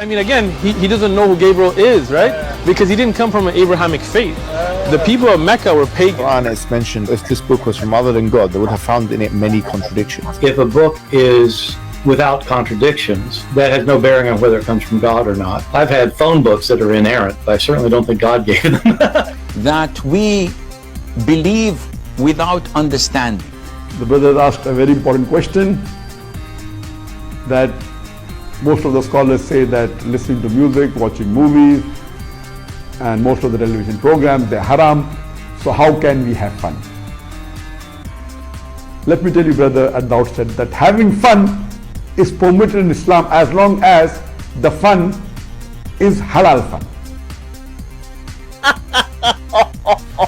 I mean, again, he doesn't know who Gabriel is, right? Because he didn't come from an Abrahamic faith. The people of Mecca were pagan. Quran is mentioned, if this book was from other than God, they would have found in it many contradictions. If a book is without contradictions, that has no bearing on whether it comes from God or not. I've had phone books that are inerrant, but I certainly don't think God gave them. That we believe without understanding. The brother asked a very important question, that most of the scholars say that listening to music, watching movies, and most of the television programs, they're haram. So how can we have fun? Let me tell you, brother, at the outset, that having fun is permitted in Islam as long as the fun is halal fun.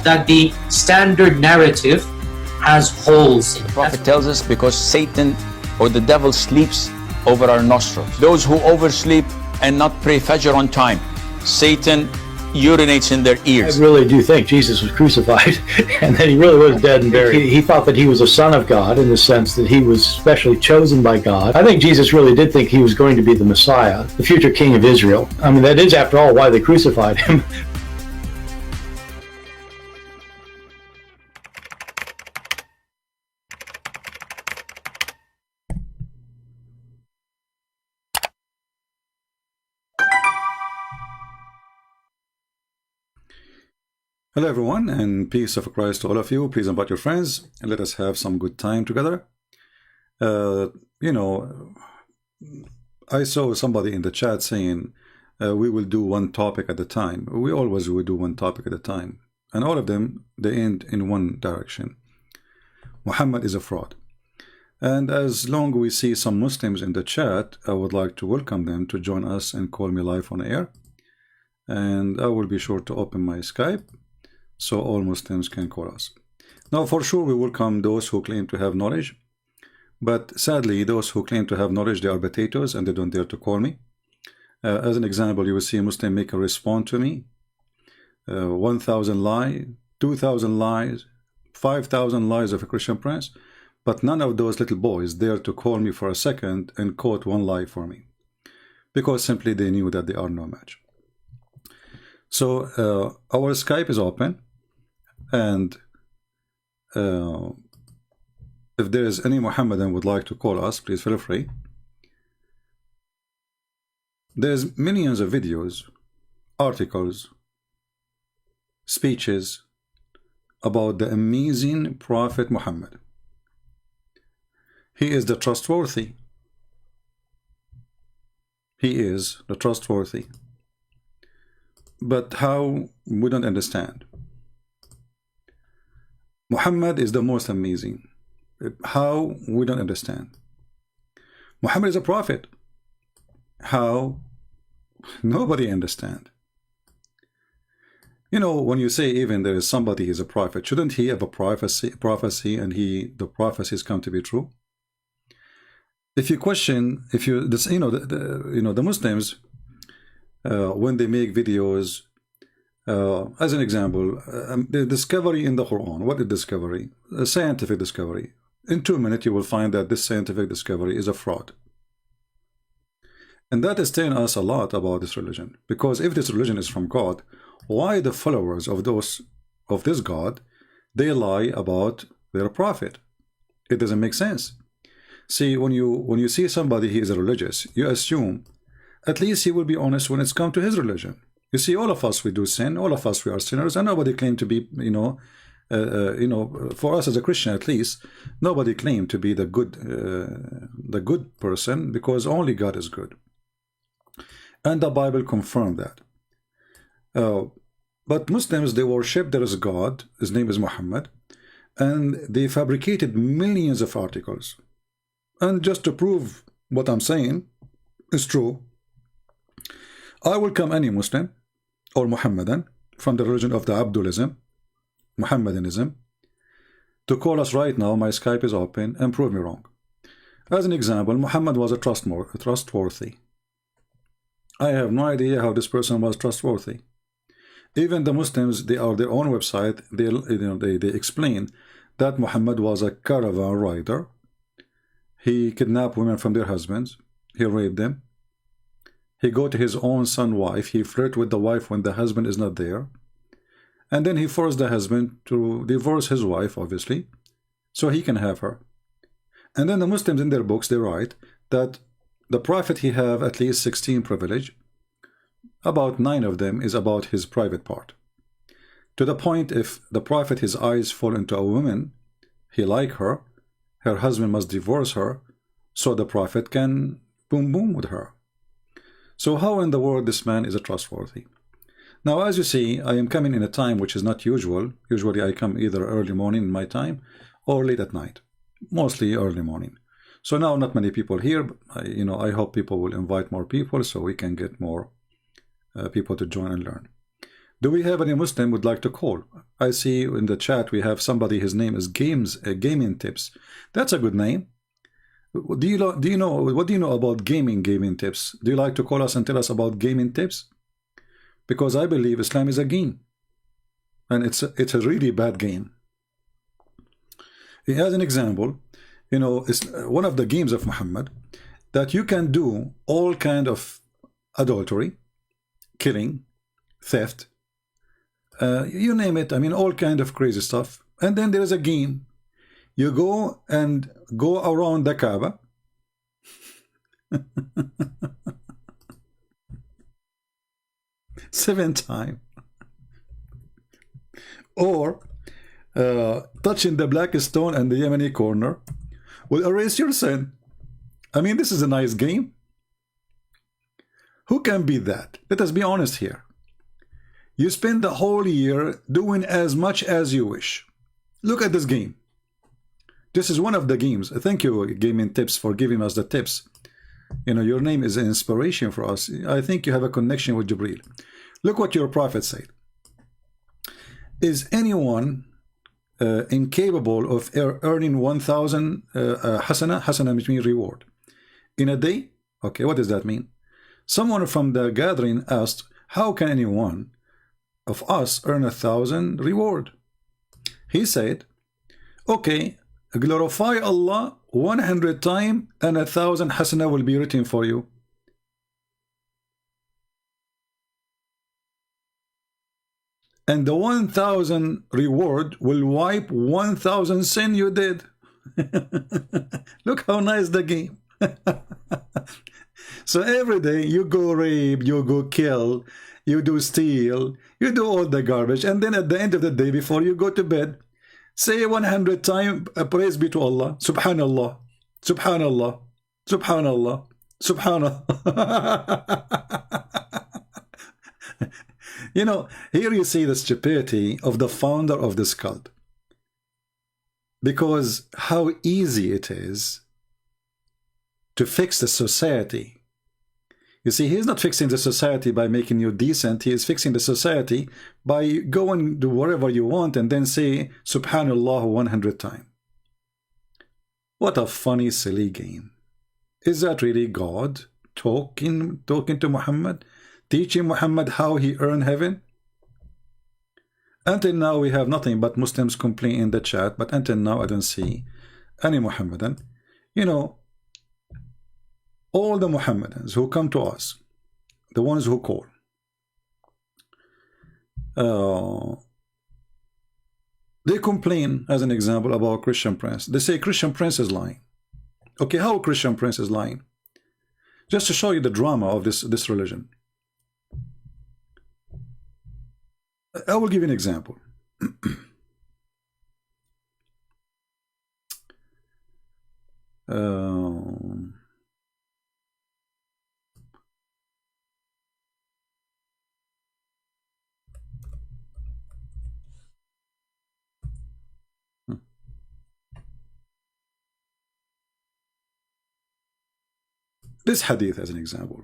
That the standard narrative has holes in it. The Prophet tells us because Satan or the devil sleeps over our nostrils. Those who oversleep and not pray Fajr on time, Satan urinates in their ears. I really do think Jesus was crucified and that he really was dead and buried. He thought that he was a son of God in the sense that he was specially chosen by God. I think Jesus really did think he was going to be the Messiah, the future king of Israel. I mean, that is, after all, why they crucified him. Hello everyone, and peace of Christ to all of you. Please invite your friends and let us have some good time together. I saw somebody in the chat saying we will do one topic at a time. We always will do one topic at a time, and all of them, they end in one direction. Muhammad is a fraud. And as long we see some Muslims in the chat, I would like to welcome them to join us and call me live on air. And I will be sure to open my Skype so all Muslims can call us. Now, for sure, we welcome those who claim to have knowledge, but sadly, those who claim to have knowledge, they are potatoes and they don't dare to call me. As an example, you will see a Muslim make a respond to me. 1,000 lies, 2,000 lies, 5,000 lies of a Christian prince, but none of those little boys dare to call me for a second and quote one lie for me, because simply they knew that they are no match. So our Skype is open, and if there is any Muhammadan would like to call us, please feel free. There's millions of videos, articles, speeches about the amazing Prophet Muhammad. He is the trustworthy. He is the trustworthy. But how? We don't understand. Muhammad is the most amazing. How? We don't understand. Muhammad is a prophet. How? Nobody understand. You know, when you say even there is somebody is a prophet, shouldn't he have a prophecy and the prophecies come to be true? If you question, if you, this, the Muslims, when they make videos, as an example, the discovery in the Quran. What is discovery? A scientific discovery. In 2 minutes, you will find that this scientific discovery is a fraud. And that is telling us a lot about this religion. Because if this religion is from God, why the followers of this God, they lie about their prophet? It doesn't make sense. See, when you see somebody he is a religious, you assume at least he will be honest when it's come to his religion. You see, all of us, we do sin, all of us, we are sinners, and nobody claimed to be, for us as a Christian at least, nobody claimed to be the good person, because only God is good. And the Bible confirmed that. But Muslims, they worship there is a God, his name is Muhammad, and they fabricated millions of articles. And just to prove what I'm saying is true, I welcome any Muslim or Muhammadan from the religion of the Abdulism, Muhammadanism, to call us right now. My Skype is open, and prove me wrong. As an example, Muhammad was a trustworthy. I have no idea how this person was trustworthy. Even the Muslims, they are their own website, they explain that Muhammad was a caravan rider. He kidnapped women from their husbands, he raped them, He go to his own son wife, he flirt with the wife when the husband is not there, and then he forced the husband to divorce his wife, obviously, so he can have her. And then the Muslims in their books, they write that the Prophet, he have at least 16 privilege. About 9 of them is about his private part. To the point, if the Prophet, his eyes fall into a woman, he like her, her husband must divorce her, so the Prophet can boom boom with her. So how in the world this man is a trustworthy? Now, as you see, I am coming in a time which is not usual. Usually I come either early morning in my time or late at night, mostly early morning. So now not many people here. I hope people will invite more people so we can get more people to join and learn. Do we have any Muslim would like to call? I see in the chat we have somebody, his name is Gaming Tips. That's a good name. Do you know what do you know about gaming tips? Do you like to call us and tell us about gaming tips? Because I believe Islam is a game, and it's a really bad game. As an example, it's one of the games of Muhammad that you can do all kind of adultery, killing, theft, you name it. I mean, all kind of crazy stuff. And then there is a game. You go around the Kaaba. Seven times. Or touching the black stone and the Yemeni corner will erase your sin. I mean, this is a nice game. Who can beat that? Let us be honest here. You spend the whole year doing as much as you wish. Look at this game. This is one of the games. Thank you, Gaming Tips, for giving us the tips. Your name is an inspiration for us. I think you have a connection with Jibreel. Look what your Prophet said. Is anyone incapable of earning 1,000 hasana? Hasana means reward. In a day? Okay, what does that mean? Someone from the gathering asked, how can anyone of us earn 1,000 reward? He said, okay, glorify Allah 100 times and 1,000 hasana will be written for you. And the 1,000 reward will wipe 1,000 sin you did. Look how nice the game. So every day you go rape, you go kill, you do steal, you do all the garbage, and then at the end of the day, before you go to bed, say 100 times, praise be to Allah, Subhanallah, Subhanallah, Subhanallah, Subhanallah. Here you see the stupidity of the founder of this cult. Because how easy it is to fix the society. You see, he's not fixing the society by making you decent. He is fixing the society by going to wherever you want and then say Subhanallah 100 times. What a funny, silly game. Is that really God talking to Muhammad? Teaching Muhammad how he earned heaven? Until now we have nothing but Muslims complain in the chat, but until now I don't see any Muhammadan. All the Muhammadans who come to us, the ones who call, they complain, as an example, about Christian Prince. They say Christian Prince is lying. Okay, how Christian Prince is lying? Just to show you the drama of this religion. I will give you an example. This hadith as an example.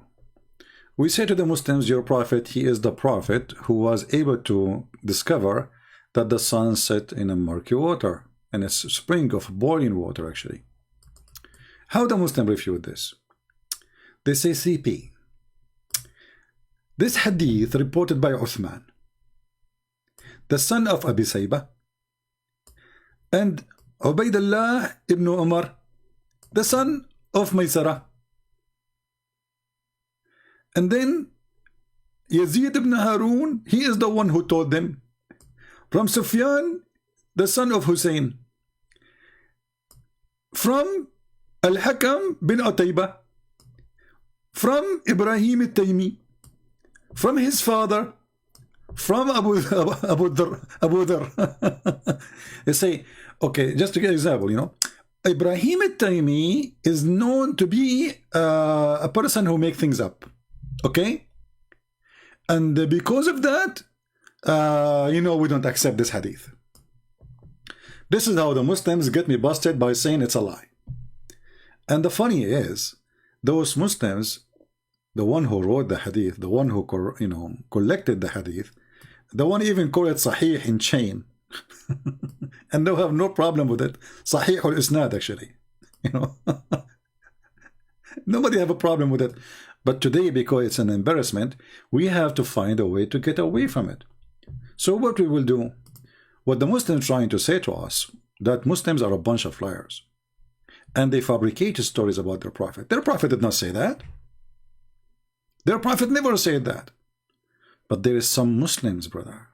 We say to the Muslims, your prophet, he is the prophet who was able to discover that the sun set in a murky water, and a spring of boiling water actually. How the Muslim refute this? They say CP. This hadith reported by Uthman, the son of Abi Saybah, and Ubaydullah ibn Umar, the son of Maysarah. And then Yazid ibn Harun, he is the one who told them. From Sufyan, the son of Hussein. From Al-Hakam bin Utaybah. From Ibrahim al-Taymi. From his father. From Abu Dhar. You say, okay, just to get an example, you know, Ibrahim al-Taymi is known to be a person who makes things up. Okay? And because of that, you know, we don't accept this hadith. This is how the Muslims get me busted by saying it's a lie. And the funny is, those Muslims, the one who wrote the hadith, the one who, you know, collected the hadith, the one even called it Sahih in chain, and they have no problem with it. Sahih al-Isnad, actually, you know. Nobody have a problem with it. But today, because it's an embarrassment, we have to find a way to get away from it. So what we will do, what the Muslims are trying to say to us, that Muslims are a bunch of liars. And they fabricate stories about their prophet. Their prophet did not say that. Their prophet never said that. But there is some Muslims, brother,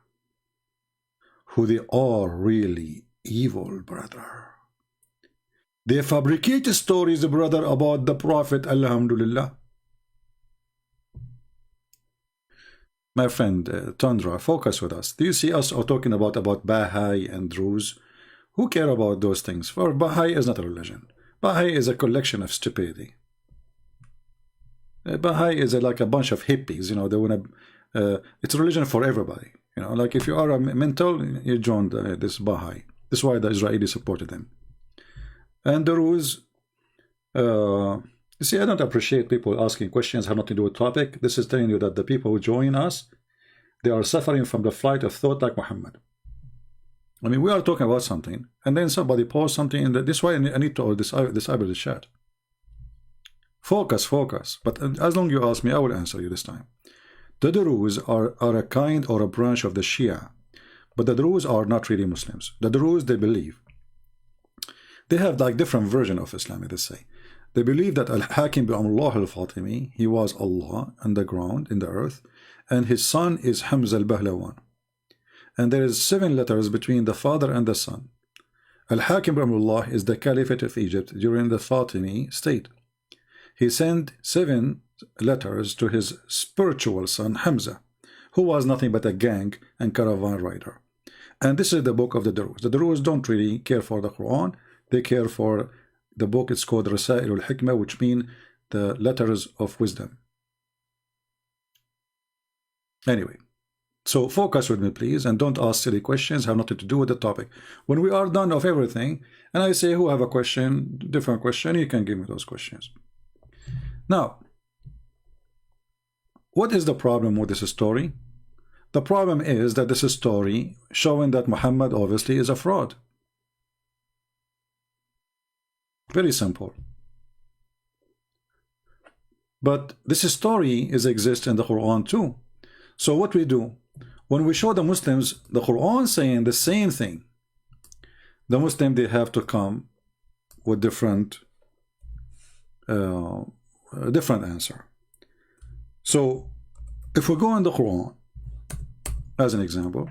who they are really evil, brother. They fabricate stories, brother, about the prophet, alhamdulillah. My friend Tundra, focus with us. Do you see us talking about Baha'i and Druze? Who care about those things? For Baha'i is not a religion. Baha'i is a collection of stupidity. Baha'i is like a bunch of hippies, you know, they want to, it's a religion for everybody. You know, like if you are a mental, you joined this Baha'i. This is why the Israelis supported them. And the Druze, you see, I don't appreciate people asking questions, have nothing to do with topic. This is telling you that the people who join us, they are suffering from the flight of thought like Muhammad. I mean, we are talking about something, and then somebody posts something, and this way I need to disable the chat. Focus. But as long as you ask me, I will answer you this time. The Druze are a kind or a branch of the Shia, but the Druze are not really Muslims. The Druze, they believe. They have like different version of Islam, let's say. They believe that Al-Hakim bin Allah al-Fatimi, he was Allah on the ground, in the earth, and his son is Hamza al-Bahlawan. And there is 7 letters between the father and the son. Al-Hakim bin Allah is the Caliphate of Egypt during the Fatimi state. He sent 7 letters to his spiritual son Hamza, who was nothing but a gang and caravan rider. And this is the book of the Druze. The Druze don't really care for the Quran. They care for the book. It's called Rasail al-Hikmah, which mean the letters of wisdom. Anyway, so focus with me, please, and don't ask silly questions, have nothing to do with the topic. When we are done of everything, and I say who have a question, different question, you can give me those questions. Now, what is the problem with this story? The problem is that this is a story showing that Muhammad obviously is a fraud. Very simple. But this story exists in the Quran too. So what we do, when we show the Muslims the Quran saying the same thing, the Muslim, they have to come with different answer. So if we go in the Quran, as an example,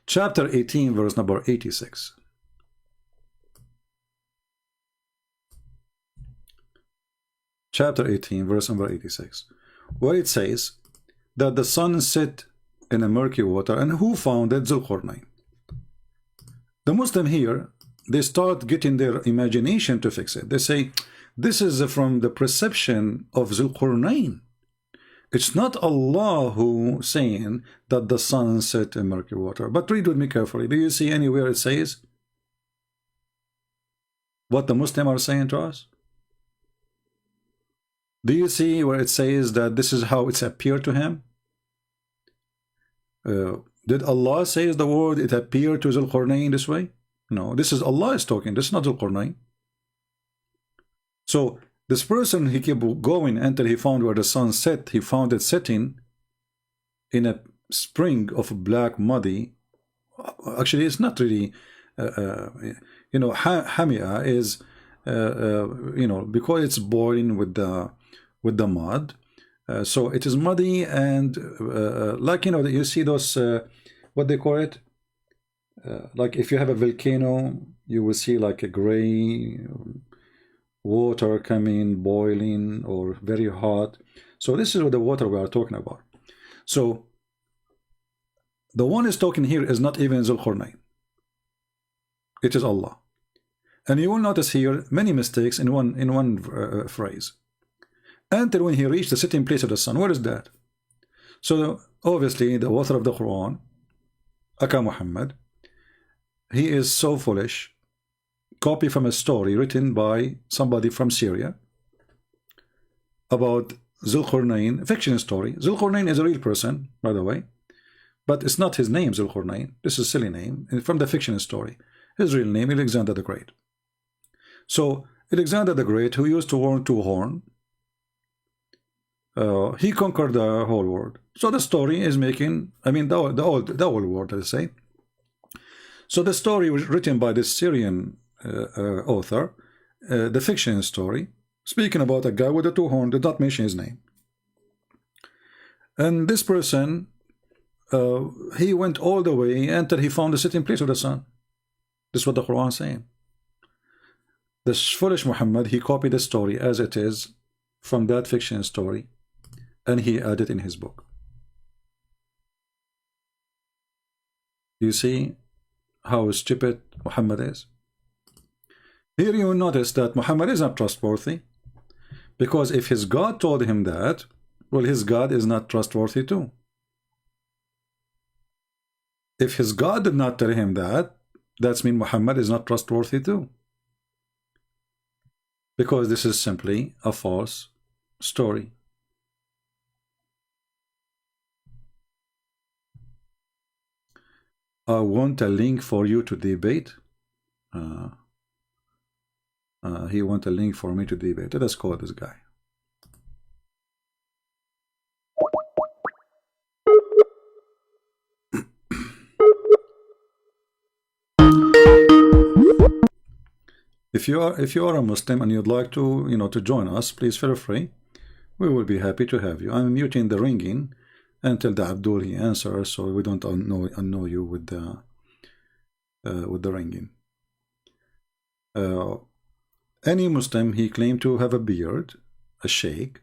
chapter 18, verse number 86. Chapter 18, verse number 86, where it says that the sun set in a murky water, and who found it? Zulqarnain. The Muslim here, they start getting their imagination to fix it. They say, this is from the perception of Zulqarnain. It's not Allah who saying that the sun set in murky water. But read with me carefully. Do you see anywhere it says what the Muslim are saying to us? Do you see where it says that this is how it's appeared to him? Did Allah say the word it appeared to Zulqarnain this way? No, this is Allah is talking. This is not Zulqarnain. So this person, he kept going until he found where the sun set. He found it setting in a spring of black muddy. Actually, it's not really, you know, Hamia is, you know, because it's boiling with the mud. So it is muddy and like, you know, you see those what they call it, like if you have a volcano, you will see like a gray water coming, boiling, or very hot. So this is what the water we are talking about. So the one is talking here is not even Zulqarnain. It is Allah. And you will notice here many mistakes in one phrase. Until when he reached the sitting place of the sun. What is that? So obviously the author of the Quran, Aka Muhammad, he is so foolish. Copy from a story written by somebody from Syria about Zulqarnain, fiction story. Zulqarnain is a real person, by the way, but it's not his name, Zulqarnain. This is a silly name from the fiction story. His real name, Alexander the Great. So Alexander the Great, who used to own 2 horns, he conquered the whole world. So the story is making, I mean, the old world, let's say. So the story was written by this Syrian author, the fiction story, speaking about a guy with a 2 horns, did not mention his name. And this person, he went all the way until he found the sitting place of the sun. This is what the Quran is saying. This foolish Muhammad, he copied the story as it is from that fiction story, and he added in his book. You see how stupid Muhammad is? Here you will notice that Muhammad is not trustworthy, because if his God told him that, well, his God is not trustworthy too. If his God did not tell him that, that means Muhammad is not trustworthy too. Because this is simply a false story. I want a link for you to debate. He wants a link for me to debate. Let us call this guy. If you are a Muslim and you'd like to, you know, to join us, please feel free. We will be happy to have you. I'm muting the ringing until the Abdul he answers, so we don't annoy you with the ringing. Any Muslim, he claimed to have a beard, a sheikh,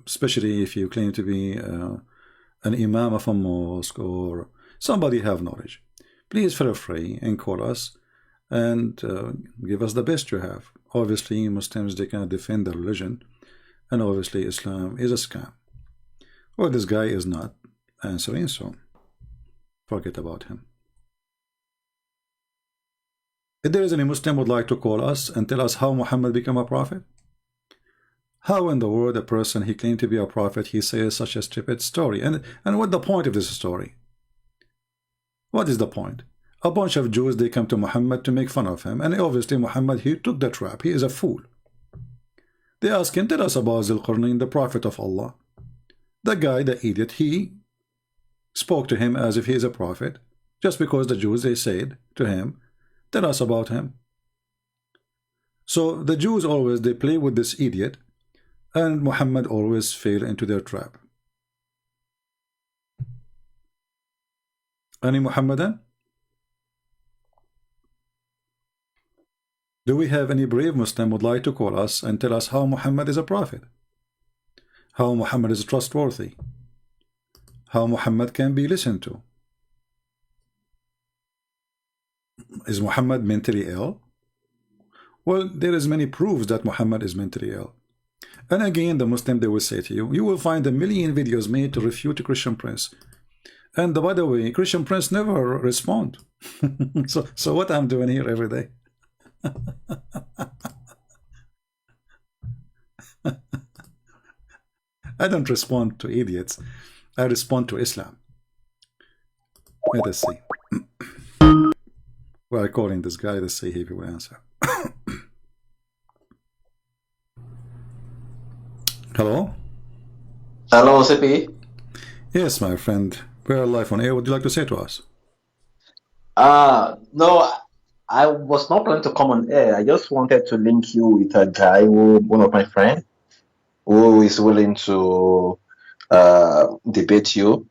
especially if you claim to be an imam of a mosque or somebody have knowledge. Please feel free and call us and give us the best you have. Obviously, Muslims, they cannot defend their religion, and obviously Islam is a scam. Well, this guy is not answering, so forget about him. If there is any Muslim would like to call us and tell us how Muhammad became a prophet, how in the world a person he claimed to be a prophet, he says such a stupid story, and what the point of this story? What is the point? A bunch of Jews, they come to Muhammad to make fun of him, and obviously Muhammad, he took the trap. He is a fool. They ask him, tell us about Zulqarnain, the prophet of Allah. The guy, the idiot, he spoke to him as if he is a prophet, just because the Jews, they said to him, tell us about him. So the Jews always, they play with this idiot, and Muhammad always fell into their trap. Any Muhammadan? Do we have any brave Muslim would like to call us and tell us how Muhammad is a prophet? How Muhammad is trustworthy? How Muhammad can be listened to? Is Muhammad mentally ill? Well, there is many proofs that Muhammad is mentally ill. And again, the Muslim, they will say to you, you will find a million videos made to refute Christian Prince. And by the way, Christian Prince never respond. so what I'm doing here every day? I don't respond to idiots. I respond to Islam. Let us see. We are calling this guy. Let's see if he will answer. Hello? Hello, CP. Yes, my friend. We are live on air. What would you like to say to us? No, I was not planning to come on air. I just wanted to link you with a guy one of my friends, who is willing to debate you.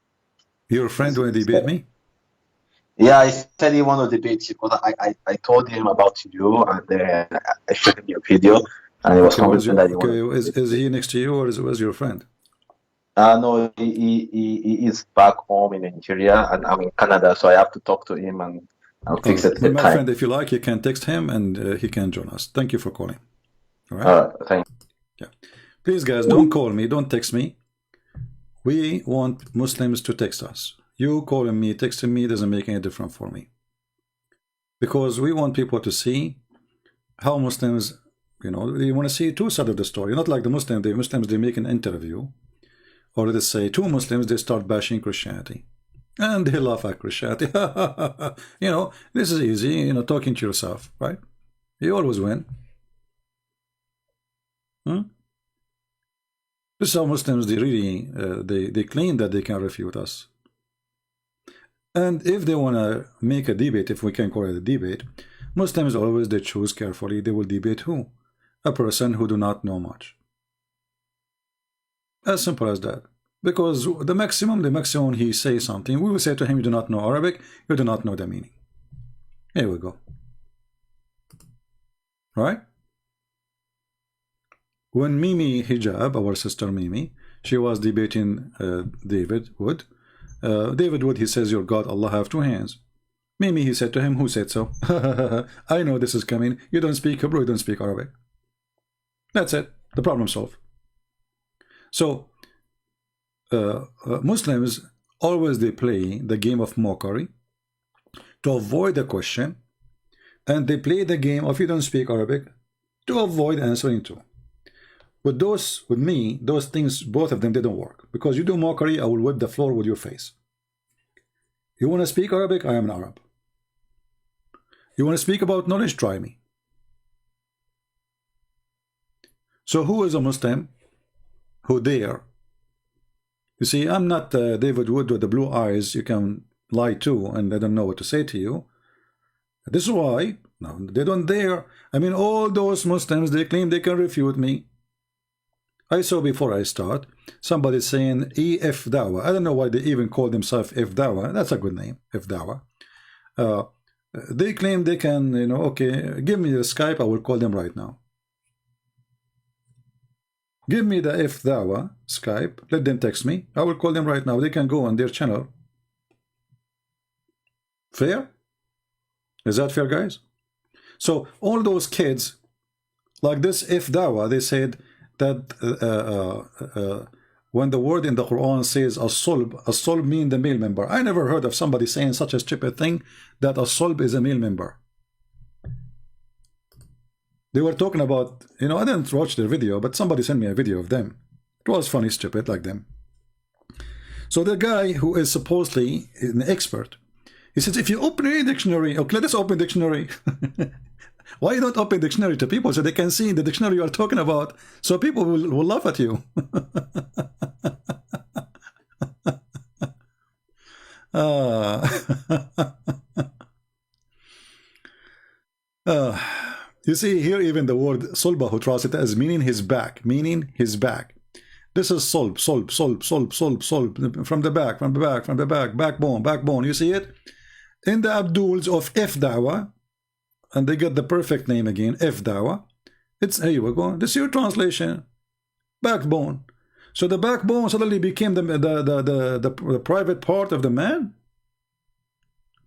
Your friend will debate me? Yeah, I said he want to debate you because I told him about you and I showed him your video and he was convinced that you okay, is he next to you or was your friend? No, he is back home in Nigeria and I'm in Canada, so I have to talk to him and I'll fix it. Well, my friend, if you like, you can text him and he can join us. Thank you for calling. All right. Thank you. Yeah. Please, guys, don't call me. Don't text me. We want Muslims to text us. You calling me, texting me doesn't make any difference for me. Because we want people to see how Muslims, you know, you want to see two sides of the story. Not like the Muslims, they make an interview. Or they say, two Muslims, they start bashing Christianity. And they laugh at Christianity. You know, this is easy, you know, talking to yourself, right? You always win. This is how Muslims, they really, they claim that they can refute us. And if they want to make a debate, if we can call it a debate, Muslims always, they choose carefully. They will debate who? A person who do not know much. As simple as that. Because the maximum he says something, we will say to him, you do not know Arabic, you do not know the meaning. Here we go. Right? When Mimi Hijab, our sister Mimi, she was debating David Wood. David Wood, he says, your God, Allah have two hands. Mimi, he said to him, who said so? I know this is coming. You don't speak Hebrew, you don't speak Arabic. That's it. The problem solved. So, Muslims, always they play the game of mockery to avoid the question, and they play the game of you don't speak Arabic to avoid answering to. With me, those things, both of them, they don't work. Because you do mockery, I will whip the floor with your face. You want to speak Arabic? I am an Arab. You want to speak about knowledge? Try me. So who is a Muslim who dare? You see, I'm not David Wood with the blue eyes you can lie to and they don't know what to say to you. This is why no, they don't dare. I mean, all those Muslims, they claim they can refute me. I saw before I start somebody saying EF Dawah. I don't know why they even call themselves F Dawah. That's a good name, F Dawah. They claim they can, you know, okay, give me the Skype, I will call them right now. Give me the F Dawah Skype, let them text me, I will call them right now. They can go on their channel. Fair? Is that fair, guys? So all those kids, like this F Dawah, they said that when the word in the Quran says as-sulb mean the male member. I never heard of somebody saying such a stupid thing, that as-sulb is a male member. They were talking about, you know, I didn't watch their video, but somebody sent me a video of them. It was funny, stupid, like them. So the guy who is supposedly an expert, he says, if you open a dictionary, okay, let us open dictionary. Why you don't open dictionary to people so they can see the dictionary you are talking about, so people will laugh at you? You see here, even the word sulba, who translates it as meaning his back, meaning his back. This is sulb, from the back, from the back, from the back, backbone, backbone. You see it in the Abduls of F Dawah. And they got the perfect name again, F Dawah. It's, here we go. This is your translation. Backbone. So the backbone suddenly became the private part of the man.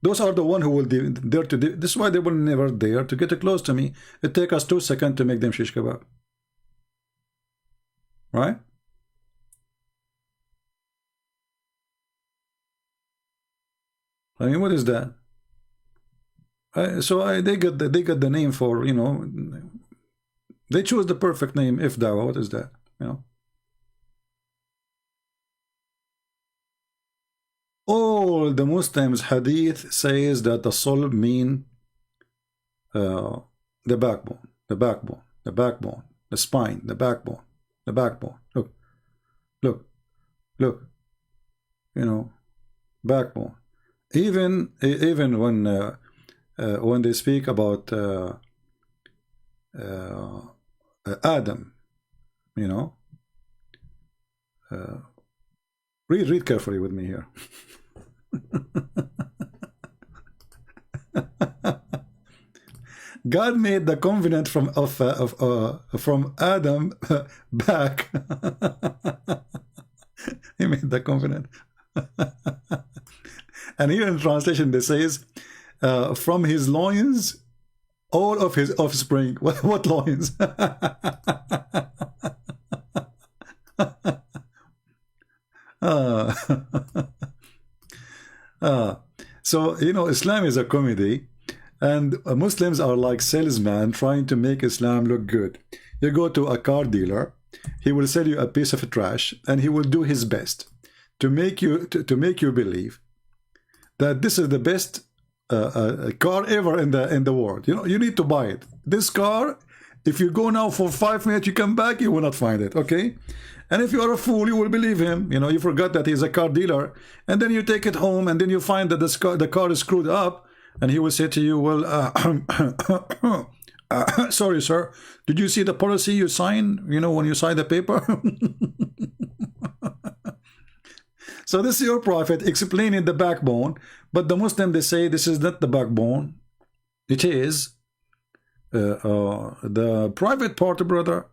Those are the one who will dare to do. This is why they will never dare to get close to me. It take us 2 seconds to make them shish kebab. Right? I mean, what is that? They got the name for, you know, they chose the perfect name, If Dawah. What is that? You know, all the Muslims hadith says that the sulb mean the backbone, the backbone, the backbone, the spine, the backbone, the backbone. Look, you know, backbone. Even when they speak about Adam, you know, Read carefully with me here. God made the covenant from Adam back. He made the covenant. And here in translation it says, from his loins, all of his offspring. What loins? So, you know, Islam is a comedy, and Muslims are like salesmen trying to make Islam look good. You go to a car dealer, he will sell you a piece of trash, and he will do his best to make you believe that this is the best car ever in the world. You know, you need to buy it. This car, if you go now for 5 minutes, you come back, you will not find it. Okay. And if you are a fool, you will believe him. You know, you forgot that he's a car dealer, and then you take it home, and then you find that the car is screwed up, and he will say to you, well, sorry, sir, did you see the policy you sign, you know, when you sign the paper? So this is your prophet explaining the backbone, but the Muslim, they say this is not the backbone. It is the private part, brother.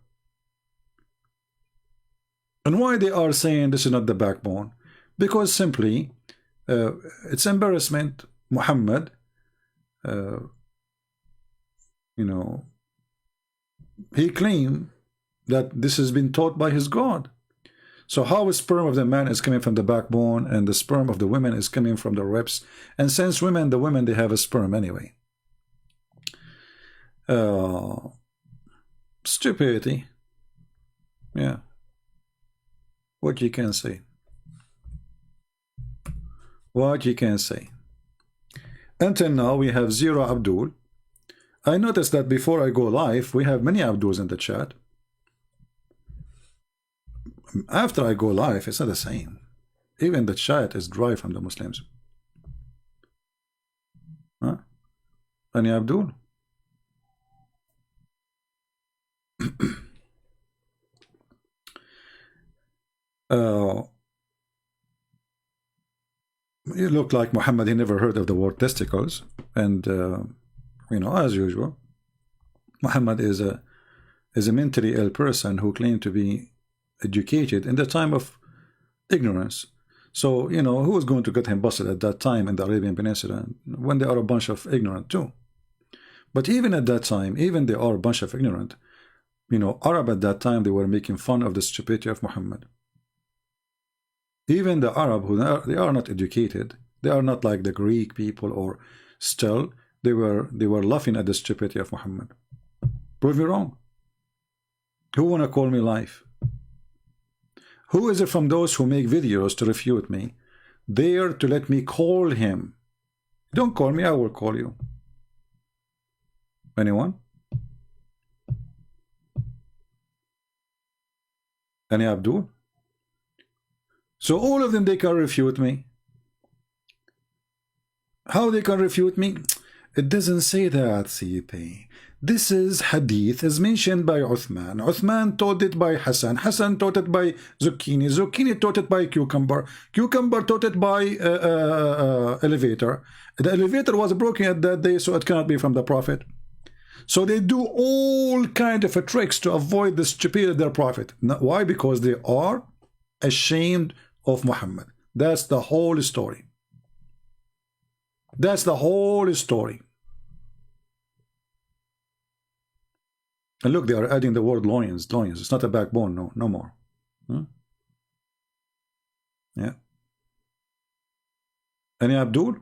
And why they are saying this is not the backbone? Because simply, it's embarrassment. Muhammad, you know, he claimed that this has been taught by his God. So how the sperm of the man is coming from the backbone, and the sperm of the women is coming from the ribs? And since the women, they have a sperm anyway. Stupidity. Yeah. What you can say. What you can say. Until now, we have 0 Abdul. I noticed that before I go live, we have many Abduls in the chat. After I go live, it's not the same. Even the chat is dry from the Muslims. Huh? Any Abdul? You look like Muhammad, he never heard of the word testicles. And, you know, as usual, Muhammad is a mentally ill person who claimed to be educated in the time of ignorance. So, you know, who was going to get him busted at that time in the Arabian Peninsula when they are a bunch of ignorant too? But even at that time, even they are a bunch of ignorant, you know, Arab at that time, they were making fun of the stupidity of Muhammad. Even the Arab, they are not educated, they are not like the Greek people, or still they were laughing at the stupidity of Muhammad. Prove me wrong. Who wanna call me life? Who is it from those who make videos to refute me, dare to let me call him? Don't call me, I will call you. Anyone? Any Abdul? So all of them, they can refute me. How they can refute me? It doesn't say that, CP. This is hadith, is mentioned by Uthman. Uthman taught it by Hassan. Hassan taught it by Zucchini. Zucchini taught it by Cucumber. Cucumber taught it by Elevator. The elevator was broken at that day, so it cannot be from the Prophet. So they do all kind of tricks to avoid the stupidity of their Prophet. Why? Because they are ashamed of Muhammad. That's the whole story. That's the whole story. And look, they are adding the word loins. Loins. It's not a backbone. No, no more. Yeah. Any Abdul?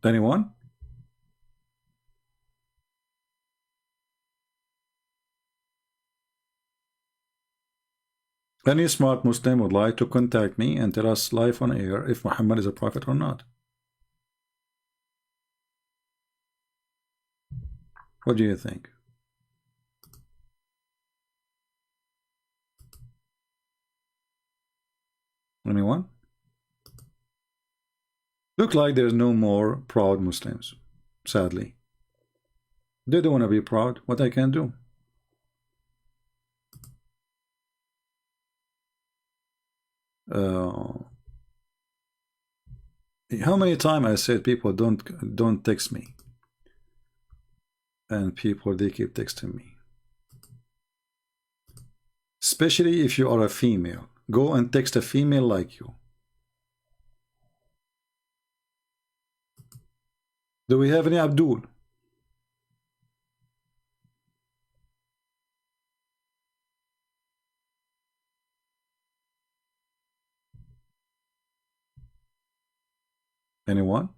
Anyone? Any smart Muslim would like to contact me and tell us live on air if Muhammad is a prophet or not. What do you think? Anyone? Look like there's no more proud Muslims, sadly. They don't want to be proud. What I can do? How many times I said people don't text me, and people they keep texting me. Especially if you are a female, go and text a female like you. Do we have any Abdul? Anyone?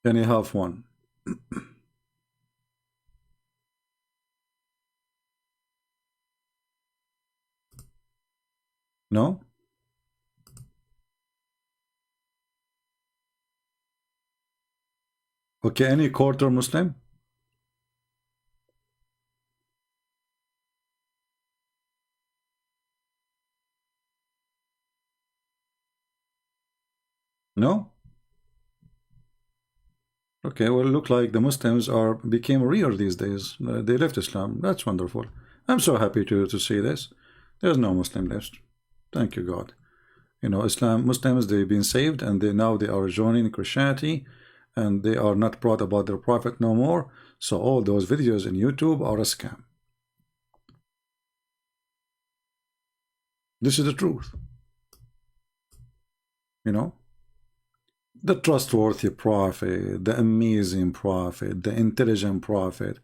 Can you have one? No? Okay, any quarter Muslim? No? Okay, well, look like the Muslims became rare these days. They left Islam. That's wonderful. I'm so happy to see this. There's no Muslim left. Thank you, God. You know, Muslims, they've been saved, and now they are joining Christianity, and they are not proud about their prophet no more. So all those videos in YouTube are a scam. This is the truth. You know? The trustworthy prophet, the amazing prophet, the intelligent prophet.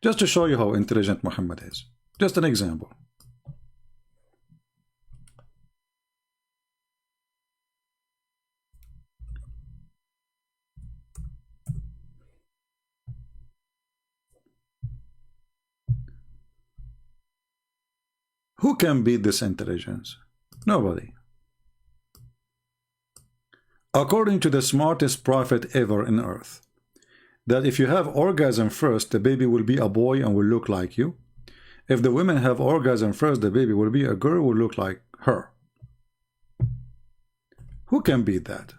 Just to show you how intelligent Muhammad is. Just an example. Who can beat this intelligence? Nobody. According to the smartest prophet ever in earth, that if you have orgasm first, the baby will be a boy and will look like you. If the women have orgasm first, the baby will be a girl, will look like her. Who can beat that?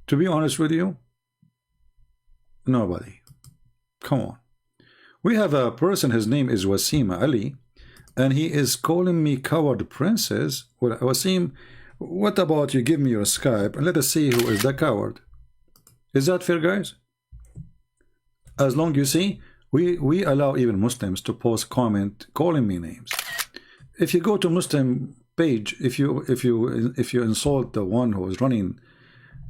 To be honest with you, nobody. Come on. We have a person, his name is Wasim Ali, and he is calling me coward princess. Well, Wasim, what about you give me your Skype and let us see who is the coward? Is that fair, guys? As long you see, we allow even Muslims to post comment calling me names. If you go to Muslim page, if you insult the one who is running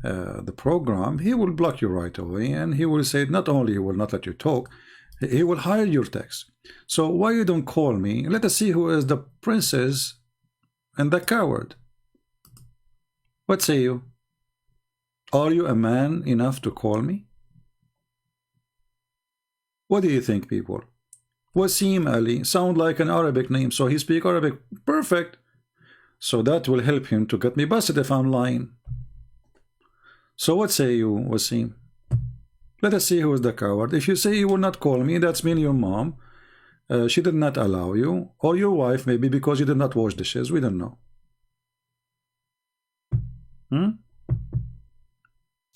the program, he will block you right away, and he will say not only he will not let you talk, he will hide your text. So why you don't call me? Let us see who is the princess and the coward. What say you? Are you a man enough to call me? What do you think, people? Wasim Ali sound like an Arabic name, so he speak Arabic perfect. So that will help him to get me busted if I'm lying. So what say you, Wasim? Let us see who is the coward. If you say you will not call me, that's mean your mom. She did not allow you, or your wife maybe because you did not wash dishes. We don't know.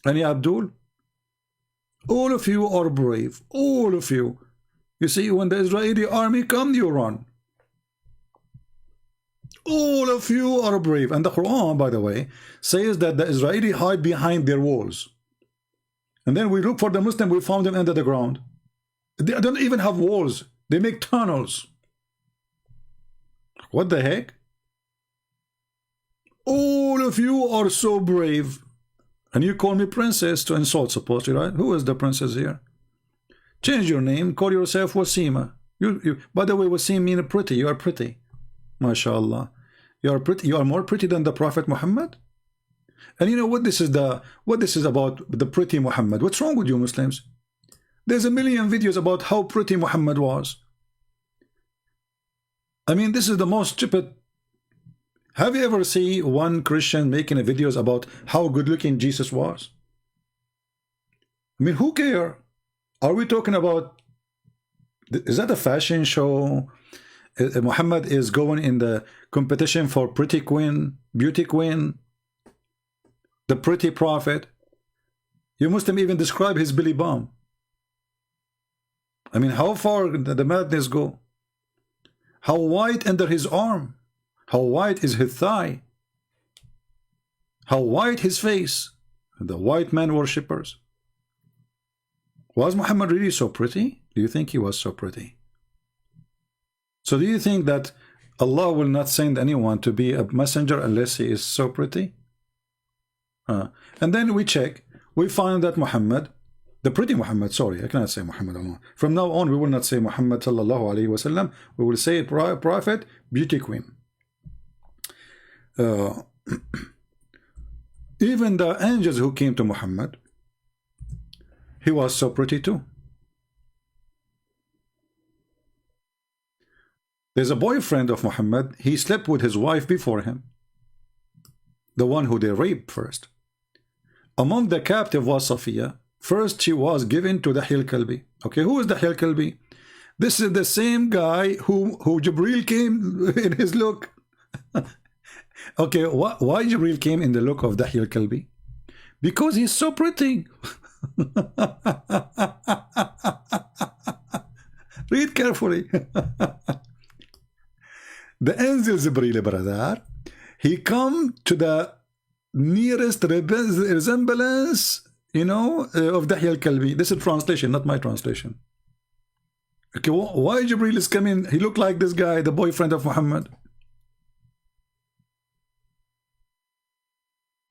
Any Abdul? All of you are brave. All of you. You see, when the Israeli army come, you run. All of you are brave. And the Quran, by the way, says that the Israeli hide behind their walls. And then we look for the Muslim, we found them under the ground. They don't even have walls. They make tunnels. What the heck? All of you are so brave. And you call me princess to insult, supposedly, right? Who is the princess here? Change your name. Call yourself Wasima. By the way, Wasim means pretty. You are pretty. MashaAllah. You are pretty. You are more pretty than the Prophet Muhammad. And you know what this is about, the pretty Muhammad. What's wrong with you Muslims? There's a million videos about how pretty Muhammad was. I mean, this is the most stupid. Have you ever seen one Christian making videos about how good looking Jesus was? I mean, who care? Are we talking about, is that a fashion show? Muhammad is going in the competition for pretty queen, beauty queen, the pretty prophet. You Muslim even describe his belly bomb. I mean, how far the madness go? How wide under his arm? How wide is his thigh? How wide his face? The white man worshippers. Was Muhammad really so pretty? Do you think he was so pretty? So do you think that Allah will not send anyone to be a messenger unless he is so pretty? And then we check, we find that Muhammad, the pretty Muhammad, sorry, I cannot say Muhammad Allah. From now on, we will not say Muhammad sallallahu alaihi wasallam. We will say prophet, beauty queen. Even the angels who came to Muhammad, he was so pretty too. There's a boyfriend of Muhammad, he slept with his wife before him, the one who they raped first. Among the captive was SOFYA. First she was given to the Kalbi. Okay, who is the Kalbi? This is the same guy who Jibril came in his look. Okay, why Jibril came in the look of the Kalbi? Because he's so pretty. Read carefully. The angel Jibril, brother, he come to the nearest resemblance, you know, of Dahya al-Kalbi. This is translation, not my translation. Okay, why Jibril is coming? He looked like this guy, the boyfriend of Muhammad.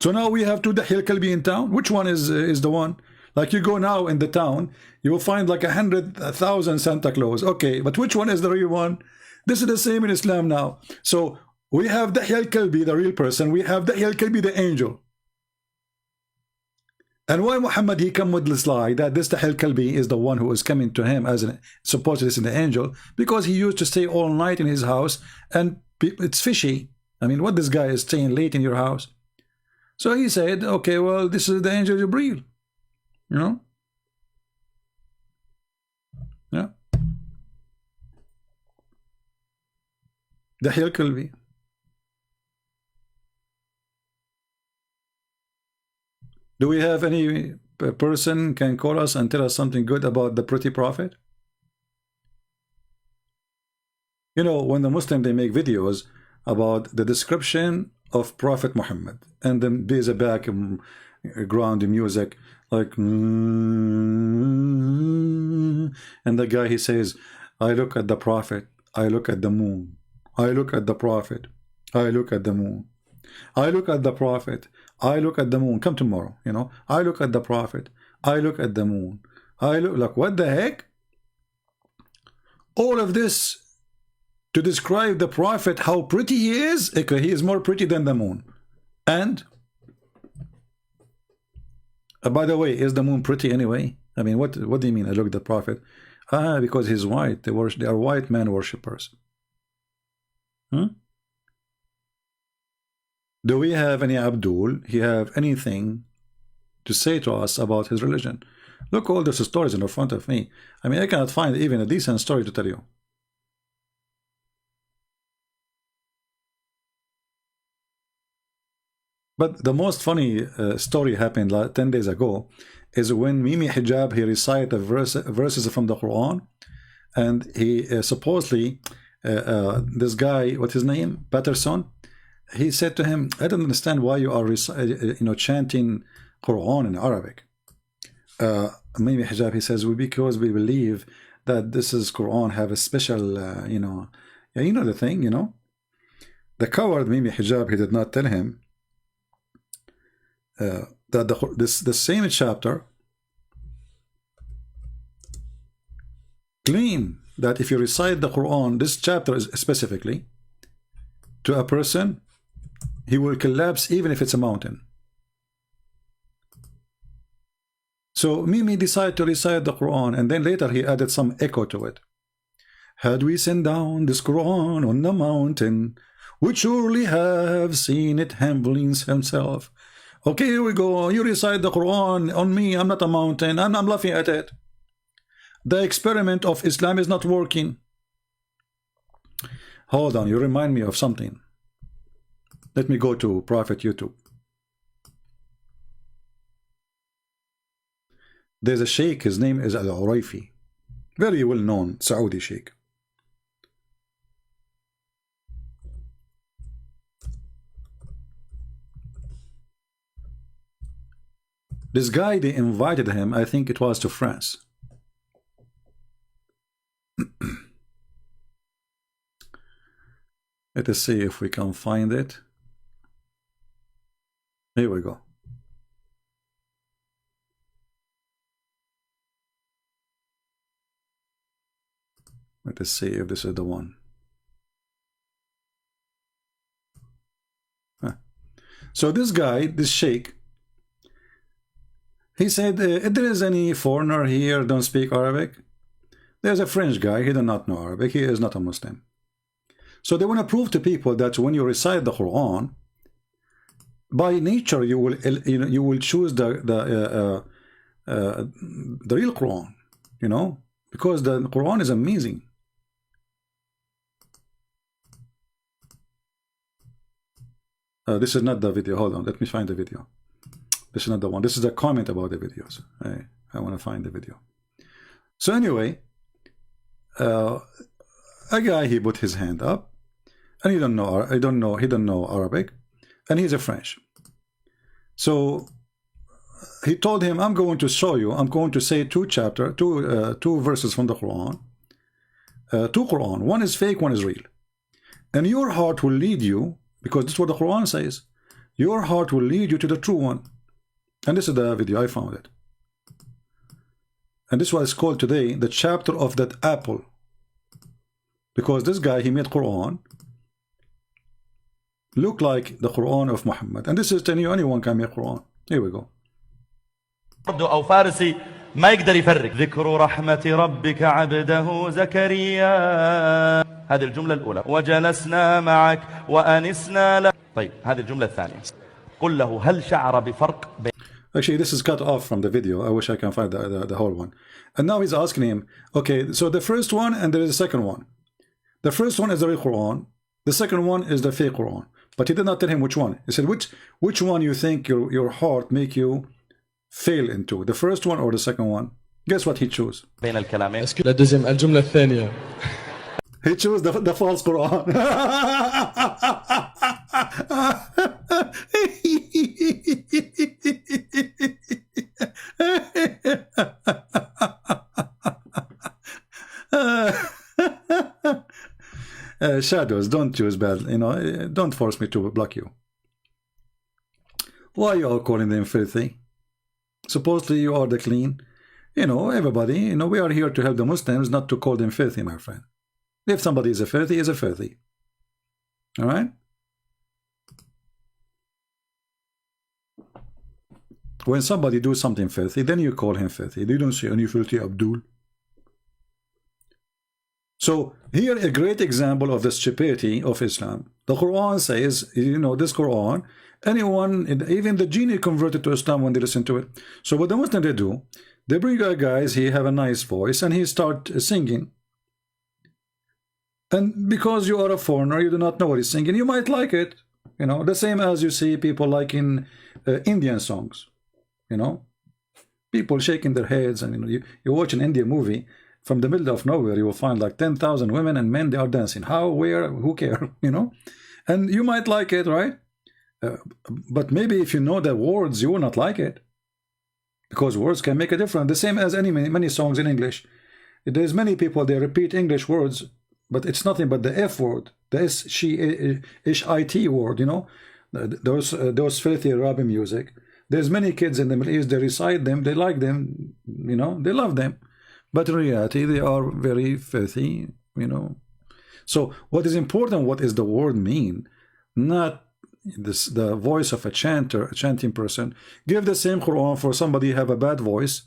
So now we have two Dahya al-Kalbi in town. Which one is the one? Like you go now in the town, you will find like 100,000 Santa Claus. Okay, but which one is the real one? This is the same in Islam now. So we have Dahya al-Kalbi, the real person. We have Dahya al-Kalbi, the angel. And why Muhammad he come with this lie that this Dahya al-Kalbi is the one who is coming to him as an supposedly an angel? Because he used to stay all night in his house, and it's fishy. I mean, what this guy is staying late in your house? So he said, okay, well, this is the angel Jibril. You know? Yeah. Dahya al-Kalbi. Do we have any person can call us and tell us something good about the pretty prophet? You know, when the Muslim they make videos about the description of Prophet Muhammad, and then there's a background music like, and the guy he says, I look at the prophet, I look at the moon, I look at the prophet, I look at the moon, I look at the prophet, I look at the moon. Come tomorrow, you know. I look at the prophet, I look at the moon, I look like, what the heck? All of this to describe the prophet, how pretty he is. Okay, he is more pretty than the moon. And by the way, is the moon pretty anyway? I mean, what do you mean? I look at the prophet. Because he's white. They are white man worshippers. Do we have any Abdul? He have anything to say to us about his religion? Look, all these stories in front of me. I mean, I cannot find even a decent story to tell you. But the most funny story happened 10 days ago is when Mimi Hijab, he recited verses from the Quran, and he supposedly, this guy, what's his name? Patterson, he said to him, I don't understand why you are chanting Quran in Arabic. Mimi Hijab, he says, because we believe that this is Quran have a special, the thing, you know. The coward Mimi Hijab, he did not tell him that the same chapter claim that if you recite the Quran, this chapter is specifically, to a person, he will collapse even if it's a mountain. So Mimi decided to recite the Quran, and then later he added some echo to it. Had we sent down this Quran on the mountain, would surely have seen it humbling himself. Okay, here we go. You recite the Quran on me. I'm not a mountain. I'm laughing at it. The experiment of Islam is not working. Hold on, you remind me of something. Let me go to Prophet YouTube. There's a sheikh, his name is Al-Uraifi. Very well known Saudi sheikh. This guy, they invited him, I think it was to France. Let us see if we can find it. Here we go. Let us see if this is the one. So this guy, this sheikh, he said, if there is any foreigner here don't speak Arabic, there's a French guy, he does not know Arabic, he is not a Muslim. So they want to prove to people that when you recite the Quran, by nature you will choose the real Quran, you know, because the Quran is amazing. This is not the video. Hold on, let me find the video. This is not the one. This is a comment about the videos. I want to find the video. So anyway, a guy, he put his hand up, and he don't know Arabic, and he's a French. So he told him, I'm going to show you, I'm going to say two verses from the Quran. Two Quran, one is fake, one is real. And your heart will lead you, because this is what the Quran says, your heart will lead you to the true one. And this is the video, I found it. And this was called today the chapter of that apple. Because this guy, he made Quran look like the Quran of Muhammad. And this is telling you anyone can make Quran. Here we go. أو فارسي ما يقدر يفرق ذكر رحمة ربك عبده زكريا. هذه الجملة الأولى وجلسنا معك وأنسنا لك. طيب هذه الجملة الثانية قل له هل شعر بفرق بين. Actually, this is cut off from the video. I wish I can find the whole one. And now he's asking him, okay, so the first one and there is a second one. The first one is the real Quran. The second one is the fake Quran. But he did not tell him which one. He said, which one you think your heart make you fail into, the first one or the second one? Guess what he chose? بين الكلامين. La deuxième, الجملة الثانية. He chose the false Quran. Shadows, don't choose bad, you know, don't force me to block you. Why are you all calling them filthy? Supposedly you are the clean. You know, everybody, you know, we are here to help the Muslims, not to call them filthy, my friend. If somebody is a filthy, is a filthy. All right? When somebody do something filthy, then you call him filthy. You don't say, any filthy Abdul. So here a great example of the stupidity of Islam. The Quran says, you know, this Quran, anyone, even the genie converted to Islam when they listen to it. So what the Muslims they do, they bring a guys, he have a nice voice and he start singing. And because you are a foreigner, you do not know what he's singing, you might like it. You know, the same as you see people like in Indian songs. You know, people shaking their heads, and you know, you watch an Indian movie, from the middle of nowhere you will find like 10,000 women and men, they are dancing. How, where, who care? You know, and you might like it, right? But maybe if you know the words, you will not like it, because words can make a difference. The same as many songs in English. There's many people, they repeat English words, but it's nothing but the F word, the S, she, ish, it word, you know, those filthy Arabic music. There's many kids in the Middle East, they recite them, they like them, you know, they love them. But in reality, they are very filthy, you know. So what is important, what is the word mean? Not this, the voice of a chanter, a chanting person. Give the same Quran for somebody who have a bad voice.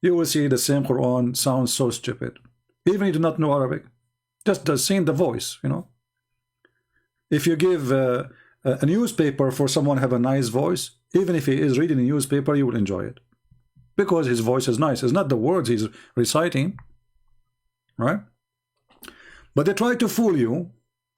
You will see the same Quran sounds so stupid. Even if you do not know Arabic. Just sing the voice, you know. If you give a newspaper for someone who have a nice voice, even if he is reading a newspaper, you will enjoy it. Because his voice is nice. It's not the words he's reciting. Right? But they try to fool you,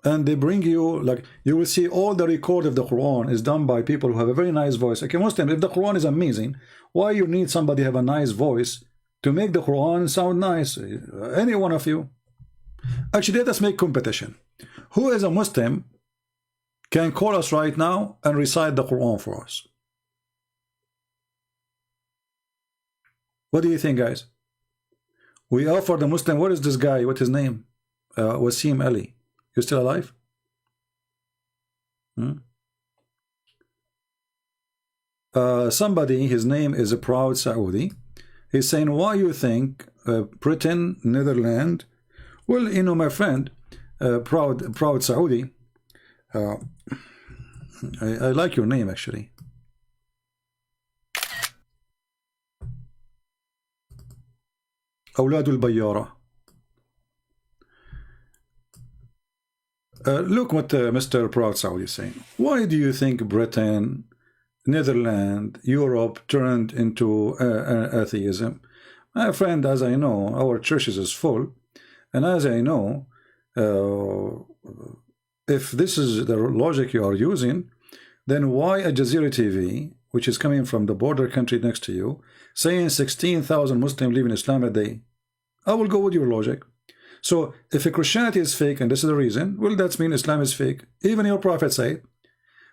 and they bring you, like, you will see all the record of the Quran is done by people who have a very nice voice. Okay, Muslim, if the Quran is amazing, why you need somebody have a nice voice to make the Quran sound nice? Any one of you. Actually, let us make competition. Who is a Muslim can call us right now and recite the Quran for us? What do you think, guys? We offer the Muslim. What is this guy? What's his name? Wasim Ali. You still alive? Somebody, his name is a proud Saudi. He's saying, why you think Britain, Netherlands? Well, you know, my friend, proud Saudi. I like your name, actually. أولاد البيارة. Look what Mr. Proud Saudi is saying. Why do you think Britain, Netherlands, Europe turned into atheism? My friend, as I know, our churches is full, and as I know, if this is the logic you are using, then why Al Jazeera TV, which is coming from the border country next to you, saying 16,000 Muslims live in Islam a day? I will go with your logic. So if Christianity is fake, and this is the reason, well, that means Islam is fake. Even your prophet said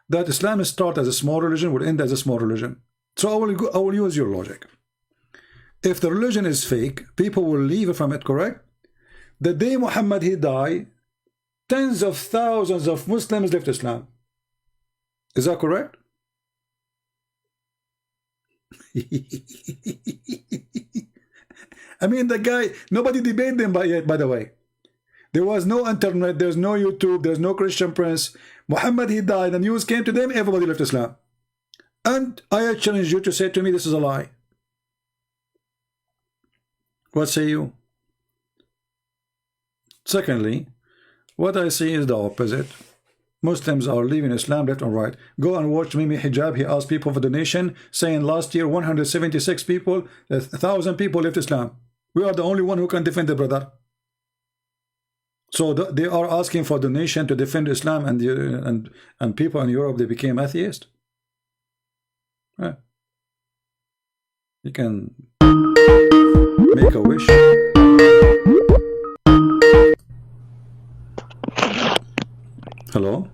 that Islam is start as a small religion, will end as a small religion. So I will use your logic. If the religion is fake, people will leave from it, correct? The day Muhammad he died, tens of thousands of Muslims left Islam. Is that correct? I mean, the guy, nobody debated him by the way. There was no internet, there's no YouTube, there's no Christian Prince. Muhammad, he died, and news came to them, everybody left Islam. And I challenge you to say to me, this is a lie. What say you? Secondly, what I see is the opposite. Muslims are leaving Islam left and right. Go and watch Mimi Hijab. He asked people for donation, saying last year 176 people, 1,000 people left Islam. We are the only one who can defend the brother. So they are asking for donation to defend Islam, and people in Europe, they became atheist. Yeah. You can make a wish. Hello?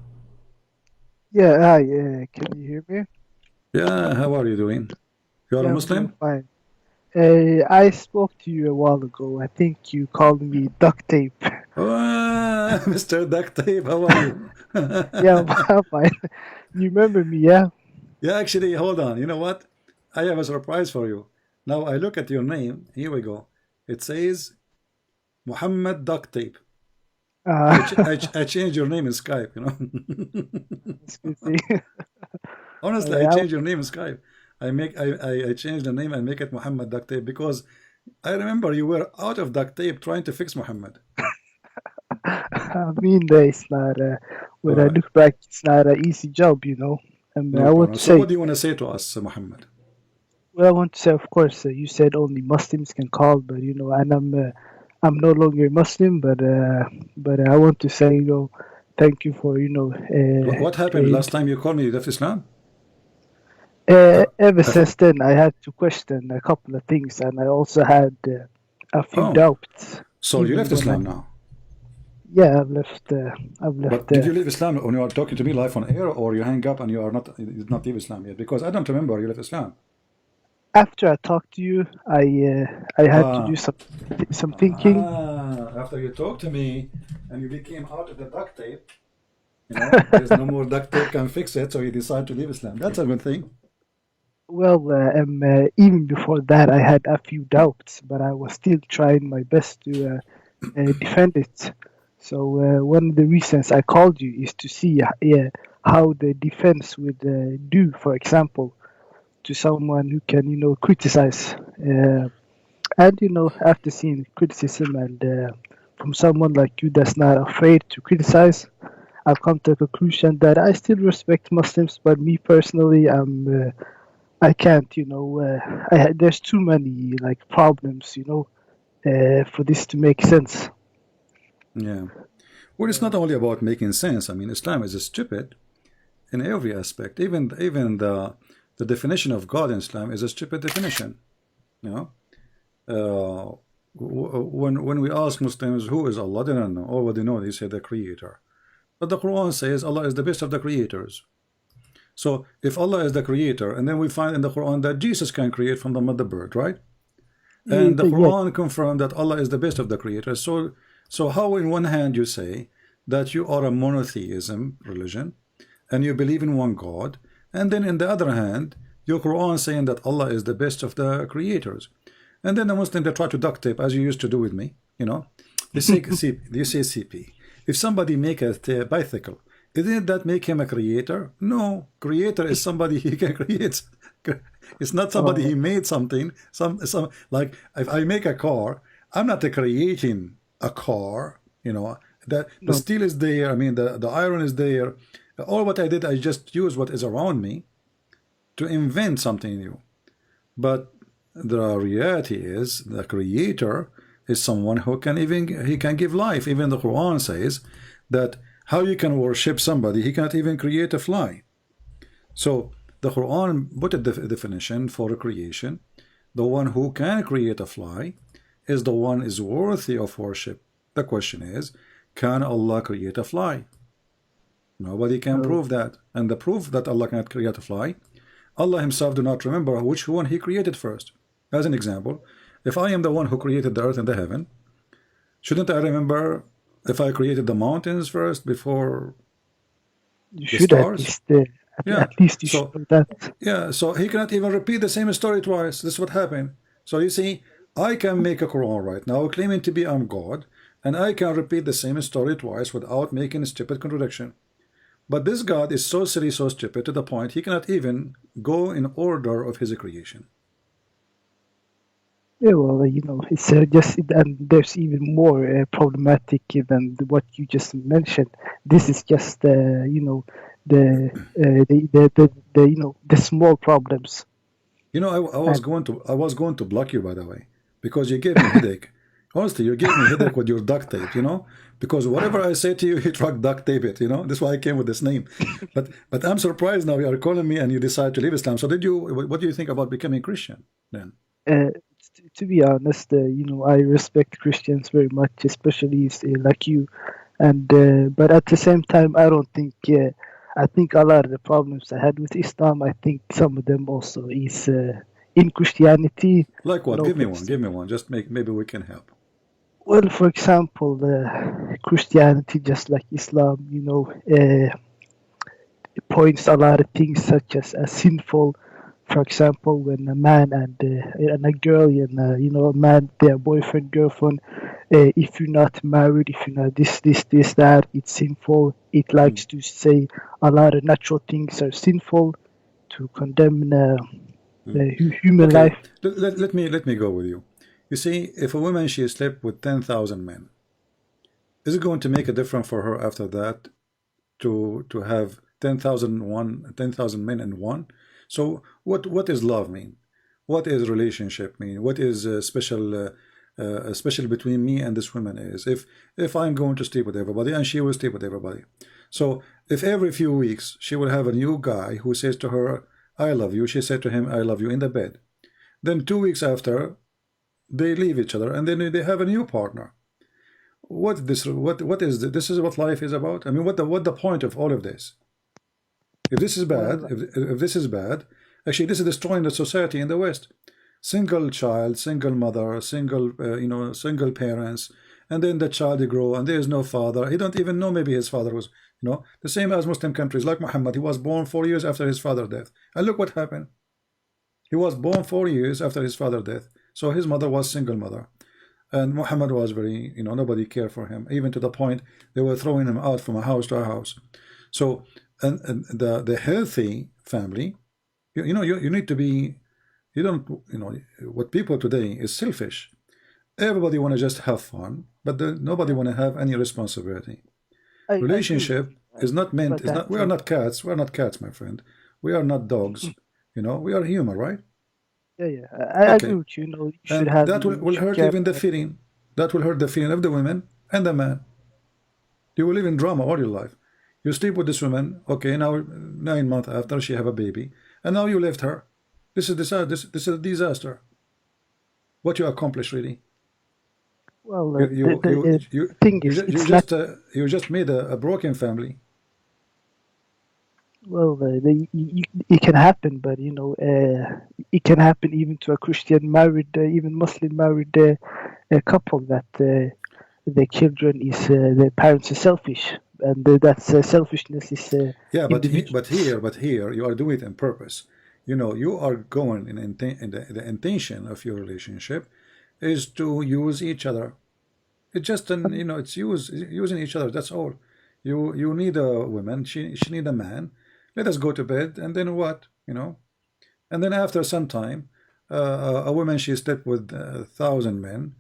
Yeah, hi, can you hear me? Yeah, how are you doing? You are a Muslim? Fine. I spoke to you a while ago. I think you called me duct tape. Oh, Mr. Duct Tape, how are you? Yeah, I'm fine. You remember me, yeah? Yeah, actually, hold on. You know what? I have a surprise for you. Now I look at your name. Here we go. It says Muhammad Duct Tape. I changed your name in Skype, you know. Honestly, I changed your name in Skype. I changed the name and make it Muhammad Duct Tape because I remember you were out of duct tape trying to fix Muhammad. I mean, it's not. When I look back, it's not an easy job, you know. And no I want to say, what do you want to say to us, Muhammad? Well, I want to say, of course, you said only Muslims can call, but you know, and I'm no longer a Muslim, but I want to say, you know, thank you for, you know. What happened last time you called me? You left Islam? Ever since then, I had to question a couple of things, and I also had a few doubts. So you left Islam now? Yeah, I've left. But did you leave Islam when you are talking to me live on air, or you hang up and you are not? You did not leave Islam yet? Because I don't remember you left Islam. After I talked to you, I had to do some thinking. After you talked to me and you became out of the duct tape, you know, there's no more duct tape can fix it, so you decide to leave Islam. That's a good thing. Well, even before that, I had a few doubts, but I was still trying my best to defend it. So one of the reasons I called you is to see how the defense would do, for example, to someone who can, you know, criticize. And, you know, after seeing criticism and from someone like you that's not afraid to criticize, I've come to a conclusion that I still respect Muslims, but me personally, I can't, you know, there's too many, like, problems, you know, for this to make sense. Yeah. Well, it's not only about making sense. I mean, Islam is stupid in every aspect. Even the definition of God in Islam is a stupid definition. You know, when we ask Muslims who is Allah, they don't know. All what they know, they say the Creator. But the Quran says Allah is the best of the creators. So if Allah is the Creator, and then we find in the Quran that Jesus can create from the mother bird, right? And the Quran confirmed that Allah is the best of the creators. So how in one hand you say that you are a monotheism religion and you believe in one God, and then in the other hand your Quran saying that Allah is the best of the creators, and then the Muslim they try to duct tape as you used to do with me, you know, they say CP. If somebody make a bicycle, isn't that make him a creator? No, creator is somebody he can create. It's not somebody he made something. Some like if I make a car, I'm not creating a car. You know that the steel is there. I mean the iron is there. All what I did, I just use what is around me to invent something new. But the reality is the creator is someone who can he can give life. Even the Quran says that how you can worship somebody, he cannot even create a fly. So the Quran put a definition for a creation. The one who can create a fly is the one is worthy of worship. The question is, can Allah create a fly? Nobody can prove that. And the proof that Allah cannot create a fly, Allah himself do not remember which one he created first. As an example, if I am the one who created the earth and the heaven, shouldn't I remember if I created the mountains first before You the should stars? at least you should know that. Yeah, so he cannot even repeat the same story twice. This is what happened. So you see, I can make a Quran right now claiming to be I'm God, and I can repeat the same story twice without making a stupid contradiction. But this God is so silly, so stupid to the point he cannot even go in order of his creation. Yeah, well, you know, it's just, and there's even more problematic than what you just mentioned. This is just, you know, the you know, the small problems. You know, I was going to block you, by the way, because you gave me headache. Honestly, you gave me headache with your duct tape, you know, because whatever I say to you, you try to duct tape it, you know. That's why I came with this name. But I'm surprised now you are calling me and you decide to leave Islam. So what do you think about becoming Christian then? To be honest, you know, I respect Christians very much, especially like you, and but at the same time, I don't think. I think a lot of the problems I had with Islam, I think some of them also is in Christianity. Like what? No, Give me one. Just maybe we can help. Well, for example, Christianity, just like Islam, you know, points a lot of things such as sinful. For example, when a man and a girl, and you know, a man, their boyfriend, girlfriend, if you're not married, if you're not this, that, it's sinful. It likes to say a lot of natural things are sinful, to condemn human life. Let me go with you. You see, if a woman she slept with 10,000 men, is it going to make a difference for her after that to have 10,000 men in one? So what is love mean? What is relationship mean? What is special between me and this woman is if I'm going to sleep with everybody and she will sleep with everybody. So if every few weeks she will have a new guy who says to her, I love you, she said to him, I love you in the bed. Then 2 weeks after they leave each other and then they have a new partner. What is this is what life is about? I mean, what the point of all of this? If this is bad, if this is bad, actually this is destroying the society in the West. Single child, single mother, single single parents, and then the child grow and there is no father. He don't even know maybe his father was, you know, the same as Muslim countries like Muhammad. He was born 4 years after his father's death, and look what happened. He was born 4 years after his father's death, so his mother was single mother, and Muhammad was very, you know, nobody cared for him, even to the point they were throwing him out from a house to a house. So and the healthy family, you know, you need to be, you don't, you know, what people today is selfish. Everybody want to just have fun, but nobody want to have any responsibility. Relationship is not meant, is not, we are not cats, my friend. We are not dogs, you know, we are human, right? Yeah, I agree with you. You know, you should have. That will hurt even the feeling. That will hurt the feeling of the women and the man. You will live in drama all your life. You sleep with this woman, okay, now 9 months after she have a baby, and now you left her. This is this is a disaster. What you accomplish really? Well, You thing is, it's not. you just made a broken family. Well, it can happen, but it can happen even to a Christian married, even Muslim married couple that the children is the parents are selfish, and that's selfishness is. Yeah, but here you are doing it on purpose. You are going in the intention of your relationship is to use each other. It's just it's using each other. That's all. You need a woman. She need a man. Let us go to bed, and then what? And then after some time, a woman she slept with 1,000 men.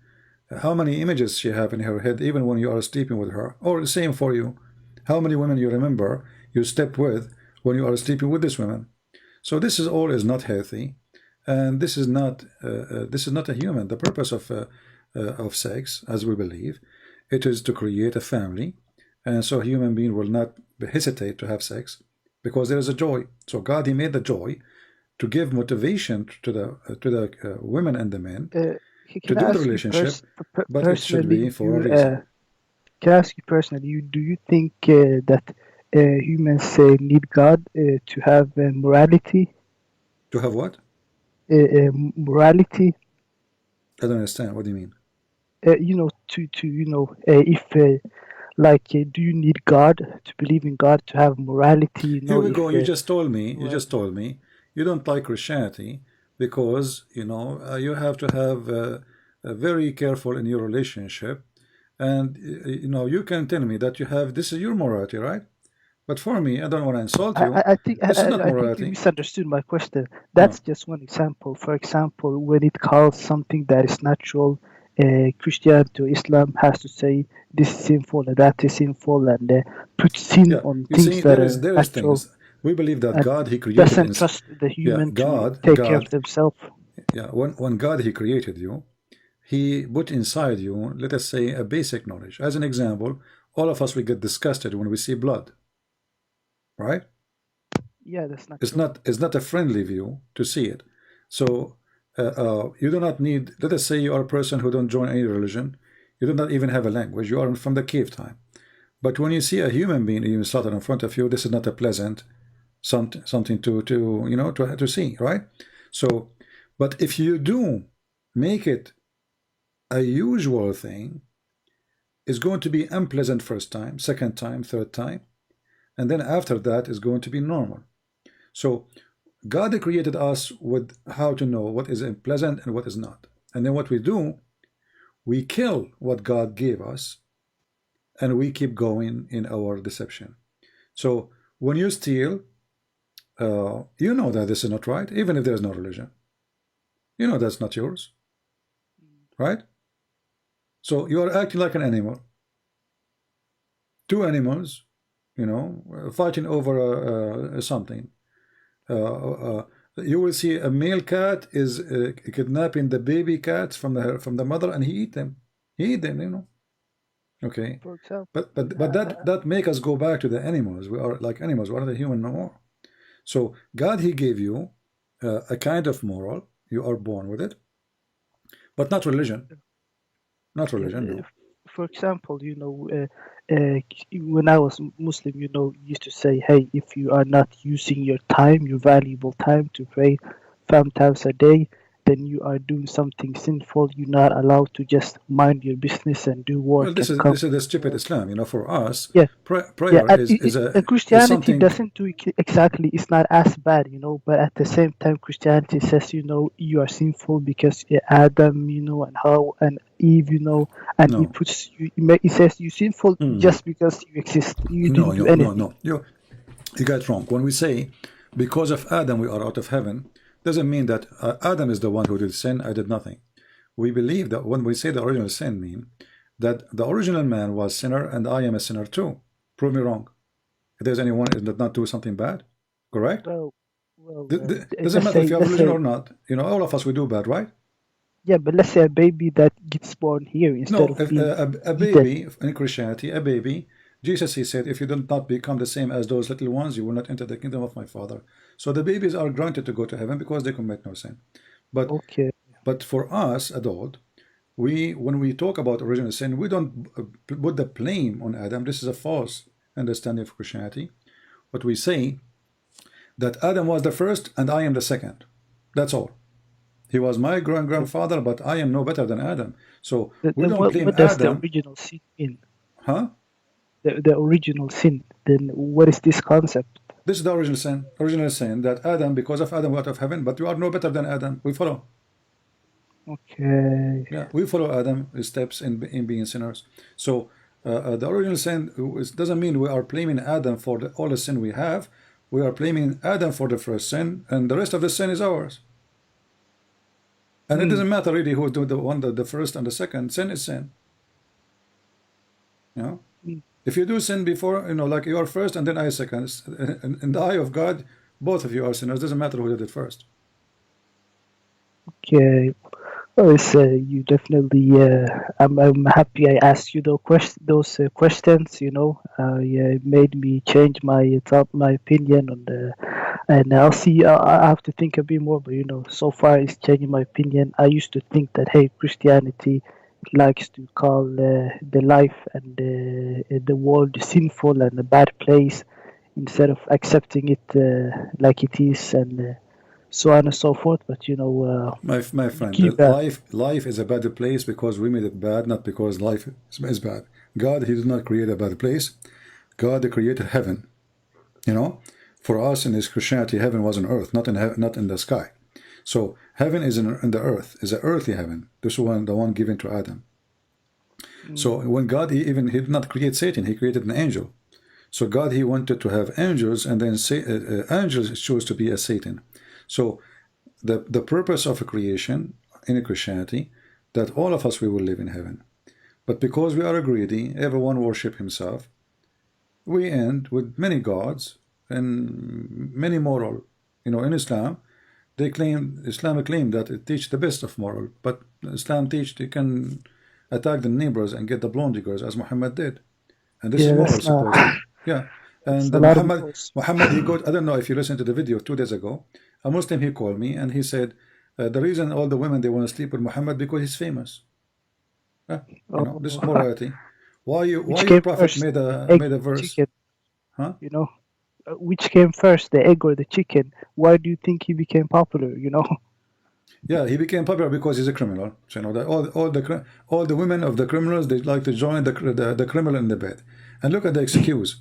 How many images she have in her head, even when you are sleeping with her? Or the same for you. How many women you remember you slept with when you are sleeping with this woman? So this is all is not healthy, and this is not a human. The purpose of sex, as we believe, it is to create a family, and so a human being will not hesitate to have sex because there is a joy. So God, He made the joy to give motivation to the women and the men to do the relationship, but it should be for a reason. Can I ask you personally? Do you think that humans need God to have morality? To have what? Morality. I don't understand. What do you mean? If do you need God to believe in God to have morality? Here we go. You just told me. You just told me you don't like Christianity because you have to have very careful in your relationship, and you can tell me that you have this is your morality, right? But for me, I don't want to insult you. I think this is not I think morality. you misunderstood my question. That's just one example. For example, when it calls something that is natural, Christianity or Islam has to say this is sinful and that is sinful, and put sin on things that are natural. We believe that God He created doesn't trust the human to take care of themselves. Yeah, when God He created you, He put inside you, let us say, a basic knowledge. As an example, all of us we get disgusted when we see blood, right? Yeah, that's not. It's not a friendly view to see it. So you do not need. Let us say you are a person who don't join any religion. You do not even have a language. You are from the cave time. But when you see a human being even slaughtered in front of you, this is not a pleasant something to see, right? So, but if you do make it a usual thing, it's going to be unpleasant first time, second time, third time, and then after that is going to be normal. So God created us with how to know what is pleasant and what is not. And then what we do, we kill what God gave us, and we keep going in our deception. So when you steal, you know that this is not right, even if there's no religion. You know that's not yours, right? So you are acting like an animal. Two animals, fighting over something. You will see a male cat is kidnapping the baby cats from the mother, and he eat them. Okay. For example, but that make us go back to the animals. We are like animals. We are the human no more. So God He gave you a kind of moral. You are born with it, but not religion. Not religion. No. For example, when I was Muslim, used to say, hey, if you are not using your time, your valuable time to pray 5 times a day, then you are doing something sinful. You're not allowed to just mind your business and do work. Well, this is the stupid Islam. For us, prayer is Christianity doesn't do it exactly. It's not as bad, But at the same time, Christianity says, you are sinful because Adam, and How and Eve, and No. It says you're sinful just because you exist. You didn't do anything. No. You got it wrong. When we say because of Adam we are out of heaven, doesn't mean that Adam is the one who did sin, I did nothing. We believe that when we say the original sin mean that the original man was sinner and I am a sinner too. Prove me wrong. If there's anyone who did not do something bad, correct? Well, doesn't matter if you have religion or not. All of us we do bad, right? Yeah, but let's say a baby that gets born here instead of a baby in Christianity, a baby Jesus, he said, if you do not become the same as those little ones, you will not enter the kingdom of my Father. So the babies are granted to go to heaven because they commit no sin. But but for us, adult, when we talk about original sin, we don't put the blame on Adam. This is a false understanding of Christianity. But we say that Adam was the first and I am the second. That's all. He was my grandfather, but I am no better than Adam. So we don't blame what does Adam. the original sin mean? Huh? The original sin. Then what is this concept? This is the original sin. Original sin that Adam, because of Adam, we out of heaven, but you are no better than Adam. We follow. Okay. Yeah, we follow Adam's steps in being sinners. So the original sin doesn't mean we are blaming Adam for all the sin we have. We are blaming Adam for the first sin, and the rest of the sin is ours. And it doesn't matter really who do the first and the second. Sin is sin. You know, if you do sin before, you know, like you are first and then I second, in the eye of God, both of you are sinners. Doesn't matter who did it first. Okay. Well, it's, you definitely. I'm happy I asked you those questions. You know, it made me change my opinion on the. And I'll see. I have to think a bit more, but you know, so far it's changing my opinion. I used to think that hey, Christianity likes to call the life and the world sinful and a bad place, instead of accepting it like it is and so on and so forth. But you know, my friend, life is a bad place because we made it bad, not because life is bad. God, he did not create a bad place. God created heaven. You know, for us in this Christianity, heaven was on earth, not in the sky. So heaven is in the earth, is an earthly heaven. This one, the one given to Adam. So when God, he did not create Satan, he created an angel. So God, he wanted to have angels, and then angels chose to be a Satan. So the purpose of a creation in a Christianity, that all of us, we will live in heaven. But because we are greedy, everyone worship himself, we end with many gods and many moral. You know, in Islam, Islam claim that it teach the best of moral, but Islam teach you can attack the neighbors and get the blonde diggers as Muhammad did, and this is moral supposedly. Yeah, and Muhammad, he got. I don't know if you listened to the video 2 days ago. A Muslim, he called me and he said the reason all the women they want to sleep with Muhammad because he's famous. You know, this is morality. Why you prophet made a verse? Chicken. Huh? You know, which came first, the egg or the chicken? Why do you think he became popular? You know. Yeah, he became popular because he's a criminal. So, you know, all the women of the criminals, they like to join the criminal in the bed. And look at the excuse.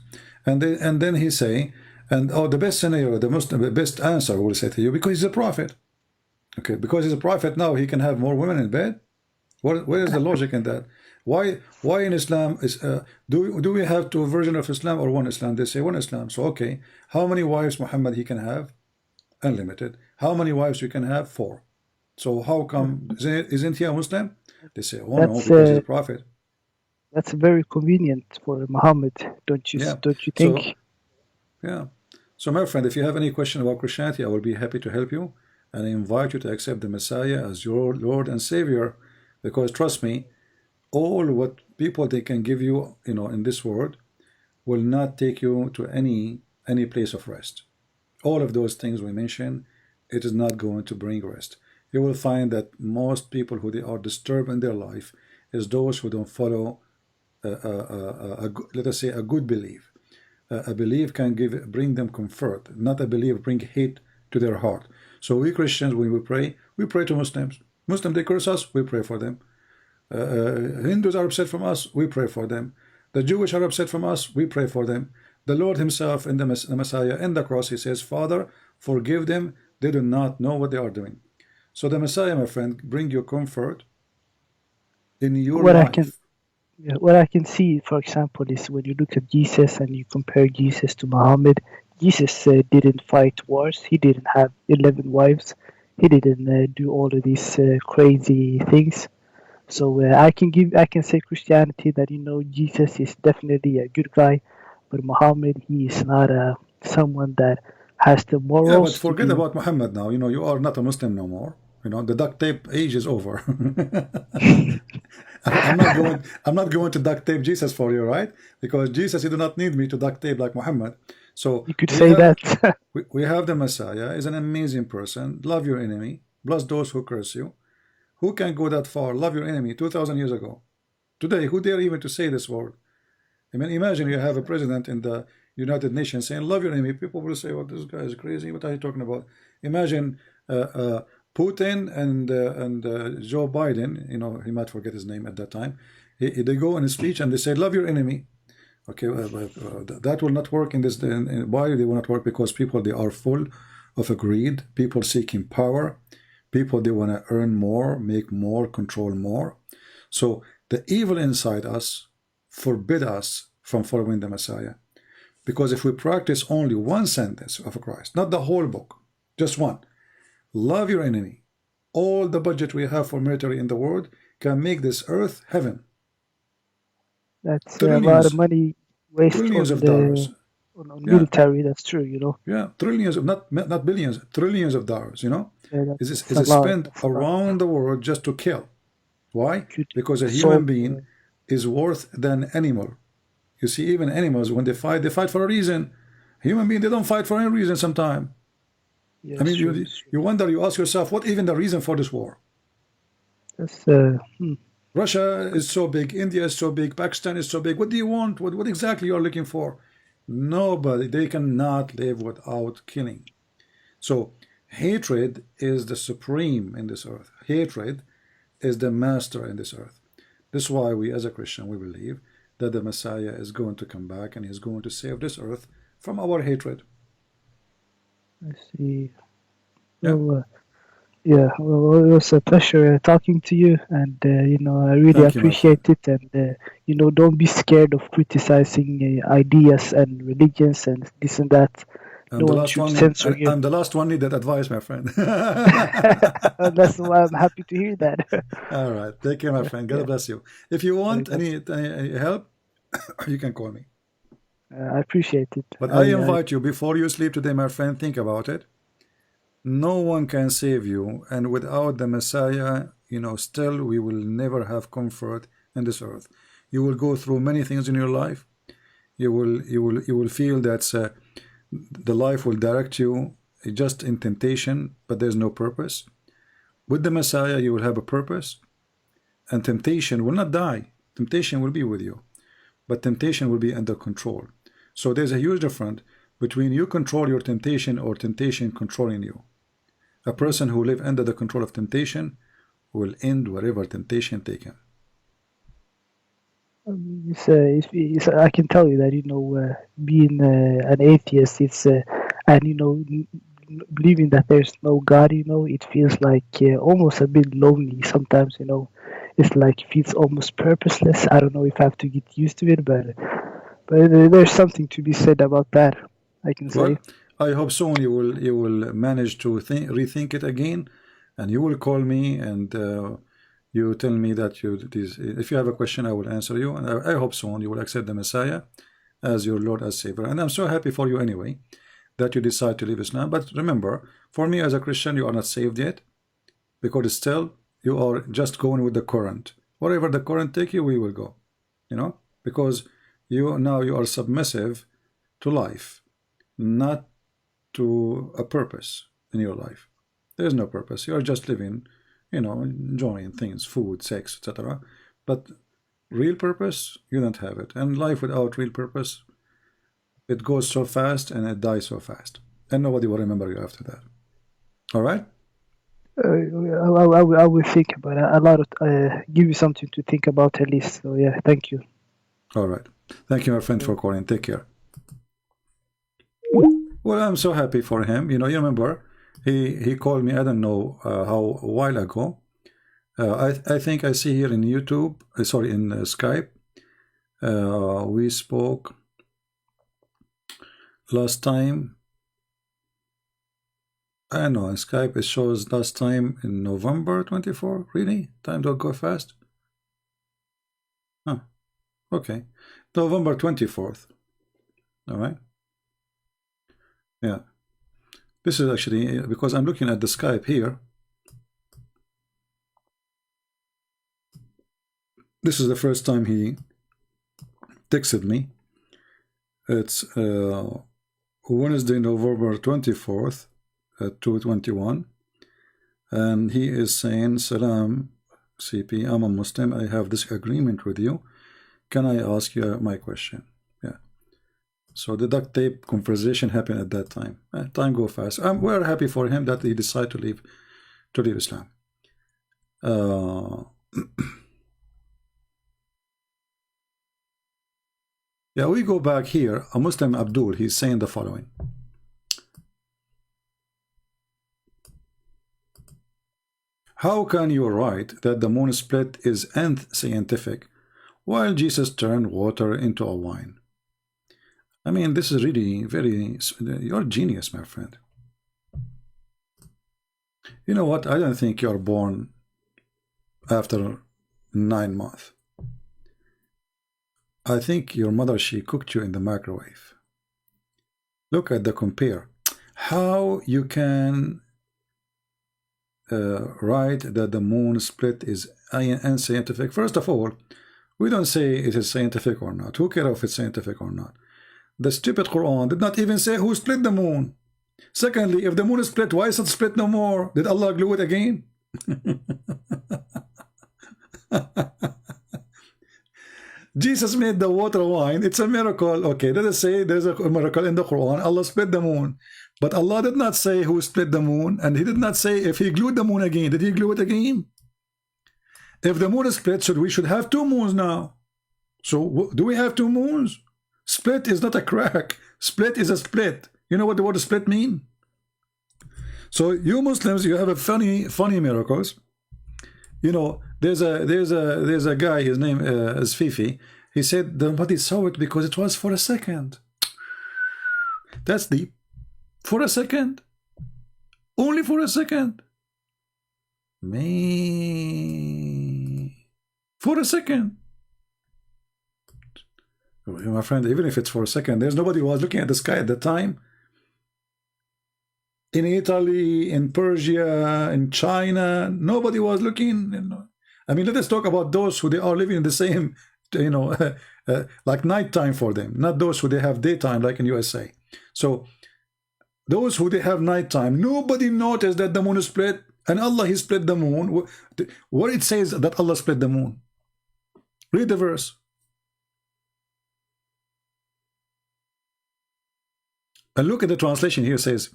And then he say, and the best scenario, the best answer will say to you, because he's a prophet. Okay, because he's a prophet now, he can have more women in bed. Where is the logic in that? Why in Islam is do we have 2 versions of Islam or one Islam? They say one Islam. So okay, how many wives Muhammad he can have? Unlimited. How many wives you can have? 4. So how come isn't he a Muslim? They say, oh no, because he's a prophet. That's very convenient for Muhammad, don't you? Yeah. Don't you think? So, yeah. So my friend, if you have any question about Christianity, I will be happy to help you, and I invite you to accept the Messiah as your Lord and Savior, because trust me, all what people they can give you, you know, in this world, will not take you to any place of rest. All of those things we mentioned, it is not going to bring rest. You will find that most people who they are disturbed in their life is those who don't follow let us say a good belief. A belief can bring them comfort, not a belief bring hate to their heart. So we Christians, when we pray to Muslims. Muslims, they curse us, we pray for them. Hindus are upset from us, we pray for them. The Jewish are upset from us, we pray for them. The Lord himself in the Messiah in the cross, he says, Father, forgive them, they do not know what they are doing. So the Messiah, my friend, bring you comfort in your life. What I can see, for example, is when you look at Jesus and you compare Jesus to Muhammad. Jesus didn't fight wars. He didn't have 11 wives. He didn't do all of these crazy things. So I can say Christianity that, you know, Jesus is definitely a good guy, but Muhammad, he is not someone that has the morals. Yeah, but forget about Muhammad now. You know, you are not a Muslim no more. You know, the duct tape age is over. I'm not going to duct tape Jesus for you, right? Because Jesus, you do not need me to duct tape like Muhammad. So You could say that. we have the Messiah is an amazing person. Love your enemy, bless those who curse you. Who can go that far? Love your enemy 2,000 years ago. Today, who dare even to say this word? I mean, imagine you have a president in the United Nations saying, love your enemy. People will say, well, this guy is crazy. What are you talking about? Imagine Putin and Joe Biden, you know, he might forget his name at that time. They go in a speech and they say, love your enemy. Okay, that will not work in this. Why they will not work? Because people, they are full of greed. People seeking power. People, they want to earn more, make more, control more. So the evil inside us forbid us from following the Messiah. Because if we practice only one sentence of Christ, not the whole book, just one, love your enemy, all the budget we have for military in the world can make this earth heaven. That's Trillions, a lot of money wasted trillions on of dollars. On military. That's true, you know. Yeah, trillions of not billions, trillions of dollars. You know, Yeah, is that's spent around the world just to kill. Why? Because a human being is worse than animal. You see, even animals, when they fight for a reason. Human beings, they don't fight for any reason sometimes. Yeah, I mean, you wonder, you ask yourself, what even the reason for this war? That's Russia is so big, India is so big, Pakistan is so big. What do you want? What exactly you are looking for? Nobody, they cannot live without killing. So hatred is the supreme in this earth. Hatred is the master in this earth. This is why we as a Christian, we believe that the Messiah is going to come back and he's going to save this earth from our hatred. I see. Yeah. Well, well, it was a pleasure talking to you, and you know, I really Thank you, my appreciate it. And you know, don't be scared of criticizing ideas and religions and this and that. And No the one last should one, censor you. and the last one needed advice, my friend. That's why I'm happy to hear that. All right, take care, my friend. God bless you. If you want any help, you can call me. I appreciate it. But I invite you, before you sleep today, my friend, think about it. No one can save you, and without the Messiah, you know, still we will never have comfort in this earth. You will go through many things in your life. You will feel that the life will direct you just in temptation, but there's no purpose. With the Messiah, you will have a purpose, and temptation will not die. Temptation will be with you, but temptation will be under control. So there's a huge difference between you control your temptation or temptation controlling you. A person who lives under the control of temptation will end wherever temptation take him. I can tell you that, you know, being an atheist, it's and you know, believing that there's no God, you know, it feels like almost a bit lonely sometimes. You know, it's like it feels almost purposeless. I don't know if I have to get used to it, but there's something to be said about that, I can say. Well, I hope soon you will manage to rethink it again, and you will call me and you tell me that if you have a question, I will answer you, and I hope soon you will accept the Messiah as your Lord, as Savior. And I'm so happy for you anyway that you decide to leave Islam. But remember, for me as a Christian, you are not saved yet, because still you are just going with the current. Wherever the current take you, we will go. You know, because you are submissive to life, not to a purpose in your life. There is no purpose. You are just living, you know, enjoying things, food, sex, etc. But real purpose, you don't have it. And life without real purpose, it goes so fast and it dies so fast. And nobody will remember you after that. All right? I will think about it. A lot of give you something to think about at least. So yeah, thank you. All right. Thank you, my friend, for calling. Take care. Well, I'm so happy for him. You know, you remember, he called me, I don't know how, a while ago. I think I see here in YouTube, sorry, in Skype, we spoke last time. I don't know, in Skype it shows last time in November 24. Really? Time don't go fast? Huh. Okay. November 24th. All right. Yeah. This is actually, because I'm looking at the Skype here. This is the first time he texted me. It's Wednesday, November 24th at 2:21, and he is saying, Salam CP, I'm a Muslim, I have this agreement with you, can I ask you my question? Yeah. So the duct tape conversation happened at that time. Time go fast. We're happy for him that he decided to leave Islam. Yeah, we go back here. A Muslim Abdul, he's saying the following. How can you write that the moon split is nth scientific while Jesus turned water into a wine? I mean, this is really very, you're a genius, my friend. You know what? I don't think you're born after 9 months. I think your mother, she cooked you in the microwave. Look at the compare. How you can write that the moon split is unscientific? First of all, we don't say it is scientific or not. Who cares if it's scientific or not? The stupid Quran did not even say who split the moon. Secondly, if the moon is split, why is it split no more? Did Allah glue it again? Jesus made the water wine. It's a miracle. Okay, let us say there's a miracle in the Quran. Allah split the moon. But Allah did not say who split the moon, and he did not say if he glued the moon again. Did he glue it again? If the moon is split, so we should have 2 moons now. So do we have 2 moons? Split is not a crack. Split is a split. You know what the word split mean? So you Muslims, you have a funny miracles. You know, there's a guy, his name is Fifi. He said the body saw it because it was for a second. That's deep. For a second. Only for a second. Me. For a second. My friend, even if it's for a second, there's nobody who was looking at the sky at the time. In Italy, in Persia, in China, nobody was looking. I mean, let us talk about those who they are living in the same, you know, like nighttime for them, not those who they have daytime like in USA. So those who they have nighttime, nobody noticed that the moon is split, and Allah, he split the moon. What it says that Allah split the moon? Read the verse. And look at the translation here. It says,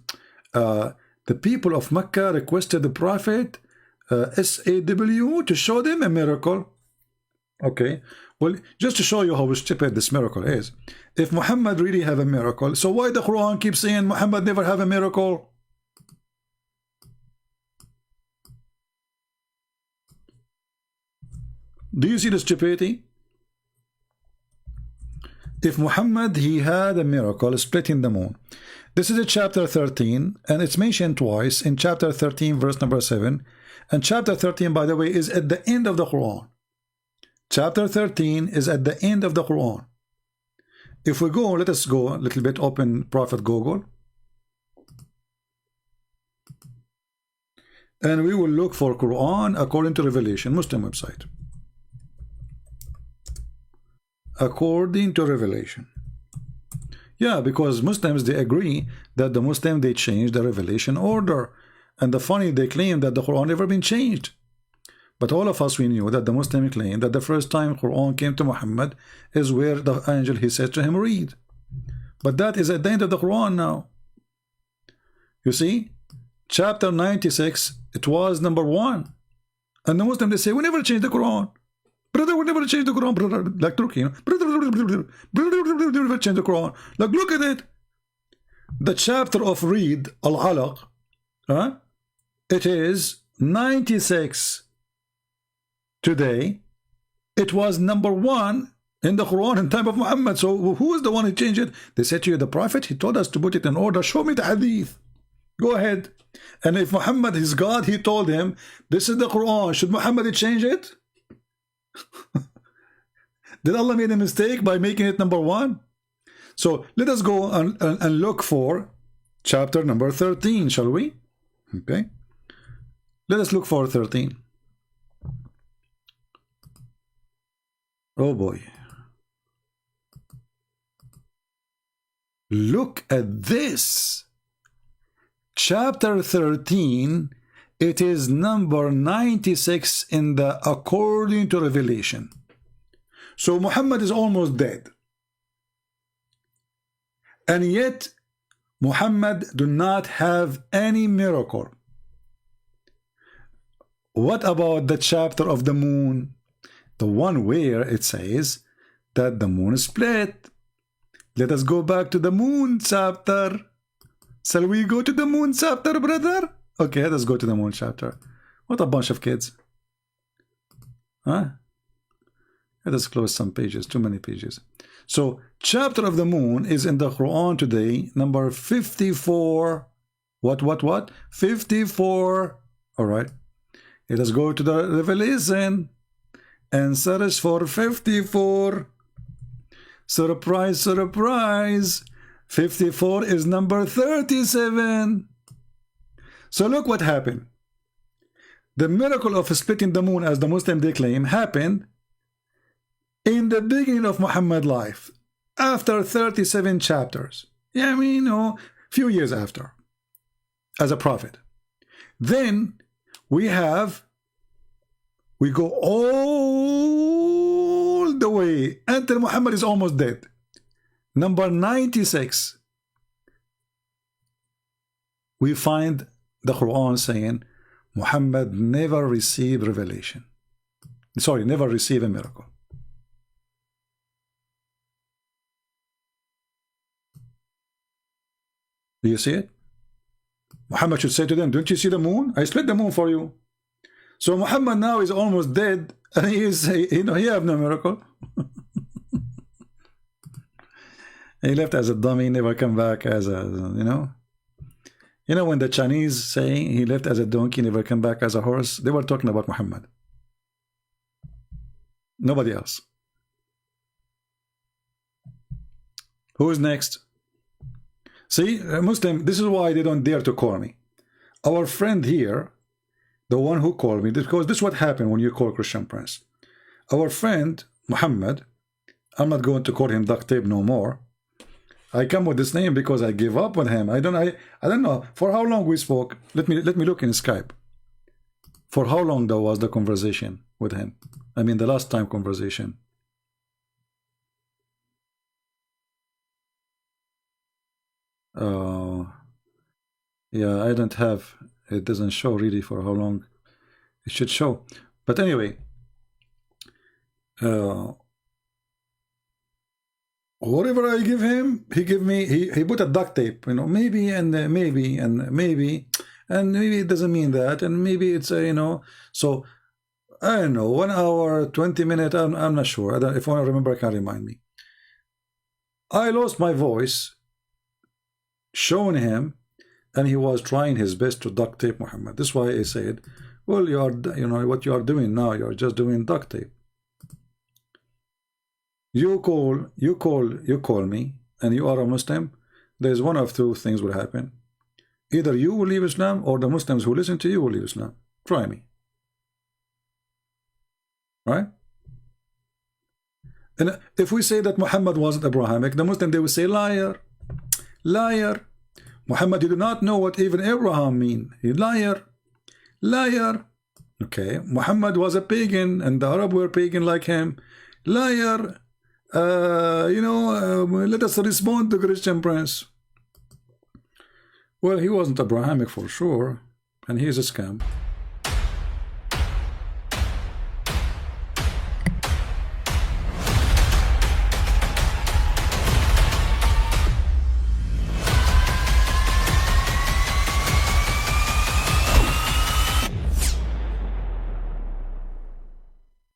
the people of Mecca requested the Prophet SAW to show them a miracle. Okay, well, just to show you how stupid this miracle is. If Muhammad really have a miracle, so why the Quran keeps saying Muhammad never have a miracle? Do you see the stupidity? If Muhammad, he had a miracle splitting the moon. This is a chapter 13, and it's mentioned twice in chapter 13, verse number 7. And chapter 13, by the way, is at the end of the Quran. Chapter 13 is at the end of the Quran. If we go, let us go a little bit, open Prophet Google. And we will look for Quran according to Revelation, Muslim website. According to Revelation. Yeah, because Muslims, they agree that the Muslim, they changed the revelation order. And the funny, they claim that the Quran never been changed. But all of us, we knew that the Muslim claim that the first time Quran came to Muhammad is where the angel, he said to him, read. But that is at the end of the Quran now. You see, chapter 96, it was number 1. And the Muslim, they say, we never changed the Quran. Brother, we never changed the Quran, brother. Like Turkey, you know? Brother, never changed the Quran. Like, look at it. The chapter of read, Al-Alaq, it is 96. Today, it was number 1 in the Quran in time of Muhammad. So who is the one who changed it? They said to you, the Prophet, he told us to put it in order. Show me the hadith. Go ahead. And if Muhammad is God, he told him, this is the Quran. Should Muhammad change it? Did Allah make a mistake by making it number 1? So let us go and look for chapter number 13, shall we? Okay. Let us look for 13. Oh boy. Look at this. Chapter 13, it is number 96 in the according to Revelation. So Muhammad is almost dead. And yet Muhammad do not have any miracle. What about the chapter of the moon? The one where it says that the moon is split. Let us go back to the moon chapter. Shall we go to the moon chapter, brother? Okay, let us go to the moon chapter. What a bunch of kids. Huh? Let us close some pages, too many pages. So, chapter of the moon is in the Quran today, number 54. What? 54. All right. Let us go to the Revelation and search for 54. Surprise, surprise. 54 is number 37. So look what happened. The miracle of splitting the moon, as the Muslim they claim, happened in the beginning of Muhammad's life, after 37 chapters. Yeah, I mean, few years after, as a prophet. Then we go all the way until Muhammad is almost dead. Number 96, we find the Quran saying Muhammad never received revelation. Sorry, never received a miracle. Do you see it? Muhammad should say to them, don't you see the moon? I split the moon for you. So Muhammad now is almost dead, and he have no miracle. He left as a dummy, never come back as a, when the Chinese say he left as a donkey, never come back as a horse, they were talking about Muhammad. Nobody else. Who is next? See, Muslim, this is why they don't dare to call me. Our friend here, the one who called me, because this is what happened when you call Christian Prince. Our friend, Muhammad, I'm not going to call him duct tape no more. I come with this name because I give up on him. I don't know for how long we spoke. Let me look in Skype. For how long there was the conversation with him? I mean the last time conversation. Yeah, I don't have, it doesn't show really for how long it should show. But anyway, whatever I give him, he put a duct tape, maybe and maybe and maybe it doesn't mean that, and maybe it's so I don't know, 1 hour 20 minutes, I'm not sure. If I remember, I can remind me. I lost my voice showing him, and he was trying his best to duct tape Muhammad. This is why I said, well, you are, what you are doing now, you are just doing duct tape. You call me, and you are a Muslim. There's one of two things will happen. Either you will leave Islam, or the Muslims who listen to you will leave Islam. Try me. Right? And if we say that Muhammad wasn't Abrahamic, the Muslim, they will say, liar, liar. Muhammad, you do not know what even Abraham mean. He liar, liar. Okay, Muhammad was a pagan, and the Arab were pagan like him. Liar. Let us respond to Christian Prince. Well, he wasn't Abrahamic for sure, and he's a scam.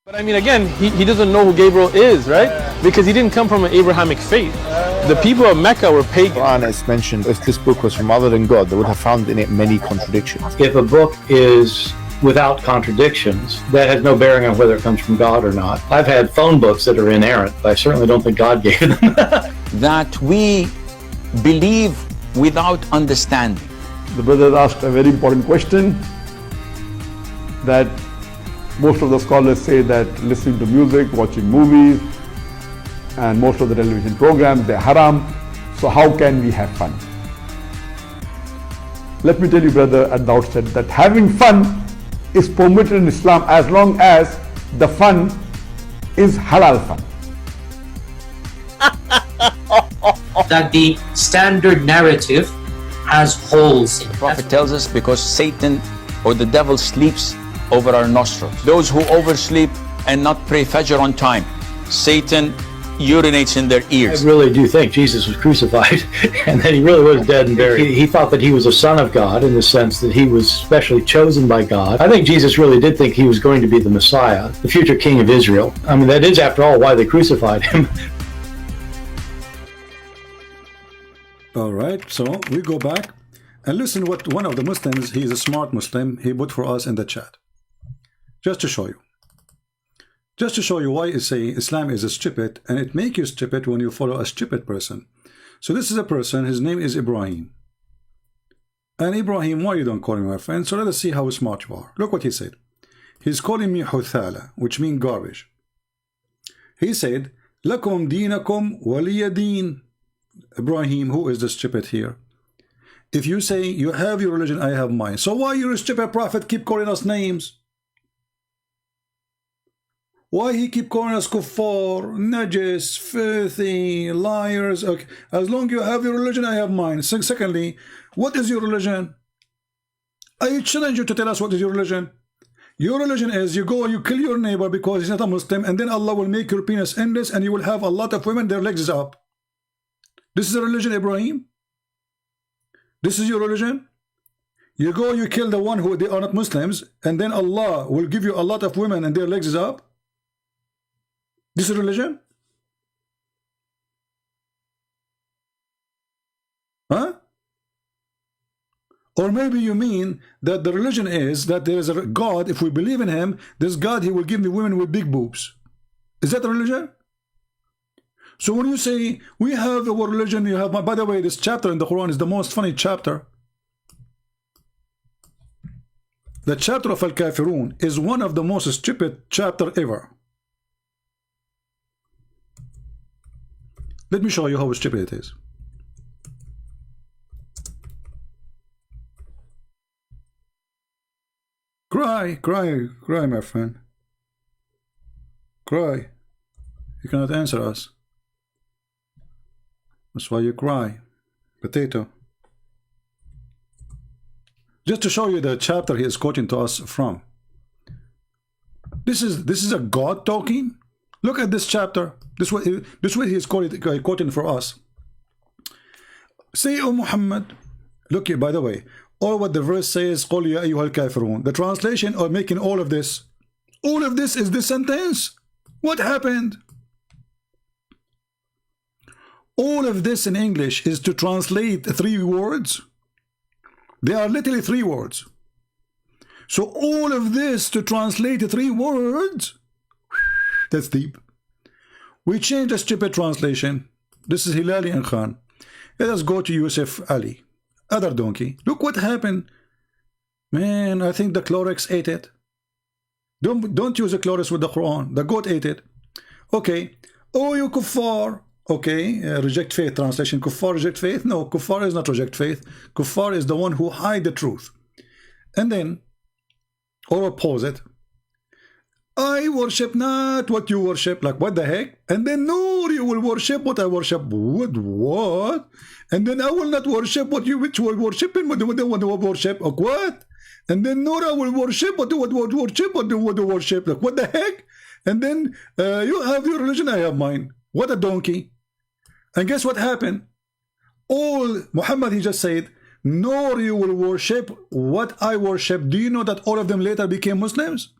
But I mean, again, he doesn't know who Gabriel is, right? Because he didn't come from an Abrahamic faith. The people of Mecca were pagan. Quran has mentioned if this book was from other than God, they would have found in it many contradictions. If a book is without contradictions, that has no bearing on whether it comes from God or not. I've had phone books that are inerrant, but I certainly don't think God gave them. That we believe without understanding. The brother asked a very important question, that Most of the scholars say that listening to music, watching movies, and most of the television programs, they're haram. So how can we have fun? Let me tell you, brother, at the outset that having fun is permitted in Islam as long as the fun is halal fun. That the standard narrative has holes in it. The Prophet tells us because Satan or the devil sleeps over our nostrils. Those who oversleep and not pray Fajr on time, Satan urinates in their ears. I really do think Jesus was crucified and that he really was dead and buried. He thought that he was a son of God in the sense that he was specially chosen by God. I think Jesus really did think he was going to be the Messiah, the future king of Israel. I mean, that is, after all, why they crucified him. All right, so we go back and listen what one of the Muslims, he is a smart Muslim, he put for us in the chat. Just to show you. Just to show you why it's saying Islam is a stupid, and it makes you stupid when you follow a stupid person. So this is a person, his name is Ibrahim. And Ibrahim, why you don't call him my friend? So let us see how smart you are. Look what he said. He's calling me Huthala, which means garbage. He said, Lakum dinakum waliya din. Ibrahim, who is the stupid here? If you say you have your religion, I have mine. So why you stupid prophet keep calling us names? Why he keep calling us kuffar, najis, filthy, liars? Okay. As long as you have your religion, I have mine. Secondly, what is your religion? I challenge you to tell us what is your religion. Your religion is you go and you kill your neighbor because he's not a Muslim, and then Allah will make your penis endless and you will have a lot of women, their legs up. This is a religion, Ibrahim? This is your religion? You go, you kill the one who they are not Muslims, and then Allah will give you a lot of women and their legs is up? This is religion? Huh? Or maybe you mean that the religion is that there is a God, if we believe in him, this God, he will give me women with big boobs. Is that a religion? So when you say, we have our religion, you have, by the way, this chapter in the Quran is the most funny chapter. The chapter of Al-Kafirun is one of the most stupid chapter ever. Let me show you how stupid it is. Cry, cry, cry, my friend. Cry. You cannot answer us. That's why you cry. Potato. Just to show you the chapter he is quoting to us from. This is a God talking. Look at this chapter. This way he is quoting for us. Say, O Muhammad. Look here, by the way. All what the verse says, قُلْ يَا أَيُّهَا الْكَافِرُونَ. The translation of making all of this. All of this is this sentence. What happened? All of this in English is to translate 3 words. They are literally 3 words. So all of this to translate 3 words. That's deep. We changed the stupid translation. This is Hilali and Khan. Let us go to Yusuf Ali. Other donkey. Look what happened. Man, I think the Clorox ate it. Don't use the Clorox with the Quran. The goat ate it. Okay. Oh, you kuffar. Okay. Reject faith translation. Kuffar reject faith. No, kuffar is not reject faith. Kuffar is the one who hide the truth. And then, or oppose it. I worship not what you worship. Like, what the heck? And then, no, you will worship what I worship. What? And then I will not worship what you which will worship and what you worship. Like, what? And then, no, I will worship what you worship, what you worship. Like, what the heck? And then, you have your religion, I have mine. What a donkey. And guess what happened? All, Muhammad, he just said, nor you will worship what I worship. Do you know that all of them later became Muslims?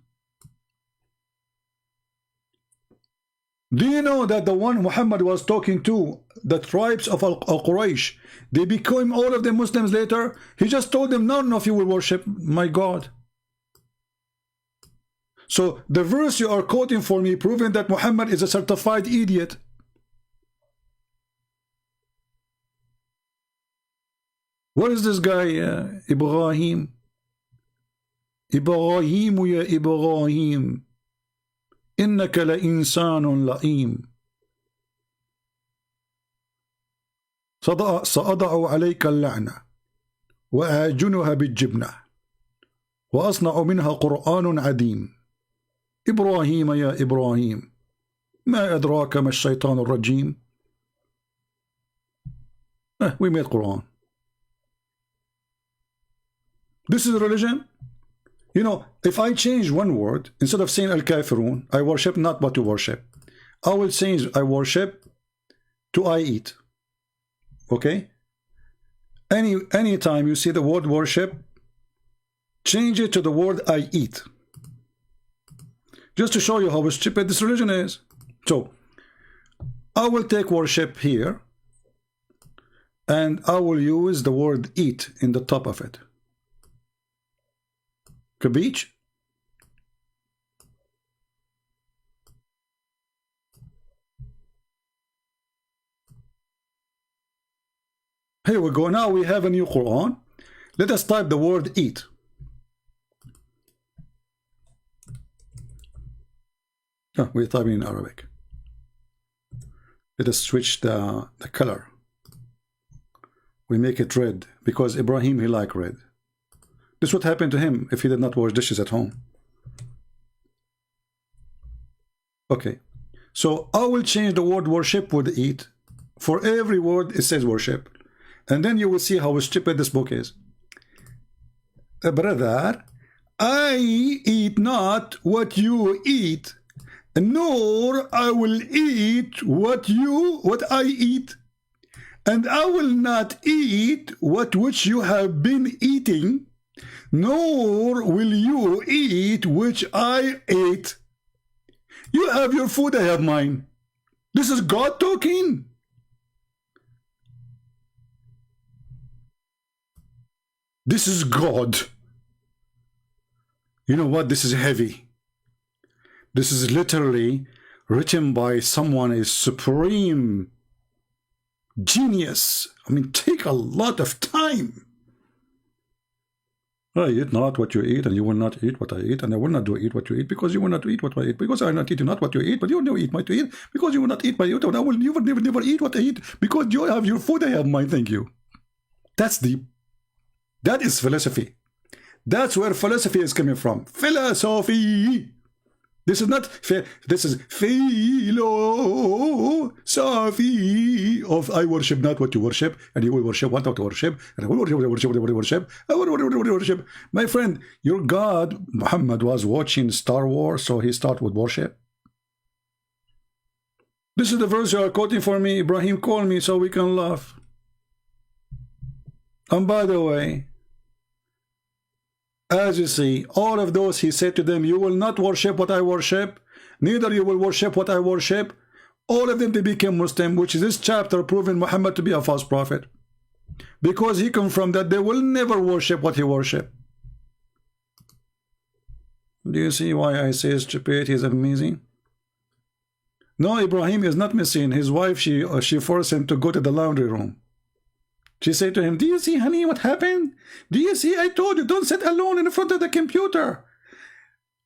Do you know that the one Muhammad was talking to, the tribes of Al-Quraysh, they became all of them Muslims later? He just told them, none of you will worship my God. So the verse you are quoting for me, proving that Muhammad is a certified idiot. What is this guy, Ibrahim? إبراهيم يا إبراهيم إنك لإنسان لئيم سأضع عليك اللعنة وأعجنها بالجبنة وأصنع منها قرآن عديم إبراهيم يا إبراهيم ما أدراك ما الشيطان الرجيم. We made Quran. This is religion. You know, if I change one word, instead of saying Al-Kafirun, I worship not what you worship, I will change I worship to I eat. Okay? Any time you see the word worship, change it to the word I eat. Just to show you how stupid this religion is. So, I will take worship here, and I will use the word eat in the top of it. Kabich? Here we go. Now we have a new Quran. Let us type the word eat. Oh, we're typing in Arabic. Let us switch the color. We make it red because Ibrahim, he liked red. This would happen to him if he did not wash dishes at home. Okay. So I will change the word worship with eat. For every word it says worship. And then you will see how stupid this book is. Brother, I eat not what you eat, nor I will eat what I eat, and I will not eat which you have been eating, nor will you eat which I ate. You have your food, I have mine. This is God talking. This is God. You know what? This is heavy. This is literally written by someone is supreme genius. I mean, take a lot of time. I eat not what you eat, and you will not eat what I eat, and I will not do eat what you eat, because you will not eat what I eat, because I will not eat not what you eat, but you will never eat what you eat, because you will not eat my eat, and I will never eat what I eat, because you have your food, I have mine. Thank you. That's deep. That is philosophy. That's where philosophy is coming from. Philosophy. This is not, this is philosophy of I worship not what you worship, and you will worship what to worship, and I will worship what you worship, I will worship. My friend, your God, Muhammad, was watching Star Wars, so he started with worship. This is the verse you are quoting for me. Ibrahim, call me so we can laugh. And by the way, as you see, all of those he said to them, you will not worship what I worship, neither you will worship what I worship. All of them, they became Muslim, which is this chapter proving Muhammad to be a false prophet. Because he confirmed that they will never worship what he worship. Do you see why I say stupidity is amazing? No, Ibrahim is not missing. His wife, she forced him to go to the laundry room. She said to him, do you see, honey, what happened? Do you see, I told you, don't sit alone in front of the computer.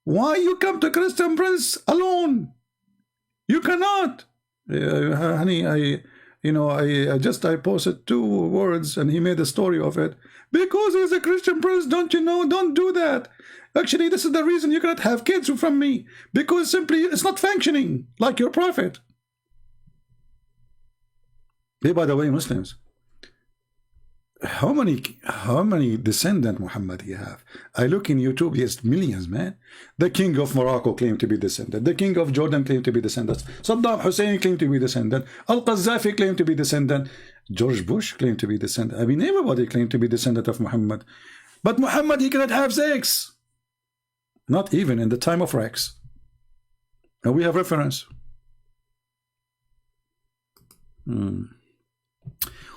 Why you come to Christian Prince alone? You cannot. Honey, I posted 2 words and he made a story of it. Because he's a Christian Prince, don't you know? Don't do that. Actually, this is the reason you cannot have kids from me. Because simply, it's not functioning like your prophet. Hey, by the way, Muslims, how many descendants Muhammad he have? I look in YouTube, he has millions, man. The king of Morocco claimed to be descendant. The king of Jordan claimed to be descendant. Saddam Hussein claimed to be descendant. Al-Qadhafi claimed to be descendant. George Bush claimed to be descendant. I mean, everybody claimed to be descendant of Muhammad. But Muhammad, he cannot have sex. Not even in the time of Rex. And we have reference.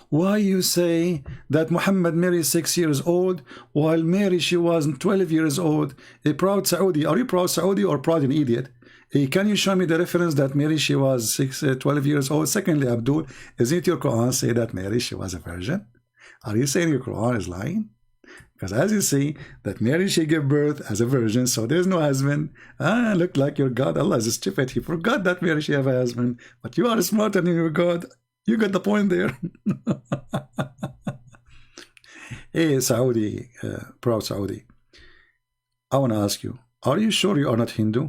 Why you say that Muhammad married 6 years old, while Mary, she was 12 years old, a proud Saudi? Are you proud Saudi or proud an idiot? Can you show me the reference that Mary, she was 12 years old? Secondly, Abdul, isn't your Quran say that Mary, she was a virgin? Are you saying your Quran is lying? Because as you see, that Mary, she gave birth as a virgin, so there's no husband. Look like your God. Allah is stupid. He forgot that Mary, she have a husband. But you are smarter than your God. You got the point there. Hey, Saudi, proud Saudi. I want to ask you, are you sure you are not Hindu?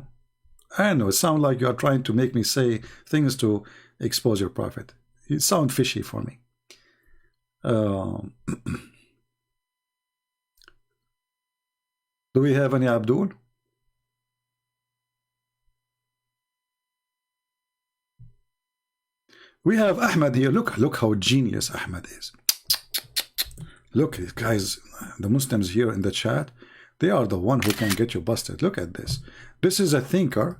I know, it sounds like you are trying to make me say things to expose your prophet. You sound fishy for me. Do we have any Abdul? We have Ahmed here. Look how genius Ahmed is. Look, guys, the Muslims here in the chat, they are the one who can get you busted. Look at this. This is a thinker.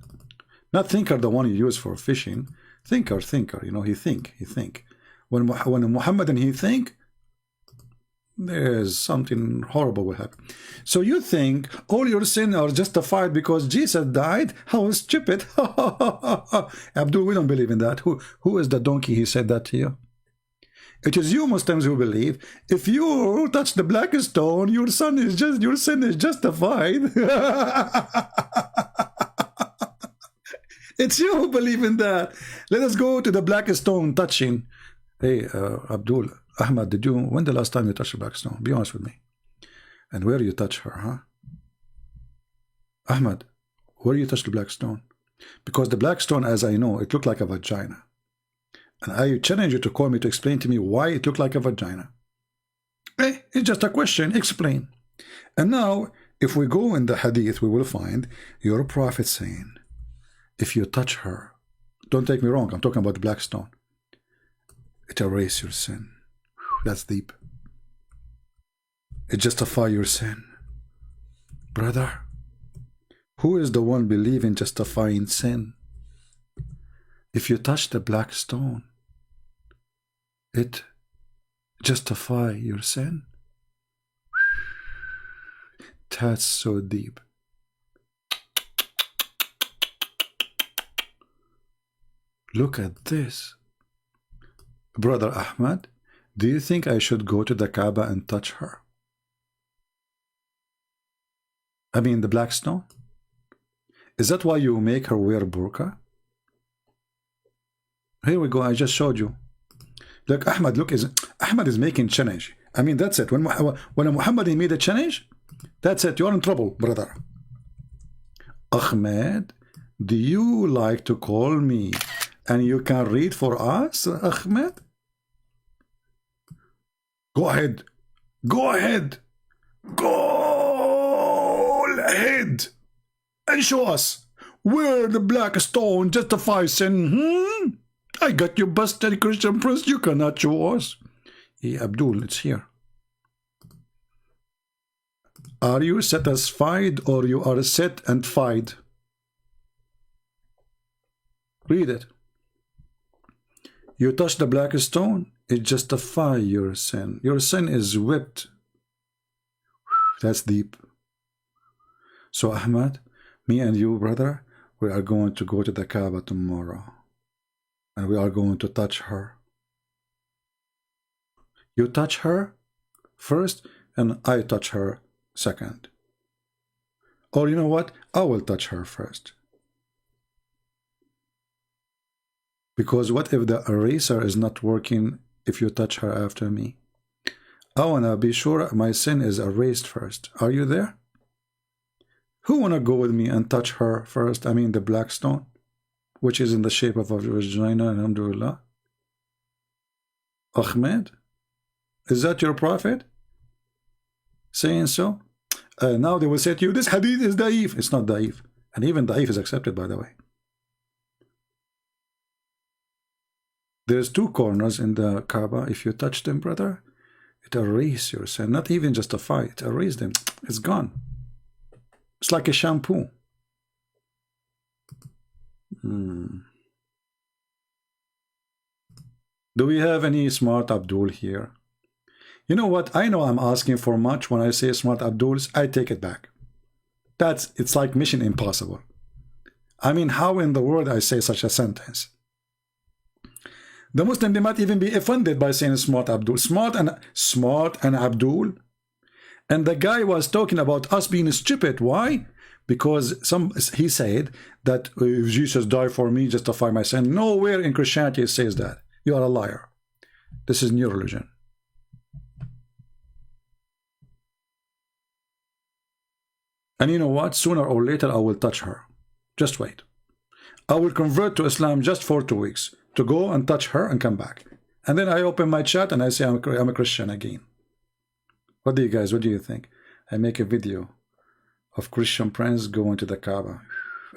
Not thinker, the one you use for fishing. Thinker. You know, he think. When Muhammad and he think, there's something horrible will happen. So you think all your sins are justified because Jesus died? How stupid. Abdul, we don't believe in that. Who is the donkey he said that to you? It is you Muslims who believe if you touch the black stone, your sin is justified. It's you who believe in that. Let us go to the black stone touching. Hey, Abdul, Ahmed, when the last time you touched the black stone? Be honest with me. And where you touch her, huh? Ahmed, where you touch the black stone? Because the black stone, as I know, it looked like a vagina. And I challenge you to call me to explain to me why it looked like a vagina. Hey, it's just a question. Explain. And now, if we go in the hadith, we will find your prophet saying, if you touch her, don't take me wrong, I'm talking about the black stone, it erases your sin. That's deep. It justifies your sin. Brother, who is the one believing justifying sin? If you touch the black stone, it justifies your sin. That's so deep. Look at this. Brother Ahmed, do you think I should go to the Kaaba and touch her? I mean the black stone? Is that why you make her wear burqa? Here we go, I just showed you. Look, Ahmed, Ahmed is making challenge. I mean, that's it. When Muhammad made a challenge, that's it. You're in trouble, brother. Ahmed, do you like to call me and you can read for us, Ahmed? Go ahead. Go ahead. Go ahead and show us where the black stone justifies sin. I got you busted, Christian Prince. You cannot show us. Hey, Abdul, it's here. Are you satisfied or you are set and fied? Read it. You touch the black stone, it justifies your sin. Your sin is whipped. That's deep. So Ahmed, me and you, brother, we are going to go to the Kaaba tomorrow. And we are going to touch her. You touch her first, and I touch her second. Or you know what? I will touch her first. Because what if the eraser is not working if you touch her after me? I want to be sure my sin is erased first. Are you there? Who want to go with me and touch her first? I mean the black stone, which is in the shape of a vagina, alhamdulillah. Ahmed, is that your prophet saying so? Now they will say to you, this hadith is da'if. It's not da'if. And even da'if is accepted, by the way. There's two corners in the Kaaba. If you touch them, brother, it erases your sin. Not even justify it. Erase them. It's gone. It's like a shampoo. Do we have any smart Abdul here? You know what? I know I'm asking for much when I say smart Abduls. I take it back. It's like mission impossible. I mean, how in the world I say such a sentence? The Muslim, they might even be offended by saying smart Abdul. Smart and Abdul. And the guy was talking about us being stupid. Why? Because he said that if Jesus died for me, justify my sin. Nowhere in Christianity it says that. You are a liar. This is new religion. And you know what? Sooner or later I will touch her. Just wait. I will convert to Islam just for 2 weeks to go and touch her and come back. And then I open my chat and I say I'm a Christian again. What do you think? I make a video of Christian prince going to the Kaaba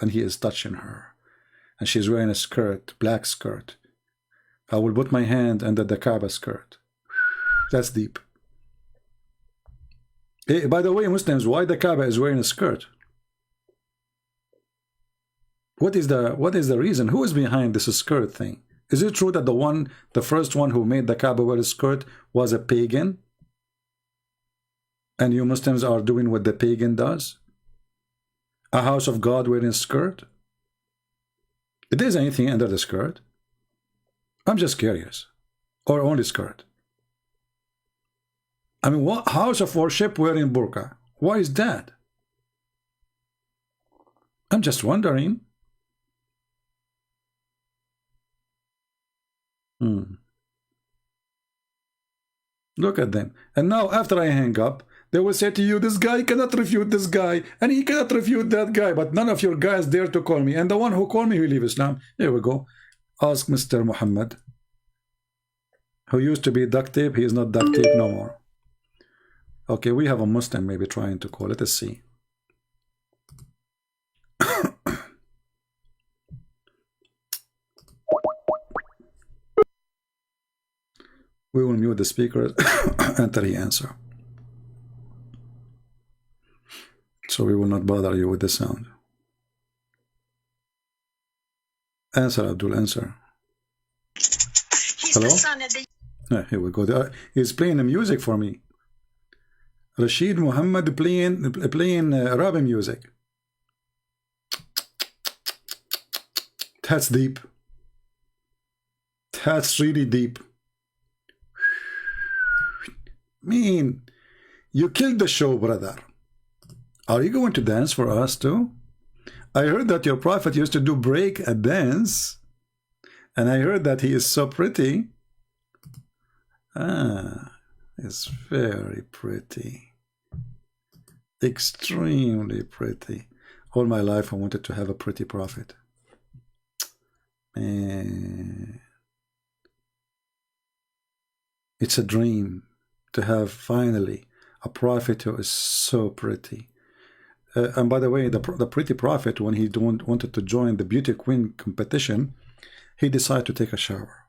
and he is touching her. And she's wearing a skirt, black skirt. I will put my hand under the Kaaba skirt. That's deep. Hey, by the way, Muslims, why the Kaaba is wearing a skirt? What is the reason? Who is behind this skirt thing? Is it true that the first one who made the Kaaba wear a skirt was a pagan? And you Muslims are doing what the pagan does? A house of God wearing a skirt? If there's anything under the skirt, I'm just curious. Or only skirt. I mean, what house of worship wearing burqa? Why is that? I'm just wondering. Look at them. And now after I hang up, they will say to you, this guy cannot refute this guy, and he cannot refute that guy, but none of your guys dare to call me. And the one who called me will leave Islam. Here we go. Ask Mr. Muhammad, who used to be duct tape. He is not duct tape no more. Okay, we have a Muslim maybe trying to call. Let us see. We will mute the speakers until he answer. So we will not bother you with the sound. Answer, Abdul, answer. Hello? Here we go. He's playing the music for me. Rashid Muhammad playing Arabic music. That's deep. That's really deep. Mean, you killed the show, brother. Are you going to dance for us too? I heard that your prophet used to do break a dance, and I heard that he is so pretty. It's very pretty. Extremely pretty. All my life I wanted to have a pretty prophet. Man. It's a dream to have finally a prophet who is so pretty. And by the way, the pretty prophet, when he wanted to join the beauty queen competition, he decided to take a shower.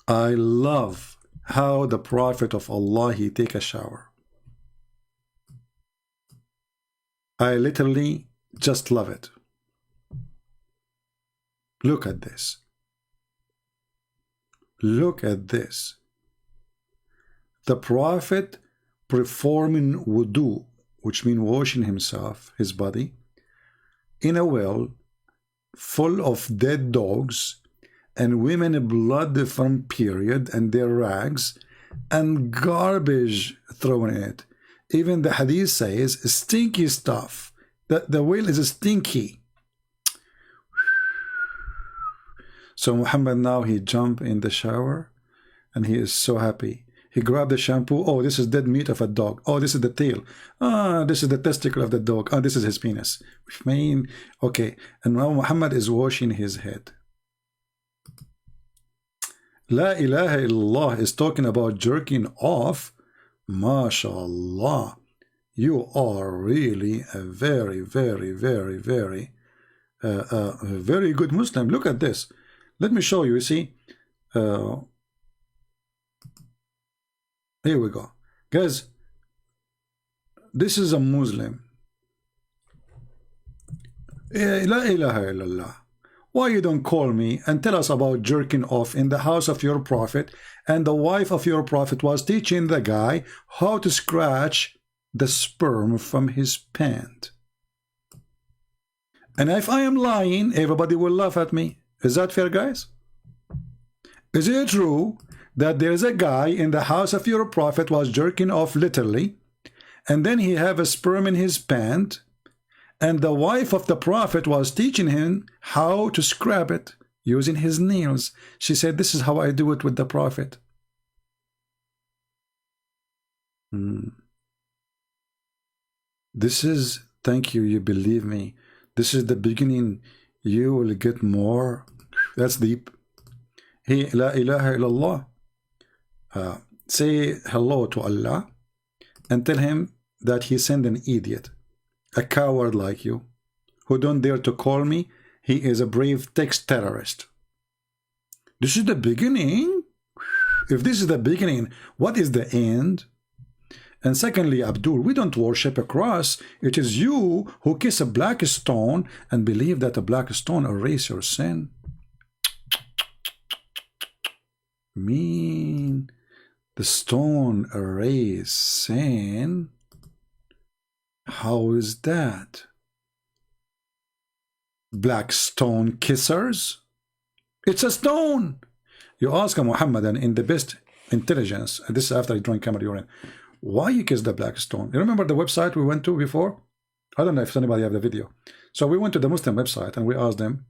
I love how the prophet of Allah, he take a shower. I literally just love it. Look at this. Look at this. The prophet performing wudu, which means washing himself, his body, in a well full of dead dogs and women blood from period and their rags and garbage thrown in it. Even the hadith says stinky stuff. The well is stinky. So Muhammad now he jumped in the shower and he is so happy. He grabbed the shampoo. Oh, this is dead meat of a dog. Oh, this is the tail. Ah, this is the testicle of the dog. Oh, this is his penis. Which mean, okay. And now Muhammad is washing his head. La ilaha illallah is talking about jerking off. MashaAllah. You are really a very, very, very, very, very good Muslim. Look at this. Let me show you. You see, here we go, guys. This is a Muslim. La ilaha illallah. Why you don't call me and tell us about jerking off in the house of your prophet, and the wife of your prophet was teaching the guy how to scratch the sperm from his pant? And if I am lying, everybody will laugh at me. Is that fair, guys? Is it true that there is a guy in the house of your prophet was jerking off literally, and then he have a sperm in his pant, and the wife of the prophet was teaching him how to scrub it using his nails. She said, this is how I do it with the prophet. This is, thank you, you believe me, this is the beginning. You will get more. That's deep. He, la ilaha illallah. Say hello to Allah and tell him that he sent an idiot, a coward like you, who don't dare to call me. He is a brave text terrorist. This is the beginning. If this is the beginning, what is the end? And secondly, Abdul, we don't worship a cross. It is you who kiss a black stone and believe that a black stone erases your sin. Mean the stone erases sin? How is that? Black stone kissers? It's a stone. You ask a Muhammadan in the best intelligence, and this is after he drank camel urine, why you kiss the black stone? You remember the website we went to before? I don't know if anybody have the video. So we went to the Muslim website and we asked them.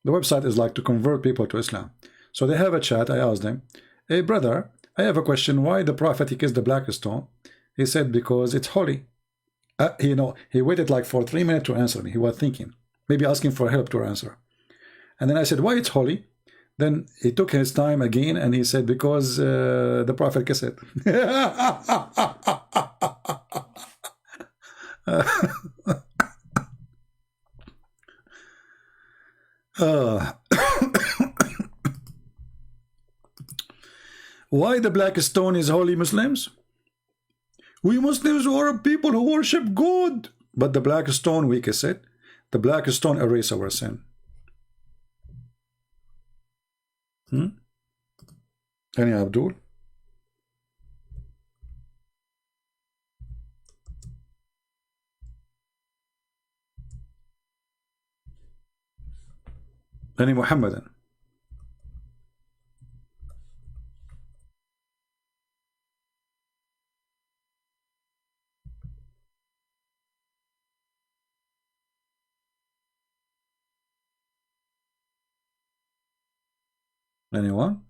The website is like to convert people to Islam. So they have a chat. I asked them, hey brother, I have a question. Why the prophet he kissed the black stone? He said because it's holy. He waited like for 3 minutes to answer me. He was thinking, maybe asking for help to answer. And then I said, why it's holy? Then he took his time again and he said, because the prophet kissed it. Why the black stone is holy, Muslims? We Muslims are people who worship God. But the black stone, we kiss it. The black stone erases our sin. Any Abdul? Any Muhammadan? Anyone?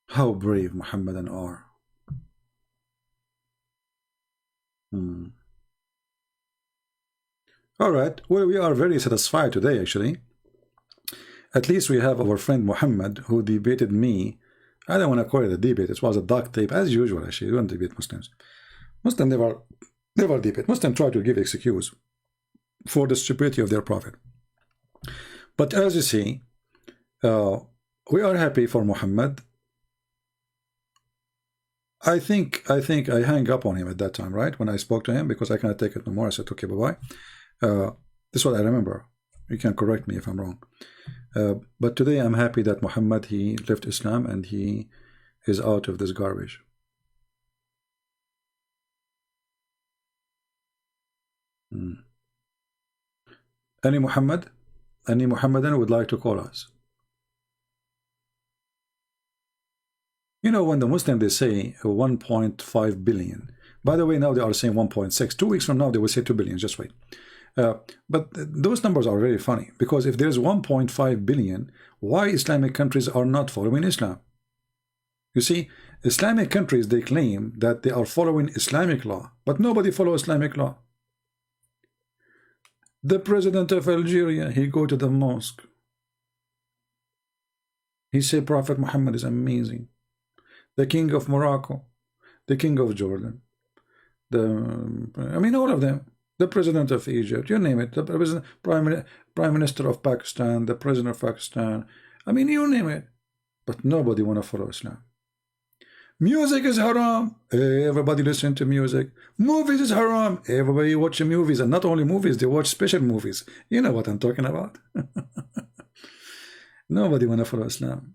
How brave Muhammadan are. All right. Well, we are very satisfied today, actually. At least we have our friend Muhammad who debated me. I don't want to call it a debate. It was a duct tape, as usual, actually. We don't debate Muslims. Muslims never debate. Muslims try to give excuse for the stupidity of their prophet. But as you see, we are happy for Muhammad. I think I hung up on him at that time, right? When I spoke to him, because I cannot take it no more. I said, okay, bye-bye. This is what I remember. You can correct me if I'm wrong. But today I'm happy that Muhammad, he left Islam and he is out of this garbage. Any Muhammadan would like to call us? You know, when the Muslims, they say 1.5 billion. By the way, now they are saying 1.6. 2 weeks from now, they will say 2 billion. Just wait. But those numbers are very funny, because if there's 1.5 billion, why Islamic countries are not following Islam? You see, Islamic countries, they claim that they are following Islamic law, but nobody follows Islamic law. The president of Algeria, he go to the mosque. He say Prophet Muhammad is amazing. The king of Morocco, the king of Jordan, all of them. The president of Egypt, you name it. The president, prime minister of Pakistan, the president of Pakistan. You name it. But nobody want to follow Islam. Music is haram. Everybody listen to music. Movies is haram. Everybody watch movies, and not only movies, they watch special movies. You know what I'm talking about. Nobody want to follow Islam,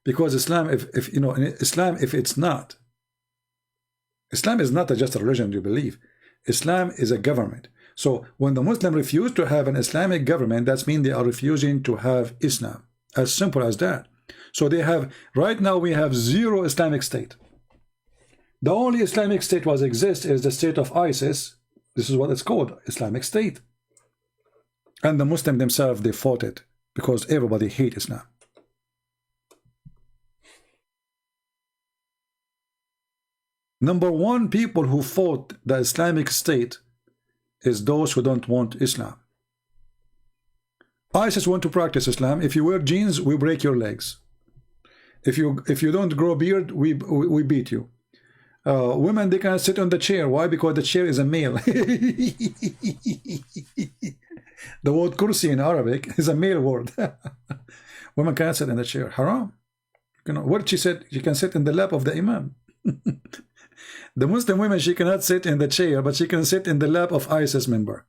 because Islam, Islam, if it's not, Islam is not just a religion you believe. Islam is a government. So when the Muslims refuse to have an Islamic government, that means they are refusing to have Islam. As simple as that. So they have, right now we have zero Islamic state. The only Islamic state was exists is the state of ISIS. This is what it's called, Islamic State. And the Muslims themselves, they fought it because everybody hates Islam. Number one, people who fought the Islamic State is those who don't want Islam. ISIS want to practice Islam. If you wear jeans, we break your legs. If you don't grow beard, we beat you. Women, they can sit on the chair. Why? Because the chair is a male. The word kursi in Arabic is a male word. Women can't sit in the chair. Haram. You know what she said? She can sit in the lap of the Imam. The Muslim women, she cannot sit in the chair, but she can sit in the lap of ISIS member.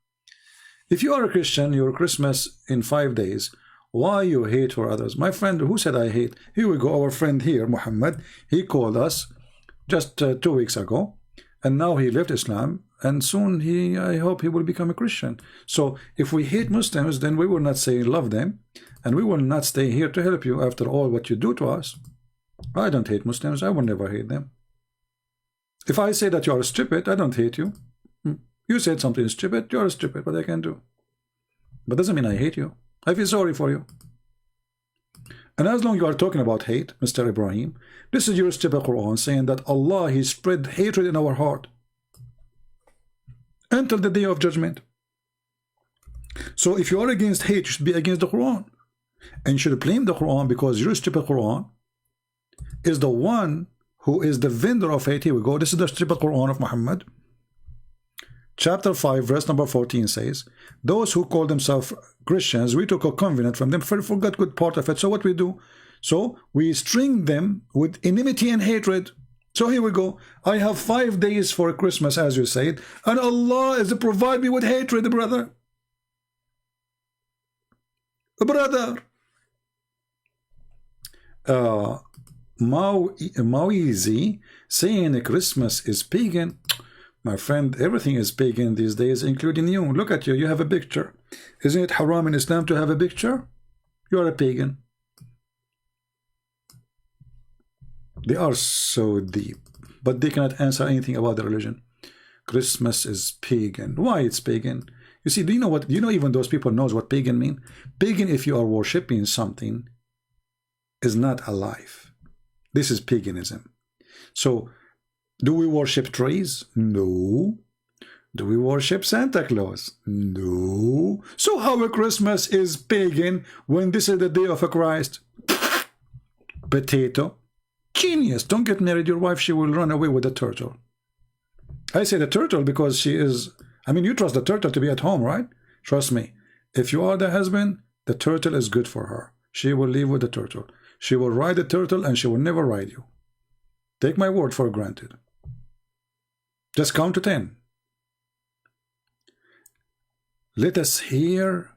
If you are a Christian, your Christmas in 5 days, why you hate for others? My friend, who said I hate? Here we go, our friend here, Muhammad, he called us just 2 weeks ago, and now he left Islam, and soon I hope he will become a Christian. So if we hate Muslims, then we will not say love them, and we will not stay here to help you after all what you do to us. I don't hate Muslims. I will never hate them. If I say that you are stupid, I don't hate you. You said something stupid, you are stupid, what I can do. But doesn't mean I hate you. I feel sorry for you. And as long as you are talking about hate, Mr. Ibrahim, this is your stupid Quran saying that Allah, He spread hatred in our heart until the day of judgment. So if you are against hate, you should be against the Quran. And you should blame the Quran because your stupid Quran is the one who is the vendor of hate. Here we go. This is the stupid Quran of Muhammad. Chapter 5, verse number 14 says, those who call themselves Christians, we took a covenant from them, forgot good part of it. So what we do? So we string them with enmity and hatred. So here we go. I have 5 days for Christmas, as you said, and Allah is to provide me with hatred, brother. Brother. Mawizi saying Christmas is pagan. My friend, everything is pagan these days, including you. Look at you, you have a picture. Isn't it haram in Islam to have a picture? You are a pagan. They are so deep, but they cannot answer anything about the religion. Christmas is pagan. Why it's pagan? You see, do you know what? Do you know even those people knows what pagan mean? Pagan, if you are worshipping something, is not alive. This is paganism. So, do we worship trees? No. Do we worship Santa Claus? No. So how a Christmas is pagan when this is the day of a Christ? Potato. Genius. Don't get married. Your wife, she will run away with the turtle. I say the turtle because she is... I mean, you trust the turtle to be at home, right? Trust me. If you are the husband, the turtle is good for her. She will live with the turtle. She will ride the turtle and she will never ride you. Take my word for granted. Just count to 10. Let us hear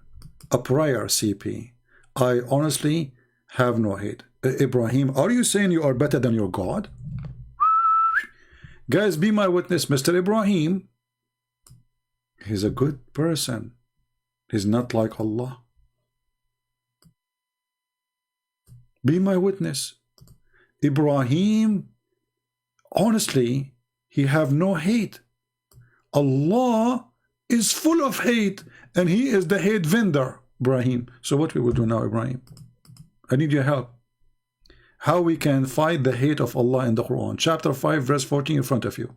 a prayer, CP. I honestly have no hate. Ibrahim, are you saying you are better than your God? Guys, be my witness. Mr. Ibrahim, he's a good person. He's not like Allah. Be my witness. Ibrahim, honestly, he have no hate. Allah is full of hate, and he is the hate vendor, Ibrahim. So what we will do now, Ibrahim? I need your help. How we can fight the hate of Allah in the Quran. Chapter 5, verse 14 in front of you.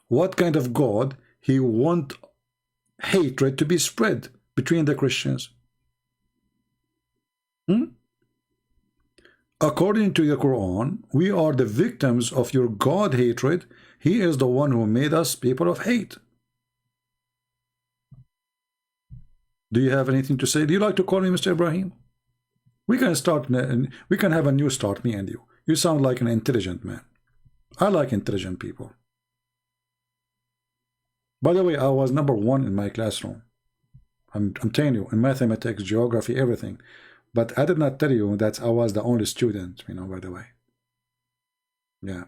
What kind of God he want hatred to be spread between the Christians? According to the Quran, we are the victims of your God hatred. He is the one who made us people of hate. Do you have anything to say? Do you like to call me Mr. Ibrahim? We can start. We can have a new start, me and you. You sound like an intelligent man. I like intelligent people. By the way, I was number 1 in my classroom. I'm telling you, in mathematics, geography, everything. But I did not tell you that I was the only student, you know, by the way. Yeah.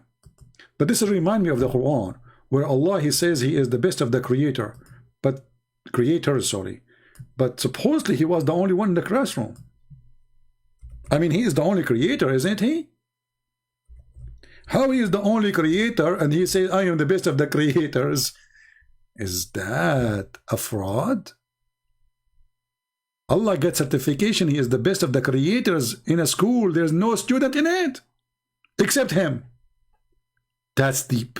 But this reminds me of the Quran. where Allah, he says he is the best of the creators, sorry. But supposedly he was the only one in the classroom. I mean, he is the only creator, isn't he? How he is the only creator and he says, I am the best of the creators? Is that a fraud? Allah gets certification, he is the best of the creators in a school. There's no student in it except him. That's deep.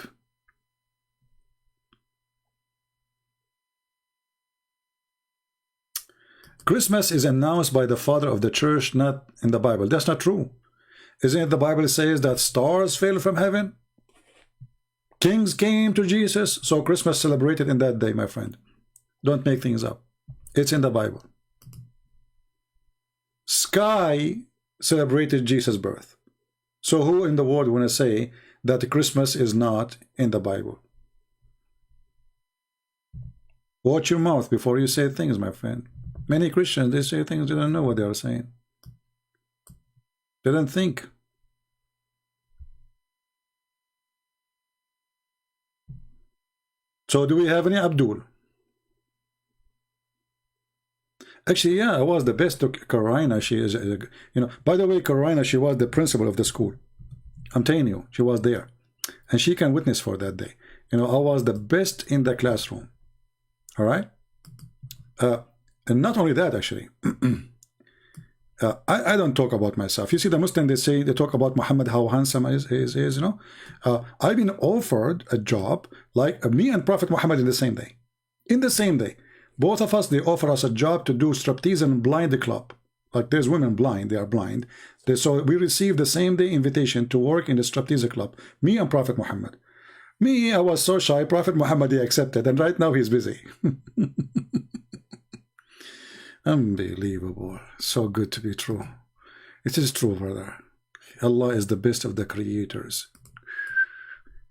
Christmas is announced by the father of the church, not in the Bible. That's not true. Isn't it the Bible says that stars fell from heaven? Kings came to Jesus. So Christmas celebrated in that day, my friend. Don't make things up. It's in the Bible. Sky celebrated Jesus' birth. So who in the world want to say that Christmas is not in the Bible? Watch your mouth before you say things, my friend. Many Christians, they say things they don't know what they are saying. They don't think. So do we have any Abdul? Actually, yeah, I was the best to Karina. She is, by the way, Karina, she was the principal of the school. I'm telling you, she was there. And she can witness for that day. I was the best in the classroom. All right? And not only that, actually. I don't talk about myself. You see, the Muslim, they talk about Muhammad, how handsome he is, I've been offered a job like me and Prophet Muhammad in the same day. In the same day. Both of us, they offer us a job to do striptease and blind club. Like there's women blind, they are blind. So we received the same day invitation to work in the striptease club. Me and Prophet Muhammad. Me, I was so shy. Prophet Muhammad, he accepted. And right now he's busy. Unbelievable. So good to be true. It is true, brother. Allah is the best of the creators.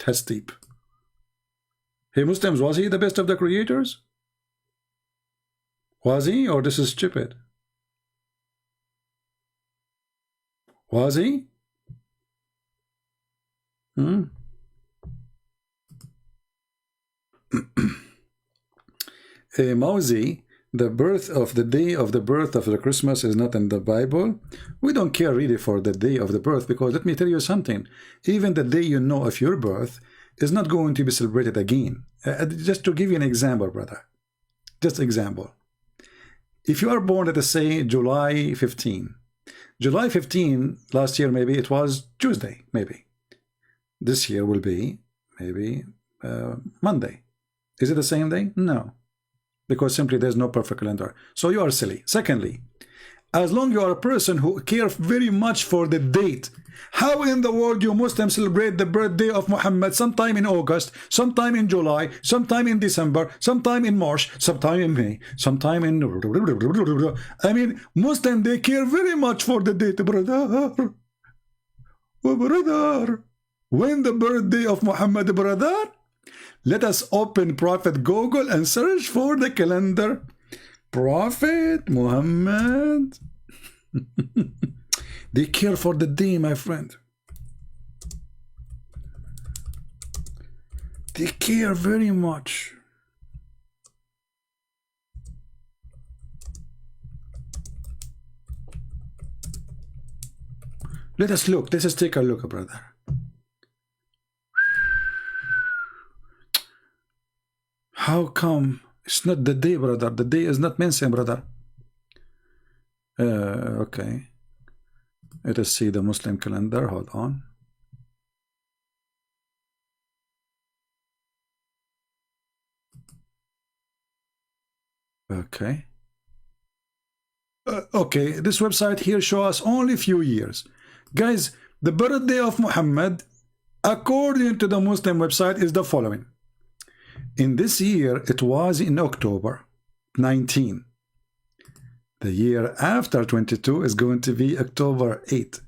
That's deep. Hey, Muslims, was he the best of the creators? Was he? Or this is stupid? Was he? Mauzi, the day of the birth of the Christmas is not in the Bible. We don't care really for the day of the birth, because let me tell you something. Even the day you know of your birth is not going to be celebrated again. Just to give you an example, brother. Just example. If you are born, let us say, July 15. July 15, last year maybe it was Tuesday, maybe. This year will be maybe Monday. Is it the same day? No. Because simply there's no perfect calendar. So you are silly. Secondly, as long you are a person who cares very much for the date, how in the world you Muslims celebrate the birthday of Muhammad sometime in August, sometime in July, sometime in December, sometime in March, sometime in May, sometime in... I mean, Muslims, they care very much for the date, brother. Oh, brother. When the birthday of Muhammad, brother? Let us open Prophet Google and search for the calendar. Prophet Muhammad. They care for the day, my friend. They care very much. Let us look. Let us take a look, brother. How come it's not the day, brother? The day is not mentioned, brother. Okay. Let us see the Muslim calendar. Hold on. Okay. Okay, this website here shows us only a few years. Guys, the birthday of Muhammad, according to the Muslim website, is the following. In this year, it was in October 19. The year after 22 is going to be October 8.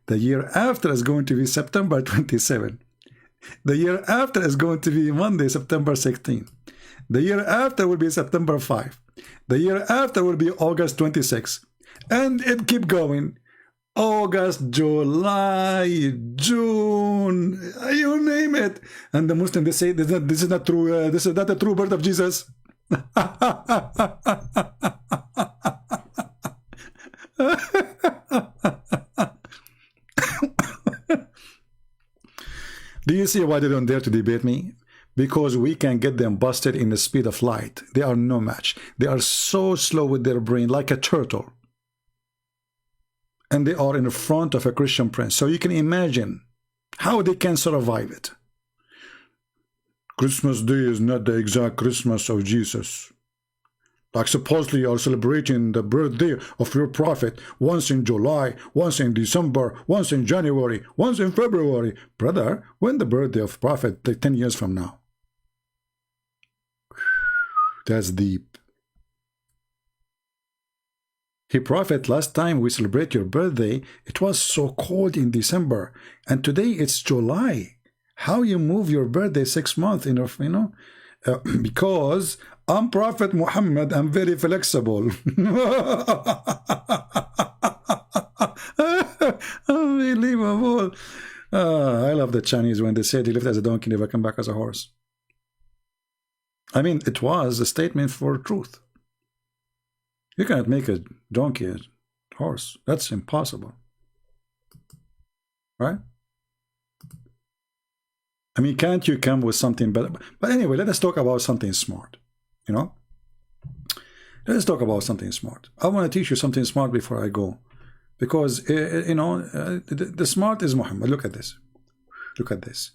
The year after is going to be September 27. The year after is going to be Monday, September 16. The year after will be September 5. The year after will be August 26. And it keep going August, July, June, you name it. And the Muslim, they say this is not true. This is not the true birth of Jesus. Do you see why they don't dare to debate me? Because we can get them busted in the speed of light. They are no match. They are so slow with their brain, like a turtle. And they are in front of a Christian prince. So you can imagine how they can survive it. Christmas Day is not the exact Christmas of Jesus. Like supposedly you are celebrating the birthday of your prophet once in July, once in December, once in January, once in February. Brother, when the birthday of prophet, like 10 years from now? That's deep. Hey prophet, last time we celebrate your birthday, it was so cold in December, and today it's July. How you move your birthday 6 months in a, you know? Because I'm Prophet Muhammad, I'm very flexible. Unbelievable. I love the Chinese when they said he lived as a donkey, never come back as a horse. I mean, it was a statement for truth. You can't make a donkey a horse. That's impossible. Right? I mean, can't you come with something better? But anyway, let us talk about something smart. You know? Let us talk about something smart. I want to teach you something smart before I go. Because, you know, the smart is Muhammad. Look at this. Look at this.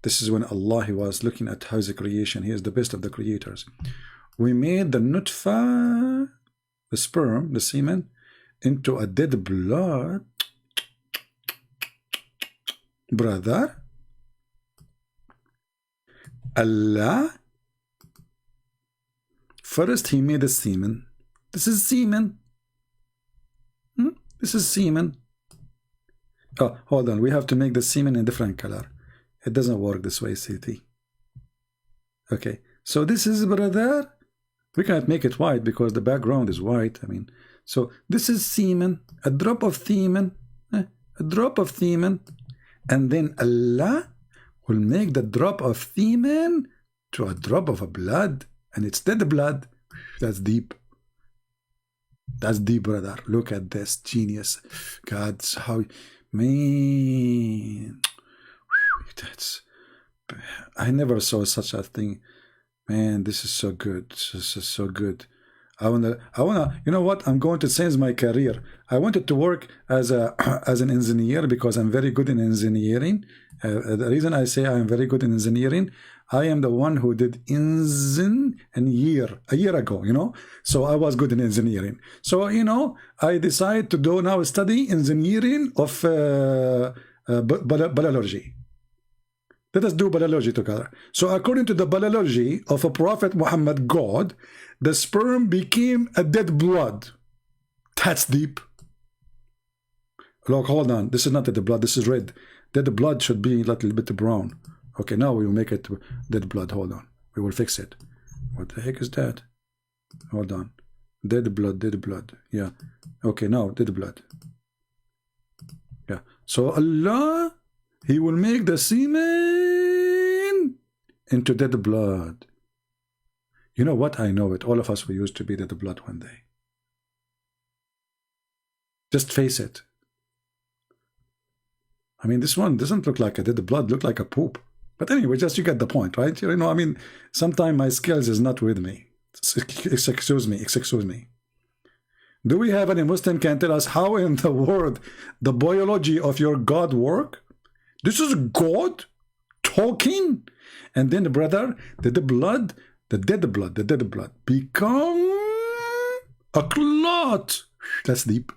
This is when Allah he was looking at how's the creation. He is the best of the creators. We made the nutfa, the sperm, the semen, into a dead blood. Brother, Allah, first he made the semen. This is semen. This is semen. Oh, hold on. We have to make the semen in different color. It doesn't work this way, CT. Okay. So this is, brother, we can't make it white because the background is white. I mean, so this is semen, a drop of semen, a drop of semen, and then Allah will make the drop of semen to a drop of a blood, and it's dead blood. That's deep. That's deep, brother. Look at this genius. God's how, man. That's, I never saw such a thing. Man, this is so good. This is so good. I wanna, you know what? I'm going to change my career. I wanted to work as an engineer because I'm very good in engineering. The reason I say I'm very good in engineering, I am the one who did engine a year ago, you know. So I was good in engineering. So, you know, I decided to do now study engineering of biology. Let us do biology together. So according to the biology of a Prophet Muhammad, God, the sperm became a dead blood. That's deep. Look, hold on. This is not dead blood. This is red. Dead blood should be a little bit brown. Okay, now we will make it dead blood. Hold on. We will fix it. What the heck is that? Hold on. Dead blood, dead blood. Yeah. Okay, now dead blood. Yeah. So Allah, he will make the semen into dead blood. You know what? I know it. All of us, we used to be dead blood one day. Just face it. I mean, this one doesn't look like a dead blood, look like a poop. But anyway, just you get the point, right? You know, I mean, sometimes my skills is not with me. Excuse me, excuse me. Do we have any Muslim can tell us how in the world the biology of your God work? This is God talking, and then the brother, the dead blood become a clot. That's deep.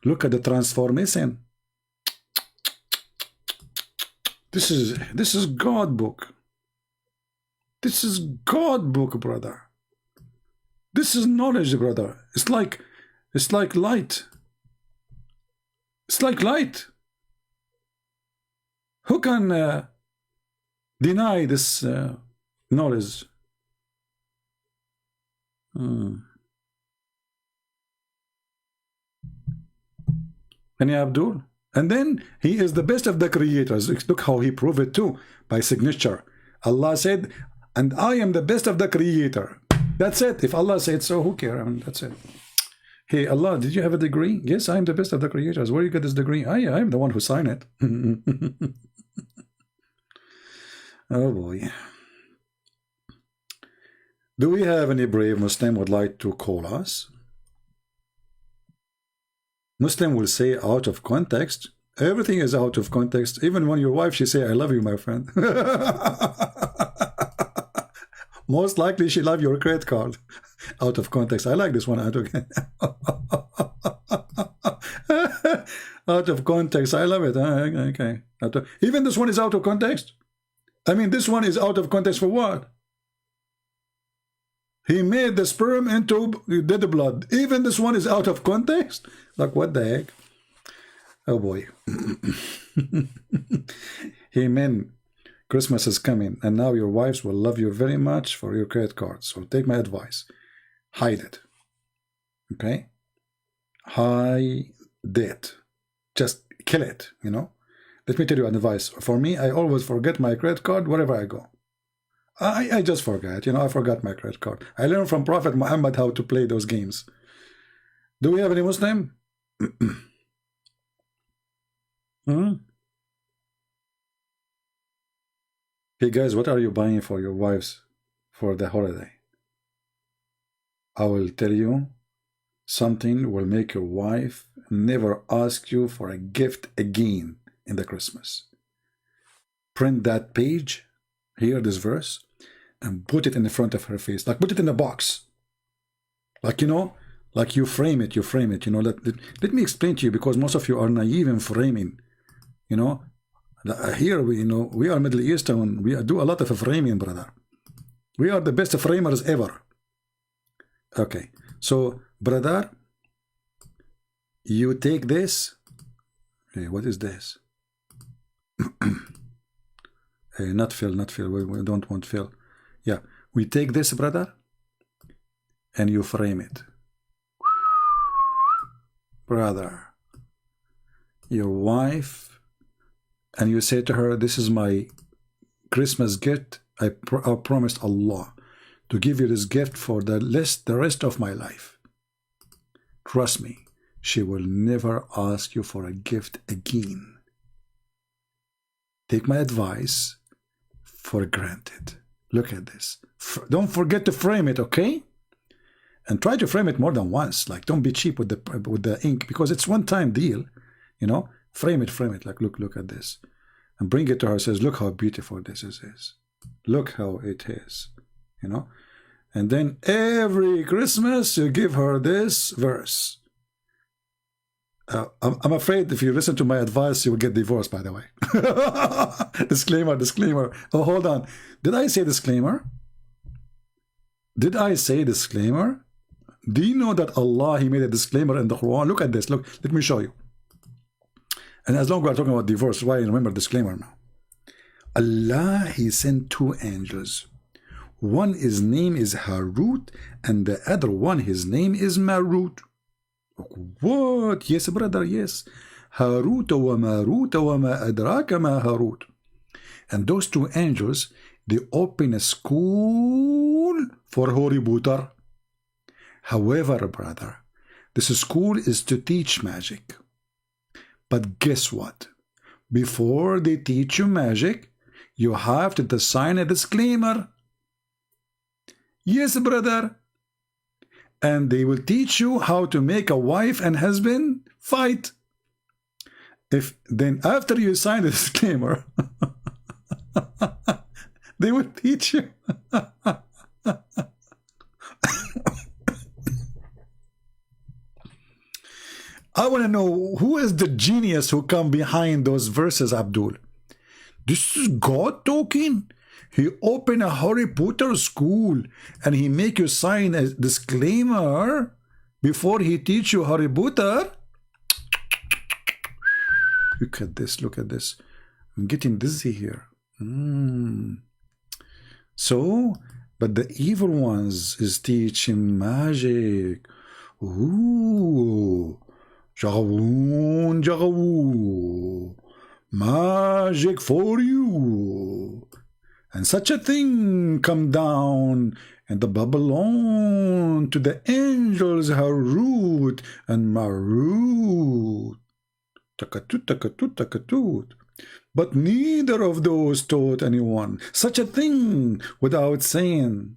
Look at the transformation. This is God book. This is God book, brother. This is knowledge, brother. It's like light. It's like light. Who can deny this knowledge? And yeah, Abdul. And then he is the best of the creators. Look how he proved it too, by signature. Allah said, and I am the best of the creator. That's it. If Allah said so, who cares? I mean, that's it. Hey, Allah, did you have a degree? Yes, I am the best of the creators. Where you get this degree? I am the one who signed it. Oh boy. Do we have any brave Muslim would like to call us? Muslim will say out of context. Everything is out of context. Even when your wife, she say, I love you, my friend. Most likely she love your credit card. Out of context. I like this one out of out of context. I love it. Okay. Even this one is out of context. I mean, this one is out of context for what? He made the sperm into dead blood. Even this one is out of context? Like, what the heck? Oh boy. Hey men, Christmas is coming, and now your wives will love you very much for your credit card. So take my advice. Hide it. Okay? Hide it. Just kill it, you know? Let me tell you an advice. For me, I always forget my credit card wherever I go. I just forget, you know, I forgot my credit card. I learned from Prophet Muhammad how to play those games. Do we have any Muslim? Hey guys, what are you buying for your wives for the holiday? I will tell you, something will make your wife never ask you for a gift again in the Christmas. Print that page, here this verse, and put it in the front of her face. Like, put it in a box. Like, you know, like you frame it, you know. Let me explain to you, because most of you are naive in framing. You know, here we, you know, we are Middle Eastern. We do a lot of framing, brother. We are the best framers ever. Okay, so brother, you take this. Hey, what is this? Hey, not fill. We don't want fill. Yeah, we take this, brother, and you frame it. Brother, your wife, and you say to her, this is my Christmas gift. I promised Allah to give you this gift for the rest of my life. Trust me, she will never ask you for a gift again. Take my advice for granted. Look at this. Don't forget to frame it, okay? And try to frame it more than once. Like, don't be cheap with the ink, because it's one-time deal. You know, frame it. Like, look at this, and bring it to her. Says, look how beautiful this is. Look how it is. You know, and then every Christmas you give her this verse. I'm afraid if you listen to my advice, you will get divorced, by the way. Disclaimer. Oh, hold on. Did I say disclaimer? Do you know that Allah, He made a disclaimer in the Quran? Look at this. Look, let me show you. And as long as we're talking about divorce, why I remember disclaimer now. Allah, He sent two angels. One, his name is Harut, and the other one, his name is Marut. What? Yes, brother, yes. Harut wa Marut wa ma adraka ma Harut. And those two angels, they open a school for Harry Potter. However, brother, this school is to teach magic. But guess what? Before they teach you magic, you have to sign a disclaimer. Yes, brother. And they will teach you how to make a wife and husband fight. Then after you sign the disclaimer, they will teach you. I want to know, who is the genius who come behind those verses, Abdul? This is God talking. He opened a Harry Potter school and he make you sign a disclaimer before he teach you Harry Potter. Look at this. I'm getting dizzy here. So, but the evil ones is teaching magic. Ooh. Jagawoon, jagawoo. Magic for you. And such a thing come down in the Babylon to the angels Harut and Marut. Takatut, takatut, takatut. But neither of those taught anyone such a thing without saying,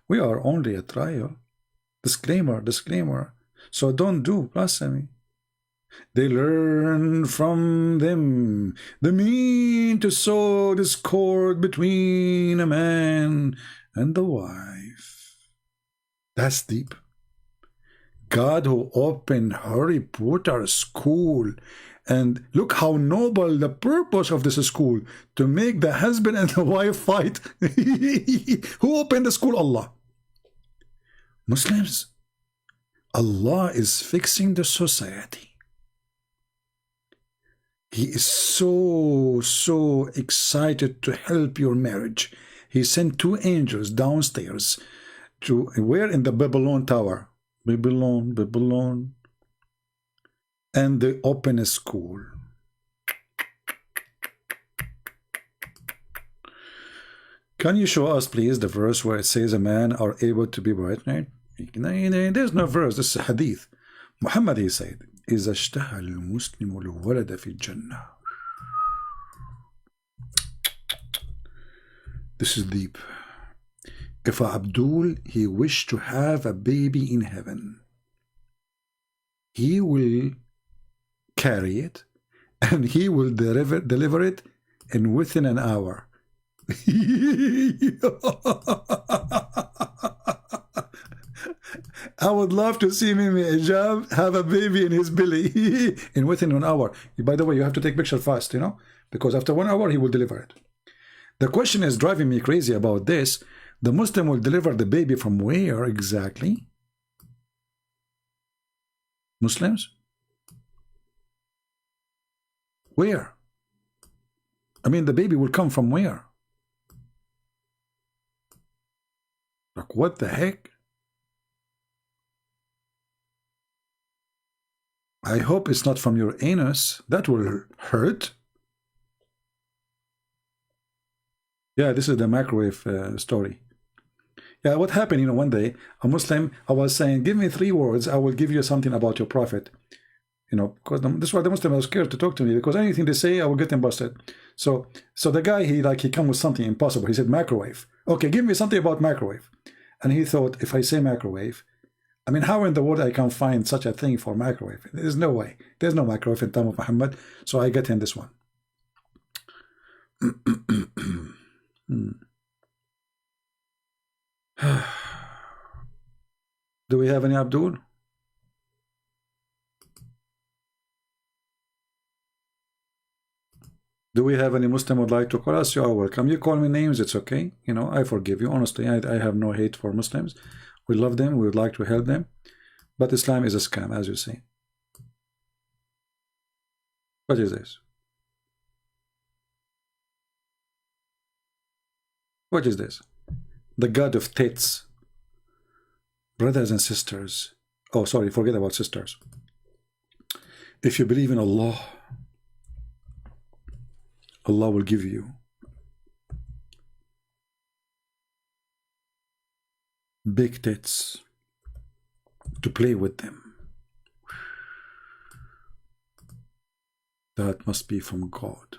we are only a trial. Disclaimer, disclaimer. So don't do blasphemy. They learn from them the mean to sow discord between a man and the wife. That's deep. God who opened Harry Potter school, and look how noble the purpose of this school, to make the husband and the wife fight. Who opened the school? Allah. Muslims, Allah is fixing the society. He is so excited to help your marriage. He sent 2 angels downstairs to where? In the Babylon tower. Babylon. And they open a school. Can you show us, please, the verse where it says a man are able to be bridesmaid? There's no verse. This is a hadith. Muhammad, he said, إذا اشتهى المسلم الولد في الجنة. This is deep. If Abdul, he wished to have a baby in heaven, he will carry it and he will deliver it in within an hour. I would love to see Mimi Hijab have a baby in his belly in within 1 hour. By the way, you have to take picture fast, you know, because after 1 hour he will deliver it. The question is driving me crazy about this. The Muslim will deliver the baby from where exactly? Muslims? Where? I mean, the baby will come from where? Like, what the heck? I hope it's not from your anus. That will hurt. Yeah, this is the microwave story. Yeah, what happened, you know, one day, a Muslim, I was saying, give me 3 words, I will give you something about your prophet. You know, because this is why the Muslim was scared to talk to me, because anything they say, I will get them busted. So the guy, he come with something impossible. He said, microwave. Okay, give me something about microwave. And he thought, if I say microwave, I mean, how in the world I can find such a thing for microwave? There's no way. There's no microwave in time of Muhammad. So I get him this one. Do we have any Abdul? Do we have any Muslim who would like to call us? You are welcome. You call me names, it's okay. You know, I forgive you. Honestly, I have no hate for Muslims. We love them. We would like to help them. But Islam is a scam, as you say. What is this? What is this? The God of tits. Brothers and sisters. Oh, sorry, forget about sisters. If you believe in Allah, Allah will give you big tits to play with them. That must be from God.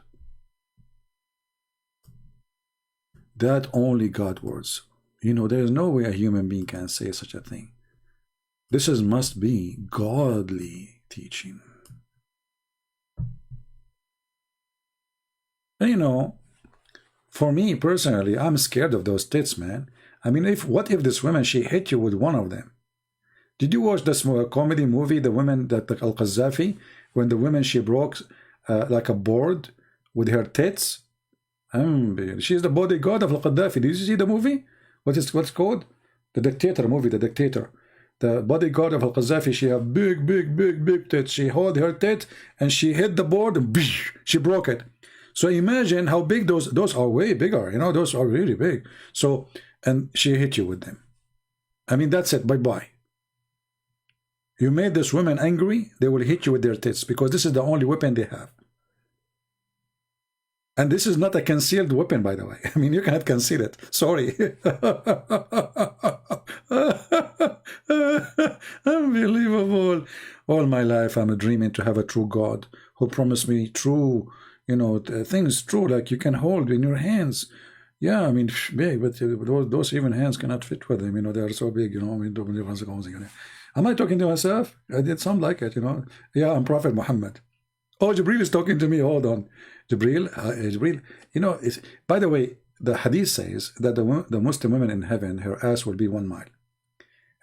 That only God words. You know, there is no way a human being can say such a thing. This must be godly teaching. And you know, for me personally, I'm scared of those tits, man. I mean, what if this woman, she hit you with one of them? Did you watch this comedy movie, the women that Al-Qadhafi, when the woman, she broke like a board with her tits? She's the bodyguard of Al-Qadhafi. Did you see the movie? What's called? The Dictator movie, The Dictator. The bodyguard of Al-Qadhafi, she had big tits. She held her tit and she hit the board and she broke it. So imagine how big those are. Way bigger, you know, those are really big. So, and she hit you with them. I mean, that's it, bye-bye. You made this woman angry, they will hit you with their tits because this is the only weapon they have. And this is not a concealed weapon, by the way. I mean, you cannot conceal it. Sorry. Unbelievable. All my life, I'm dreaming to have a true God who promised me true, you know, things true, like you can hold in your hands. Yeah, I mean, big, but those even hands cannot fit with them. You know, they are so big, you know. I mean, am I talking to myself? I did sound like it, you know. Yeah, I'm Prophet Muhammad. Oh, Jibril is talking to me. Hold on. Jibril, you know, by the way, the hadith says that the Muslim woman in heaven, her ass will be 1 mile.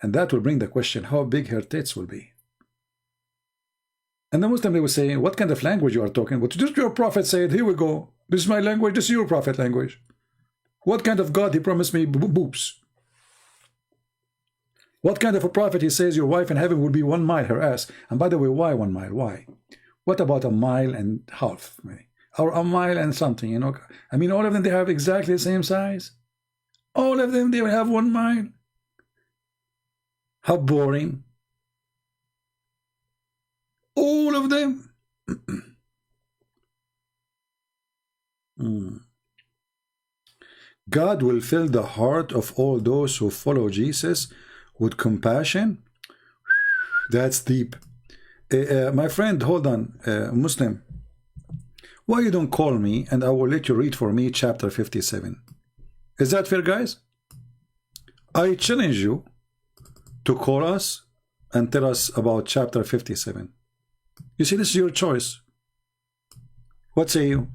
And that will bring the question, how big her tits will be. And the Muslim, they will say, what kind of language you are talking about? Just your prophet said, here we go. This is my language, this is your prophet language. What kind of God he promised me boobs? What kind of a prophet he says your wife in heaven will be 1 mile, her ass? And by the way, why 1 mile? Why? What about 1.5 miles? Or 1 mile and something, you know? I mean, all of them, they have exactly the same size. All of them, they will have 1 mile. How boring. All of them. God will fill the heart of all those who follow Jesus with compassion. That's deep. My friend, hold on, Muslim. Why you don't call me and I will let you read for me chapter 57? Is that fair, guys? I challenge you to call us and tell us about chapter 57. You see, this is your choice. What say you?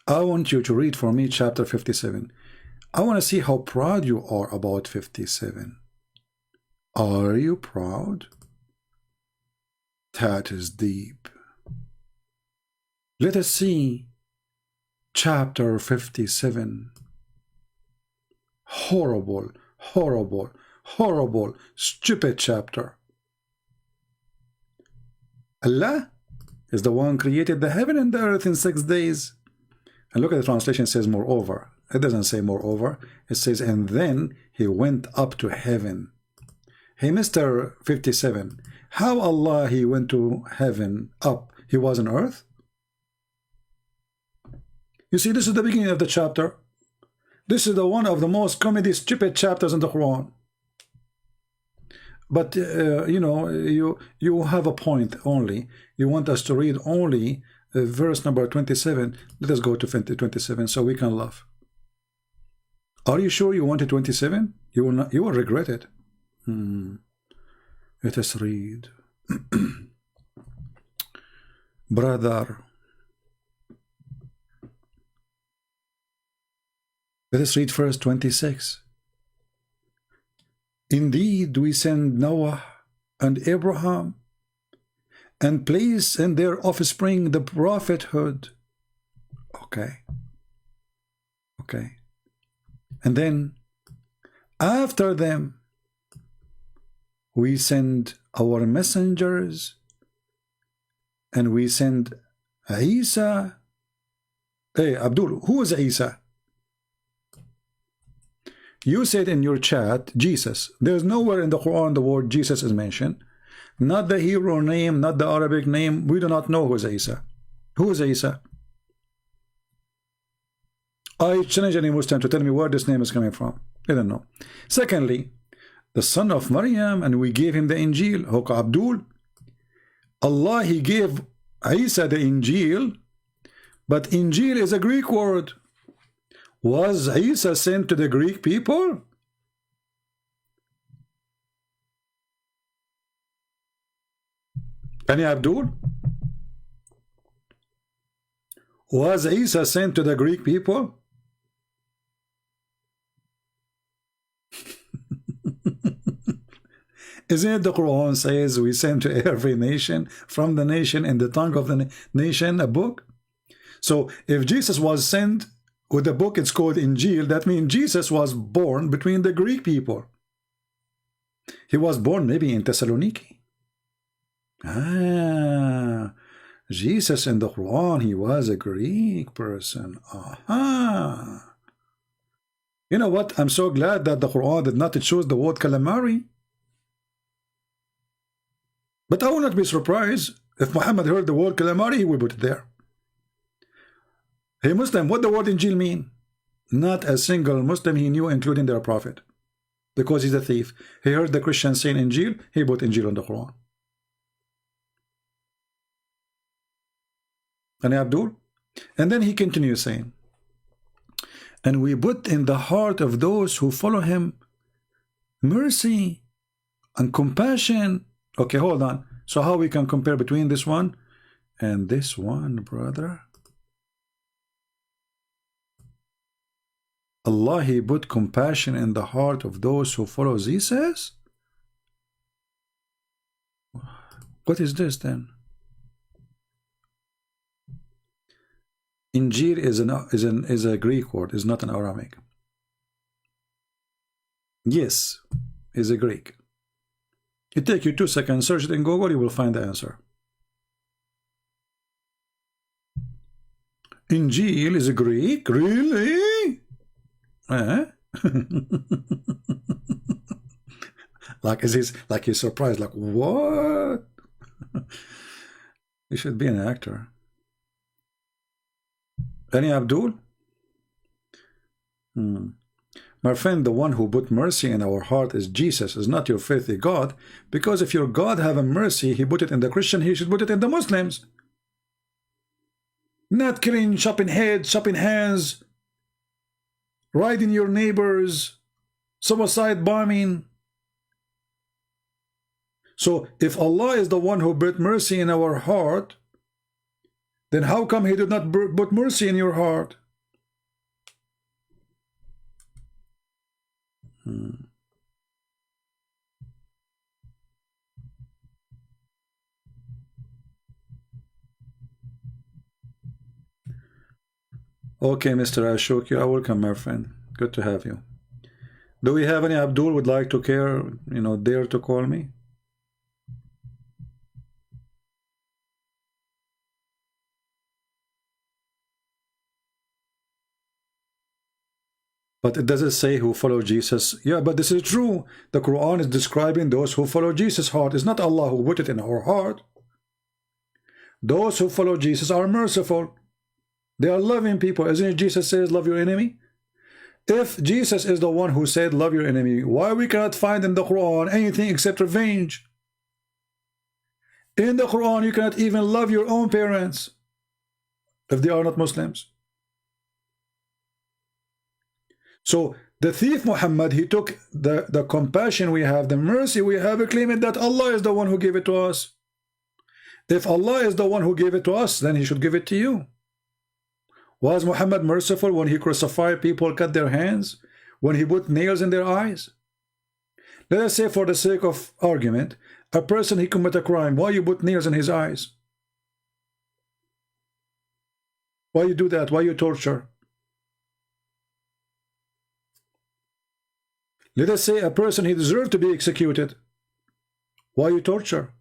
I want you to read for me chapter 57. I want to see how proud you are about 57. Are you proud? That is deep. Let us see chapter 57. Horrible, horrible, horrible, stupid chapter. Allah is the one created the heaven and the earth in 6 days. And look at the translation, it says moreover. It doesn't say moreover. It says, and then he went up to heaven. Hey, Mr. 57, how Allah he went to heaven up? He was on earth? You see, this is the beginning of the chapter. This is the one of the most comedy, stupid chapters in the Quran. But, you know, you have a point only. You want us to read only verse number 27. Let us go to 27 so we can laugh. Are you sure you wanted 27? You will not, you will regret it. Let us read. Brother, let us read verse 26. Indeed, we send Noah and Abraham and place in their offspring the prophethood. Okay. Okay. And then, after them, we send our messengers and we send Isa. Hey, Abdul, who is Isa? You said in your chat, Jesus. There's nowhere in the Quran the word Jesus is mentioned. Not the Hebrew name, not the Arabic name. We do not know who is Isa. Who is Isa? I challenge any Muslim to tell me where this name is coming from. I don't know. Secondly, the son of Maryam, and we gave him the Injil. Hoka Abdul. Allah, he gave Isa the Injil, but Injil is a Greek word. Was Isa sent to the Greek people? Any Abdul? Was Isa sent to the Greek people? Isn't it the Quran says we send to every nation, from the nation, in the tongue of the nation, a book? So if Jesus was sent with a book, it's called Injil, that means Jesus was born between the Greek people. He was born maybe in Thessaloniki. Jesus in the Quran, he was a Greek person. You know what? I'm so glad that the Quran did not choose the word calamari. But I will not be surprised if Muhammad heard the word calamari, he will put it there. Hey Muslim, what the word Injil mean? Not a single Muslim he knew, including their prophet. Because he's a thief. He heard the Christians saying Injil, he put Injil on the Quran. And Abdul? And then he continues saying, and we put in the heart of those who follow him mercy and compassion. Okay, hold on. So how we can compare between this one and this one, brother? Allah, he put compassion in the heart of those who follow Jesus? What is this then? Injil is a Greek word, is not an Aramaic. Yes, is a Greek. It take you 2 seconds, search it in Google, you will find the answer. Injil is a Greek? Really? Like he's surprised, like what? He should be an actor. Any Abdul? My friend, the one who put mercy in our heart is Jesus, is not your filthy God. Because if your God have a mercy, he put it in the Christian, he should put it in the Muslims. Not killing, chopping heads, chopping hands, riding your neighbors, suicide bombing. So if Allah is the one who put mercy in our heart, then how come he did not put mercy in your heart? Okay, Mr. Ashok, you are welcome, my friend. Good to have you. Do we have any Abdul would like to dare to call me? But it doesn't say who follow Jesus. Yeah, but this is true. The Quran is describing those who follow Jesus' heart. It's not Allah who put it in our heart. Those who follow Jesus are merciful. They are loving people. Isn't it Jesus says, love your enemy? If Jesus is the one who said, love your enemy, why we cannot find in the Quran anything except revenge? In the Quran, you cannot even love your own parents if they are not Muslims. So the thief Muhammad, he took the compassion we have, the mercy we have, claiming that Allah is the one who gave it to us. If Allah is the one who gave it to us, then he should give it to you. Was Muhammad merciful when he crucified people, cut their hands, when he put nails in their eyes? Let us say, for the sake of argument, a person, he commit a crime, why you put nails in his eyes? Why you do that? Why you torture? Let us say a person, he deserved to be executed. Why you torture?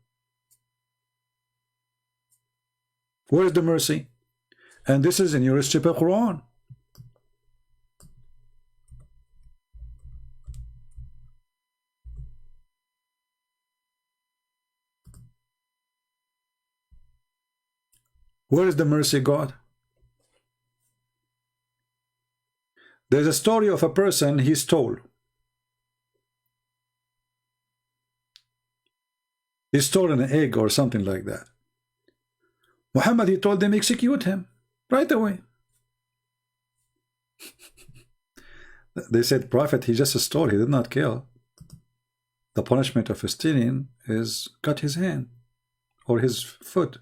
Where is the mercy? And this is in your stupid Quran. Where is the mercy, God? There's a story of a person, he stole. He stole an egg or something like that. Muhammad, he told them, execute him right away. They said, Prophet, he just stole, he did not kill. The punishment of stealing is cut his hand or his foot.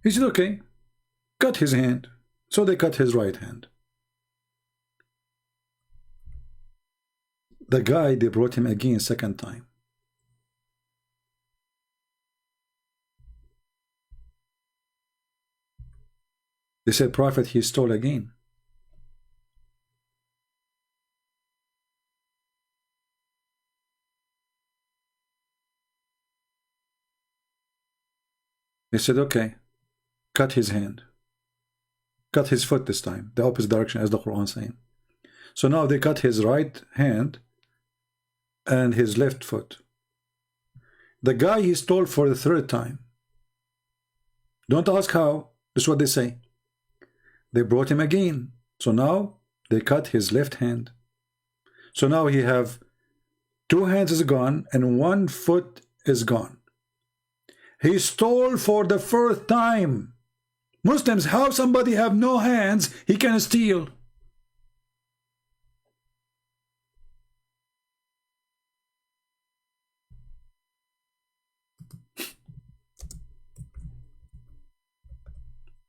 He said, okay, cut his hand. So they cut his right hand. The guy, they brought him again second time. They said, Prophet, he stole again. He said, okay, cut his hand, cut his foot this time, the opposite direction as the Quran saying. So now they cut his right hand and his left foot. The guy he stole for the third time. Don't ask how. This is what they say. They brought him again. So now they cut his left hand. So now he have 2 hands is gone and 1 foot is gone. He stole for the 4th time. Muslims, how somebody have no hands, he can steal?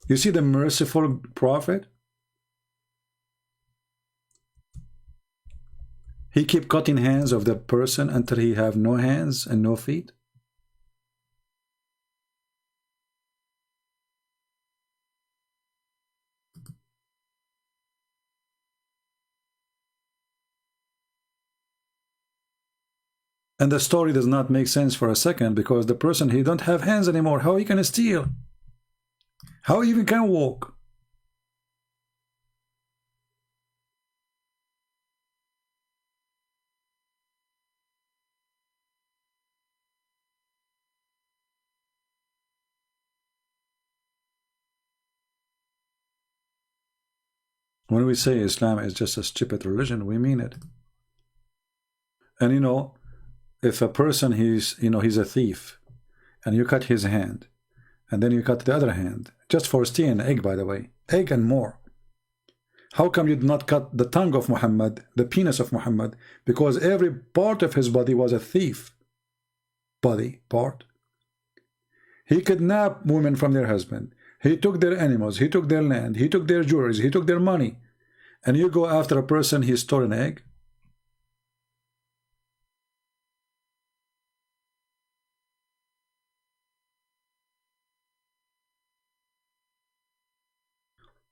You see the merciful prophet? He keep cutting hands of the person until he have no hands and no feet. And the story does not make sense for a second, because the person, he don't have hands anymore. How he can steal? How he even can walk? When we say Islam is just a stupid religion, we mean it. And you know, if a person, he's a thief, and you cut his hand, and then you cut the other hand, just for stealing an egg, by the way, egg and more. How come you did not cut the tongue of Muhammad, the penis of Muhammad? Because every part of his body was a thief body part. He kidnapped women from their husband. He took their animals. He took their land. He took their jewelry. He took their money. And you go after a person, he stole an egg?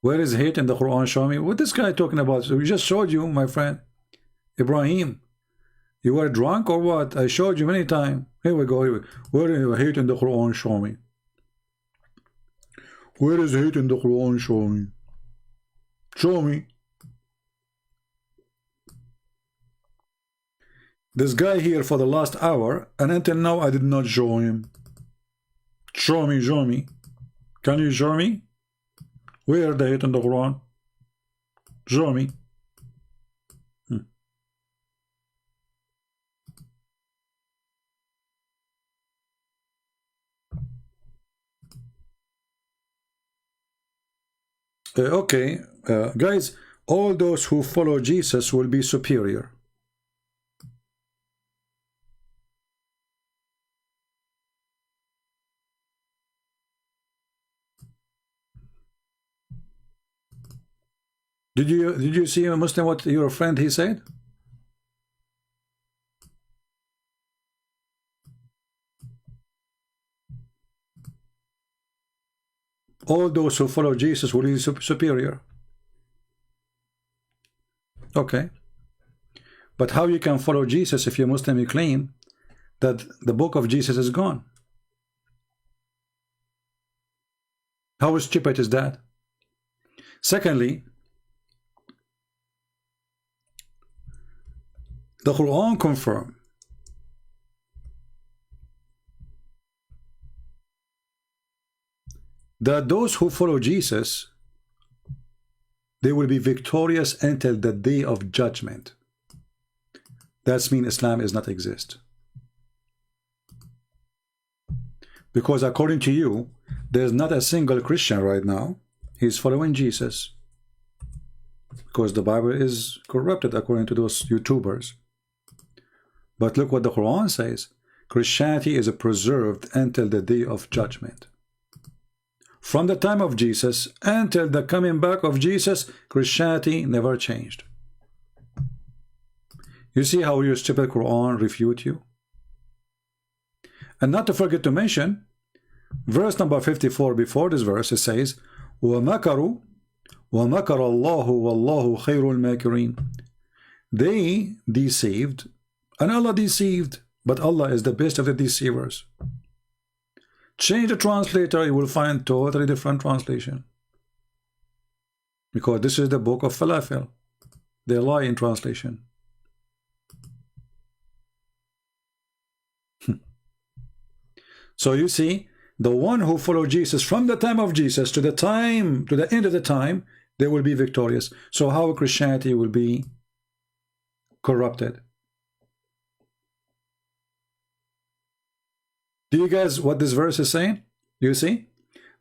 Where is hate in the Quran? Show me. What this guy talking about? So we just showed you, my friend Ibrahim. You were drunk or what? I showed you many times. Here we go. Where is hate in the Quran? Show me. Where is hate in the Quran? Show me. Show me. This guy here for the last hour, and until now I did not show him. Show me, show me. Can you show me? Where the hate in the Quran? Show me. Okay, guys, all those who follow Jesus will be superior. Did you see a Muslim what your friend he said? All those who follow Jesus will be superior. Okay. But how you can follow Jesus if you're Muslim, you claim that the book of Jesus is gone? How stupid is that? Secondly, the Quran confirms that those who follow Jesus, they will be victorious until the day of judgment. That means Islam does not exist. Because according to you, there's not a single Christian right now, he's following Jesus. Because the Bible is corrupted according to those YouTubers. But look what the Quran says. Christianity is preserved until the day of judgment. From the time of Jesus until the coming back of Jesus, Christianity never changed. You see how your stupid Quran refute you? And not to forget to mention, verse number 54 before this verse, it says, وَمَكَرُوا وَمَكَرَ اللَّهُ وَاللَّهُ خَيْرُ الْمَاكِرِينَ. They deceived, and Allah deceived, but Allah is the best of the deceivers. Change the translator, you will find totally different translation. Because this is the book of falafel. They lie in translation. So you see, the one who followed Jesus from the time of Jesus to the end of the time, they will be victorious. So how Christianity will be corrupted? Do you guys what this verse is saying? You see?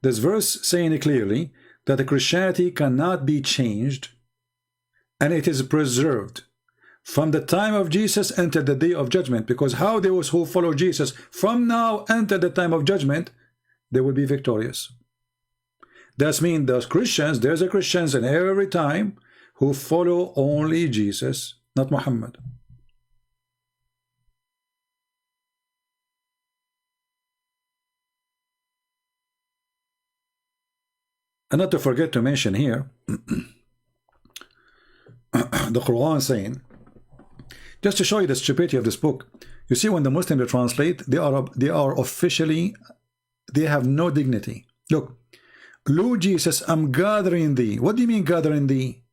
This verse saying clearly that the Christianity cannot be changed and it is preserved from the time of Jesus until the day of judgment, because how those who follow Jesus from now until the time of judgment, they will be victorious. That means those Christians, there's a Christians in every time who follow only Jesus, not Muhammad. And not to forget to mention here, the Quran saying, just to show you the stupidity of this book, you see when the Muslims translate, they are officially, they have no dignity. Look, Lord Jesus, I'm gathering thee. What do you mean gathering thee?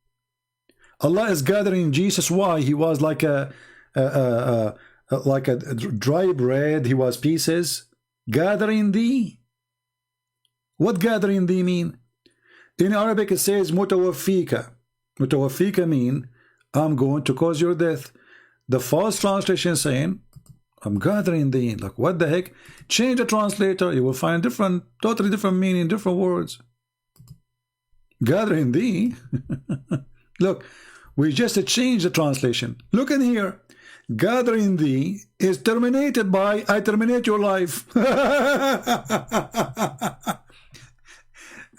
Allah is gathering Jesus. Why? He was like a dry bread. He was pieces. Gathering thee. What gathering thee mean? In Arabic it says mutawaffika. Mutawaffika mean I'm going to cause your death. The false translation saying I'm gathering thee. Like what the heck? Change the translator, you will find different, totally different meaning, different words. Gathering thee. Look, we just changed the translation. Look in here. Gathering thee is terminated by I terminate your life.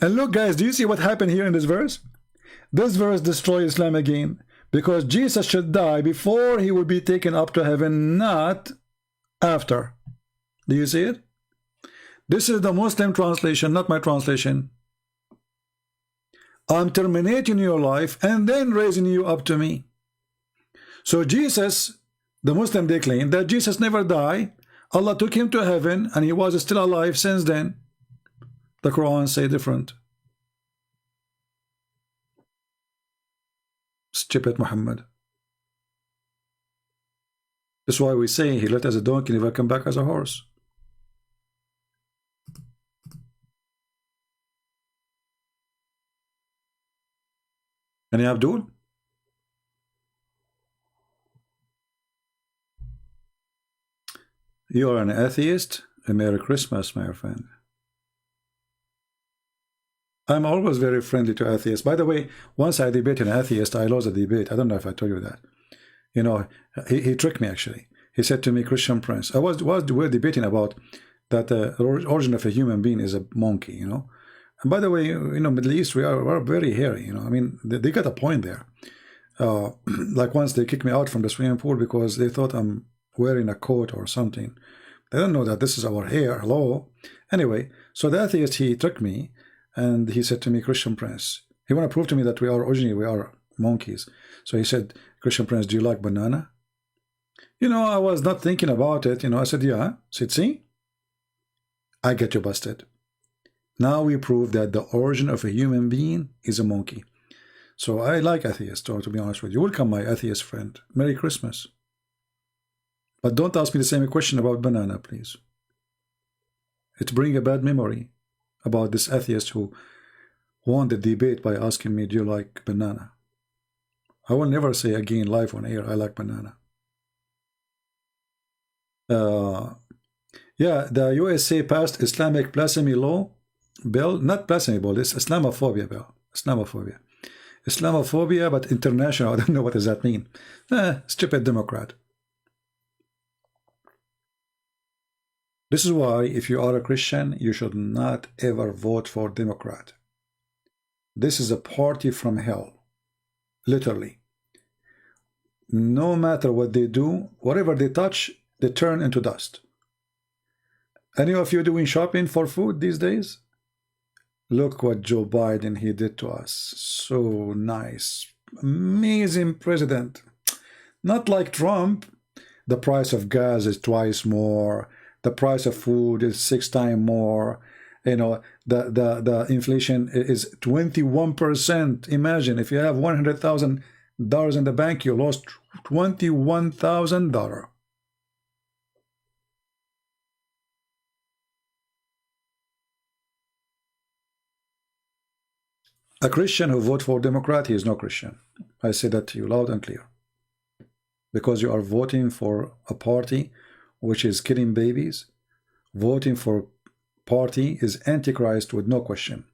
And look, guys, do you see what happened here in this verse? This verse destroys Islam again, because Jesus should die before he will be taken up to heaven, not after. Do you see it? This is the Muslim translation, not my translation. I'm terminating your life and then raising you up to me. So Jesus, the Muslim, they claim that Jesus never died. Allah took him to heaven and he was still alive since then. The Quran say different. Stupid Muhammad. That's why we say he left as a donkey, never come back as a horse. Any Abdul? You are an atheist? A Merry Christmas, my friend. I'm always very friendly to atheists. By the way, once I debated an atheist, I lost a debate. I don't know if I told you that. You know, he tricked me actually. He said to me, Christian Prince, we're debating about that the origin of a human being is a monkey, you know. And by the way, you know, Middle East, we're very hairy, you know. I mean, they got a point there. Like once they kicked me out from the swimming pool because they thought I'm wearing a coat or something. They don't know that this is our hair. Hello. Anyway, so the atheist, he tricked me. And he said to me, Christian Prince, he want to prove to me that we are monkeys. So he said, Christian Prince, do you like banana? You know, I was not thinking about it. You know, I said, yeah. I said, see, I get you busted. Now we prove that the origin of a human being is a monkey. So I like atheists, or to be honest with you. Welcome, my atheist friend. Merry Christmas. But don't ask me the same question about banana, please. It brings a bad memory about this atheist who won the debate by asking me, do you like banana? I will never say again live on air, I like banana. Yeah, the USA passed Islamic blasphemy law bill, not blasphemy bill, it's Islamophobia bill. Islamophobia. Islamophobia, but international. I don't know what does that mean. Stupid Democrat. This is why, if you are a Christian, you should not ever vote for Democrat. This is a party from hell. Literally. No matter what they do, whatever they touch, they turn into dust. Any of you doing shopping for food these days? Look what Joe Biden, he did to us. So nice. Amazing president. Not like Trump. The price of gas is twice more. the price of food is 6 times more. You know, the inflation is 21%. Imagine if you have $100,000 in the bank, you lost $21,000. A Christian who votes for Democrat, he is no Christian. I say that to you loud and clear. Because you are voting for a party which is killing babies. Voting for party is Antichrist with no question.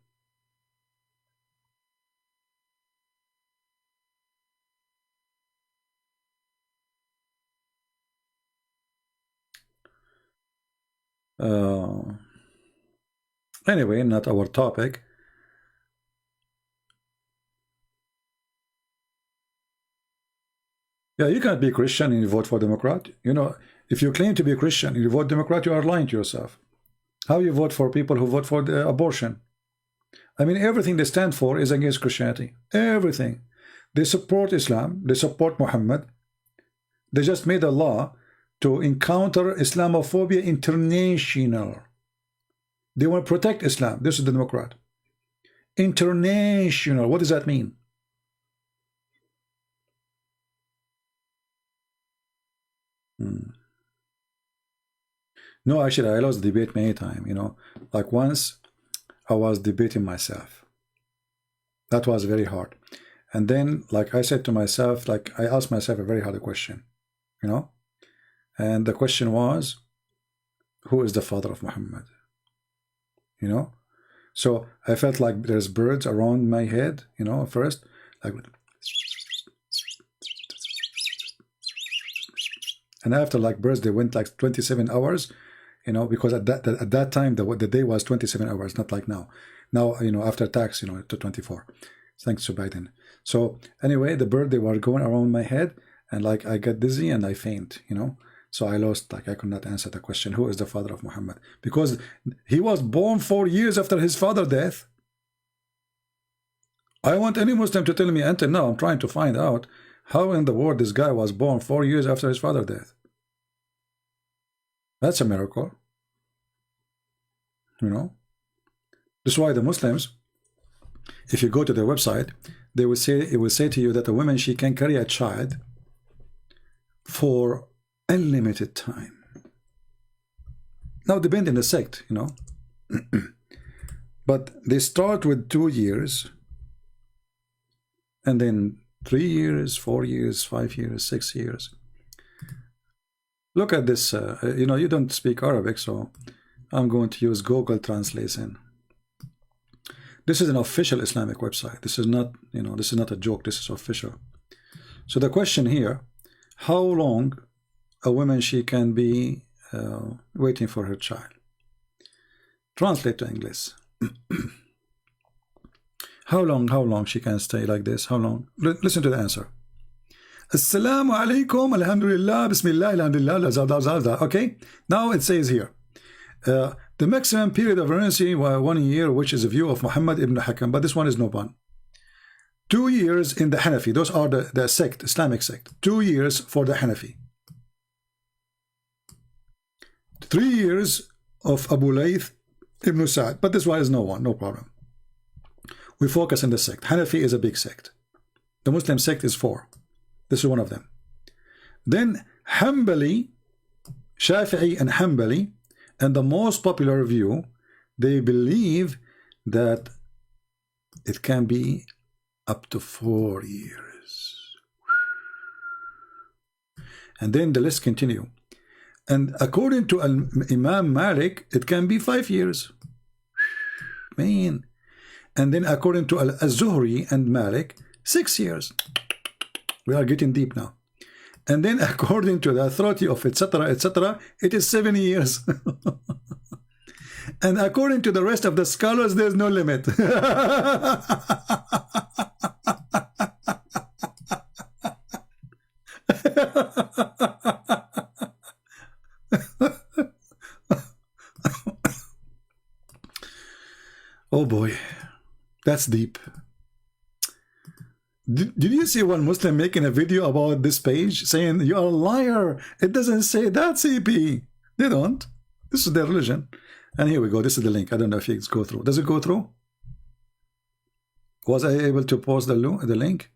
Anyway, not our topic. Yeah, you can't be Christian and you vote for Democrat. You know, if you claim to be a Christian and you vote Democrat, you are lying to yourself. How you vote for people who vote for the abortion? I mean, everything they stand for is against Christianity. Everything. They support Islam. They support Muhammad. They just made a law to encounter Islamophobia international. They want to protect Islam. This is the Democrat. International. What does that mean? No, actually, I lost the debate many times, you know. Like once, I was debating myself. That was very hard. And then, like I said to myself, like I asked myself a very hard question, you know. And the question was, who is the father of Muhammad? You know. So I felt like there's birds around my head, you know, first. Like, and after like birds, they went like 27 hours. You know, because at that time the day was 27 hours, not like now. Now, you know, after tax, you know, to 24. Thanks to Biden. So anyway, the bird, they were going around my head, and like I got dizzy and I faint, you know. So I lost, like I could not answer the question, who is the father of Muhammad? Because he was born 4 years after his father's death. I want any Muslim to tell me, until now I'm trying to find out how in the world this guy was born 4 years after his father's death. That's a miracle. You know, that's why the Muslims, if you go to their website, they will say, it will say to you that a woman, she can carry a child for unlimited time. Now, depending on the sect, you know, but they start with 2 years, and then 3 years, 4 years, 5 years, 6 years. Look at this. You know, you don't speak Arabic, so I'm going to use Google Translation. This is an official Islamic website. This is not, you know, this is not a joke. This is official. So the question here, how long a woman she can be waiting for her child? Translate to English. How long she can stay like this? How long? Listen to the answer. Assalamu alaikum, alhamdulillah, bismillah, alhamdulillah. Okay, now it says here, the maximum period of pregnancy was 1 year, which is a view of Muhammad ibn Hakam, but this one is no one. 2 years in the Hanafi, those are the sect, Islamic sect. 2 years for the Hanafi. 3 years of Abu Layth ibn Sa'd, but this one is no one, no problem. We focus on the sect. Hanafi is a big sect. The Muslim sect is 4. This is one of them. Then Hanbali, Shafi'i and Hanbali, and the most popular view, they believe that it can be up to 4 years. And then the list continue. And according to Imam Malik, it can be 5 years. Man. And then according to Al-Zuhri and Malik, 6 years. We are getting deep now. And then according to the authority of etc., it is 7 years. And according to the rest of the scholars, there's no limit. Oh boy, that's deep. Did you see one Muslim making a video about this page saying, you are a liar? It doesn't say that, CP. They don't. This is their religion. And here we go. This is the link. I don't know if it go through. Does it go through? Was I able to post the link?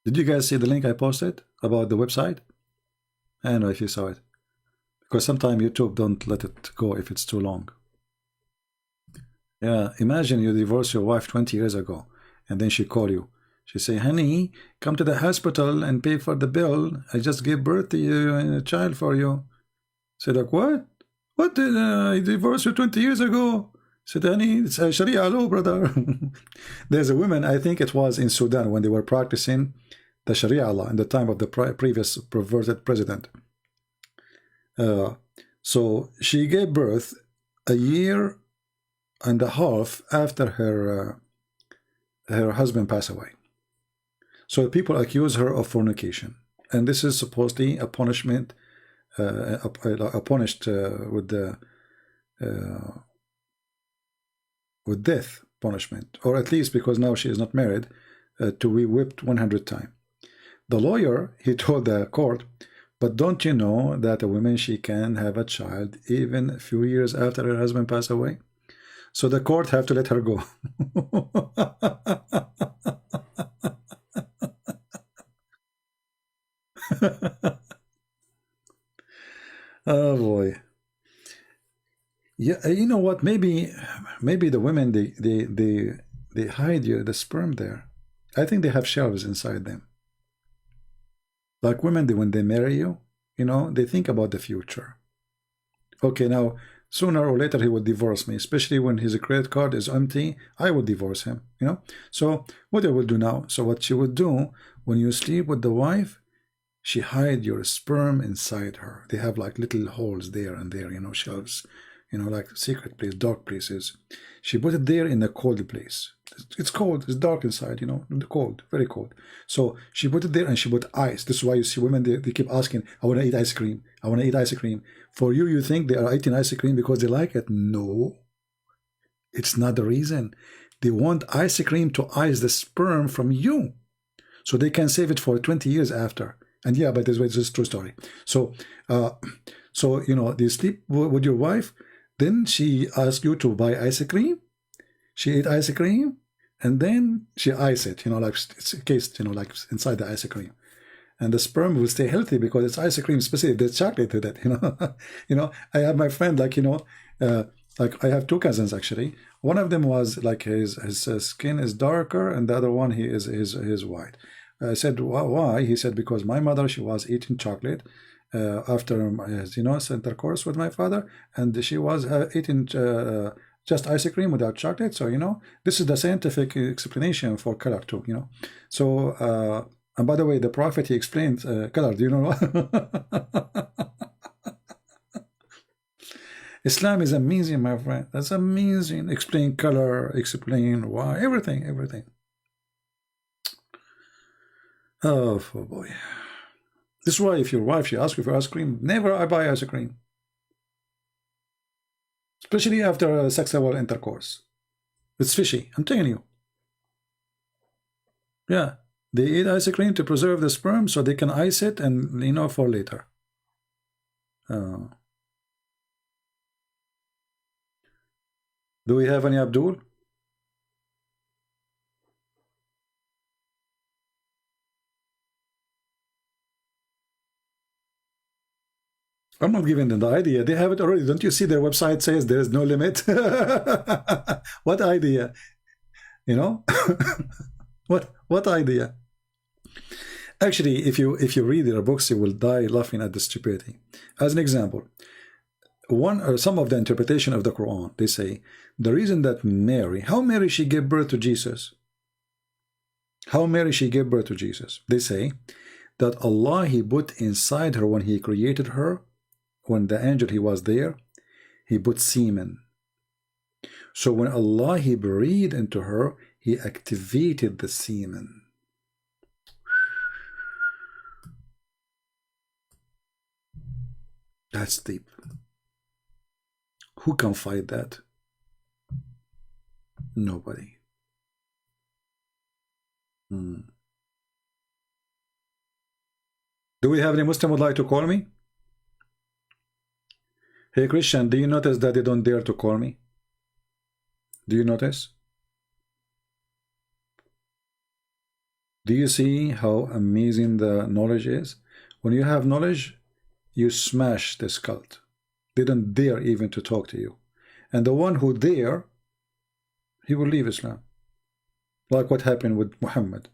Did you guys see the link I posted about the website? I don't know if you saw it. Because sometimes YouTube don't let it go if it's too long. Yeah, imagine you divorced your wife 20 years ago and then she called you. She say, honey, come to the hospital and pay for the bill. I just gave birth to you and a child for you. Say like, what? What did I divorced you 20 years ago? Said, honey, it's a Sharia law, brother. There's a woman, I think it was in Sudan when they were practicing the Sharia law in the time of the previous perverted president. So she gave birth a year and a half after her husband passed away. So people accuse her of fornication, and this is supposedly a punishment, punished with death punishment, or at least because now she is not married, to be whipped 100 times. The lawyer, he told the court, but don't you know that a woman, she can have a child even a few years after her husband passed away? So the court have to let her go. Oh boy. Yeah, you know what? Maybe the women they hide the sperm there. I think they have shelves inside them. Like women, when they marry you, you know, they think about the future. Okay, now sooner or later he will divorce me, especially when his credit card is empty. I will divorce him, you know. So what I will do now? So what she would do when you sleep with the wife, she hide your sperm inside her. They have like little holes there and there, you know, shelves, you know, like secret place, dark places. She put it there in a cold place. It's cold, it's dark inside, you know, cold, very cold. So she put it there and she put ice. This is why you see women, they keep asking, I want to eat ice cream. I want to eat ice cream. For you, you think they are eating ice cream because they like it. No, it's not the reason. They want ice cream to ice the sperm from you, so they can save it for 20 years after. And yeah, by this way, this is a true story. So, you know, they sleep with your wife, then she asks you to buy ice cream. She ate ice cream, and then she ice it, you know, like it's encased, you know, like inside the ice cream. And the sperm will stay healthy because it's ice cream, especially if there's chocolate with it, you know. You know, I have my friend, like, you know, like I have two cousins actually. One of them was like his skin is darker, and the other one he is white. I said, why? He said, because my mother, she was eating chocolate after, you know, intercourse with my father, and she was eating just ice cream without chocolate. So, you know, this is the scientific explanation for color too, you know. So, and by the way, the prophet, he explained color. Do you know what? Islam is amazing, my friend. That's amazing. Explain color, explain why, everything. Oh boy. This is why if your wife, she asks you for ice cream, never I buy ice cream. Especially after sexual intercourse. It's fishy, I'm telling you. Yeah. They eat ice cream to preserve the sperm so they can ice it and, you know, for later. Do we have any Abdul? I'm not giving them the idea. They have it already. Don't you see their website says there is no limit? What idea? You know? What idea? Actually, if you read their books, you will die laughing at the stupidity. As an example, one or some of the interpretation of the Quran, they say the reason that Mary, how Mary she gave birth to Jesus, they say that Allah, he put inside her when he created her, when the angel he was there, he put semen. So when Allah, he breathed into her, he activated the semen. That's deep. Who can fight that? Nobody. Do we have any Muslim would like to call me? Hey Christian, do you notice that they don't dare to call me? Do you notice? Do you see how amazing the knowledge is? When you have knowledge, you smash this cult. They don't dare even to talk to you. And the one who dare, he will leave Islam. Like what happened with Muhammad.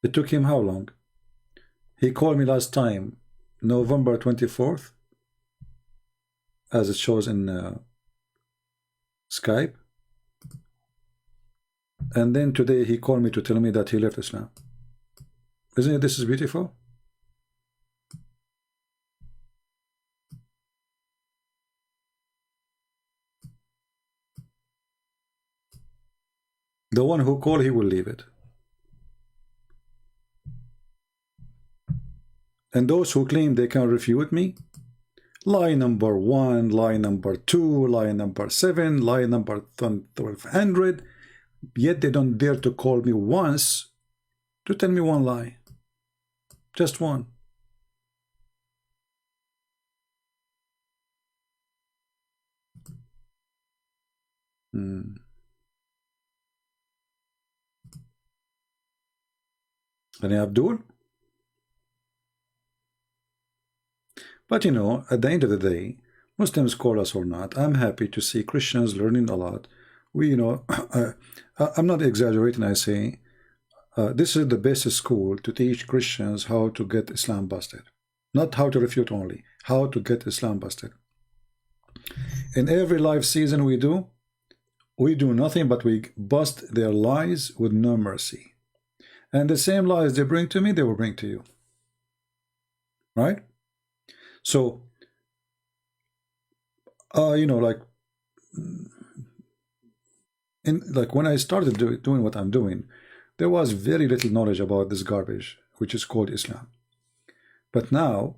It took him how long? He called me last time, November 24th, as it shows in Skype. And then today he called me to tell me that he left Islam. Isn't it this is beautiful? The one who called, he will leave it. And those who claim they can refute me, lie number 1, lie number 2, lie number 7, lie number 1200, yet they don't dare to call me once to tell me one lie. Just one. Any Abdul? But you know, at the end of the day, Muslims call us or not, I'm happy to see Christians learning a lot. We, you know, I'm not exaggerating, I say, this is the best school to teach Christians how to get Islam busted. Not how to refute only, how to get Islam busted. In every live season we do nothing but we bust their lies with no mercy. And the same lies they bring to me, they will bring to you. Right? So, you know, like when I started doing what I'm doing, there was very little knowledge about this garbage, which is called Islam. But now,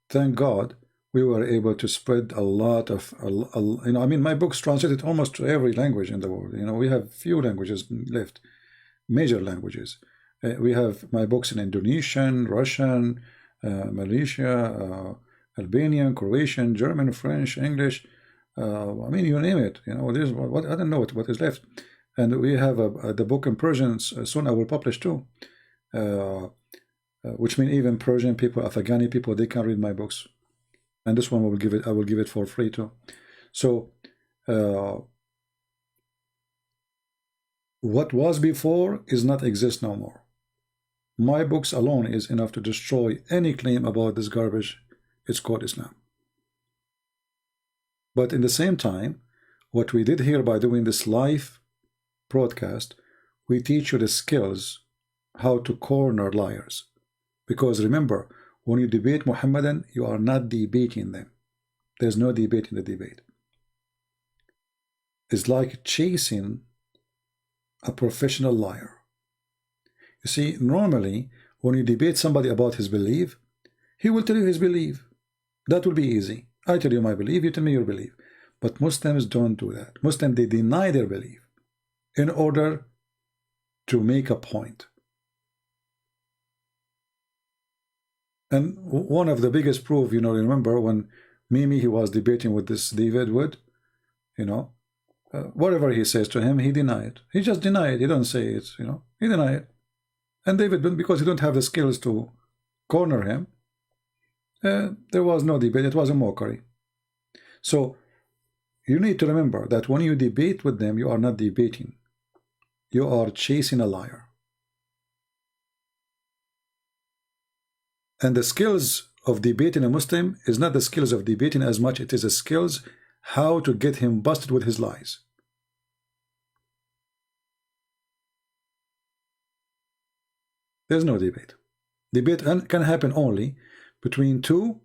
thank God, we were able to spread a lot of, you know, I mean, my books translated almost to every language in the world. You know, we have few languages left, major languages. We have my books in Indonesian, Russian, Malaysia, Albanian, Croatian, German, French, English. I mean, you name it. You know, there's what I don't know what is left. And we have the book in Persian. Soon I will publish too, which means even Persian people, Afghani people, they can read my books. And this one I will give it for free too. So what was before is not exist no more. My books alone is enough to destroy any claim about this garbage. It's called Islam. But in the same time, what we did here by doing this live broadcast, we teach you the skills how to corner liars. Because remember, when you debate Muhammadan, you are not debating them. There's no debate in the debate. It's like chasing a professional liar. You see, normally, when you debate somebody about his belief, he will tell you his belief. That will be easy. I tell you my belief, you tell me your belief. But Muslims don't do that. Muslims, they deny their belief in order to make a point. And one of the biggest proof, you know, remember when Mimi, he was debating with this David Wood, you know, whatever he says to him, he denied it. He just denied it. He don't say it, you know, he denied it. And David, because he don't have the skills to corner him, there was no debate. It was a mockery. So you need to remember that when you debate with them, you are not debating. You are chasing a liar. And the skills of debating a Muslim is not the skills of debating as much. It is the skills how to get him busted with his lies. There's no debate. Debate can happen only between two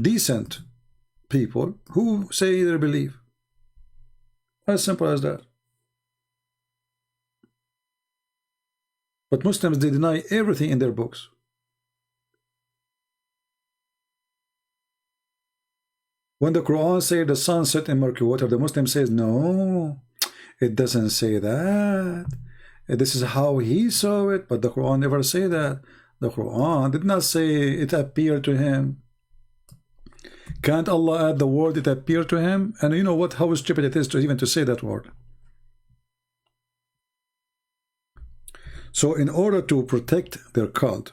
decent people who say their belief. As simple as that. But Muslims, they deny everything in their books. When the Quran says the sun set in murky water, the Muslim says, no, it doesn't say that. This is how he saw it, but the Quran never say that. The Quran did not say it appeared to him. Can't Allah add the word it appeared to him? And you know what? How stupid it is to even to say that word. So in order to protect their cult,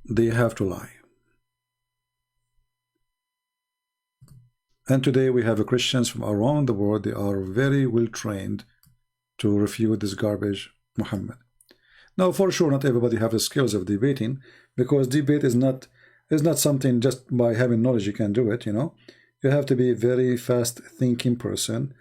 they have to lie. And today we have Christians from around the world. They are very well trained to refute this garbage, Muhammad. Now, for sure, not everybody have the skills of debating, because debate is not something just by having knowledge you can do it. You know, you have to be a very fast thinking person,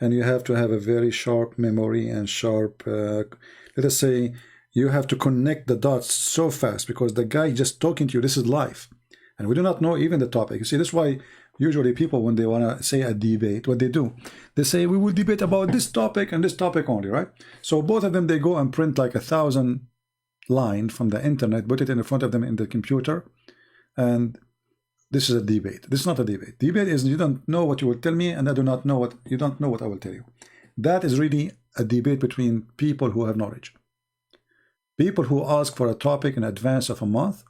and you have to have a very sharp memory and sharp. Let us say you have to connect the dots so fast, because the guy just talking to you, this is live, and we do not know even the topic. You see, that's why usually people, when they want to say a debate, what they do, they say we will debate about this topic and this topic only, right? So both of them, they go and print like 1,000 lines from the internet, put it in front of them in the computer, and this is a debate. This is not a debate. Debate is you don't know what you will tell me, and I do not know what you don't know what I will tell you. That is really a debate between people who have knowledge. People who ask for a topic in advance of a month.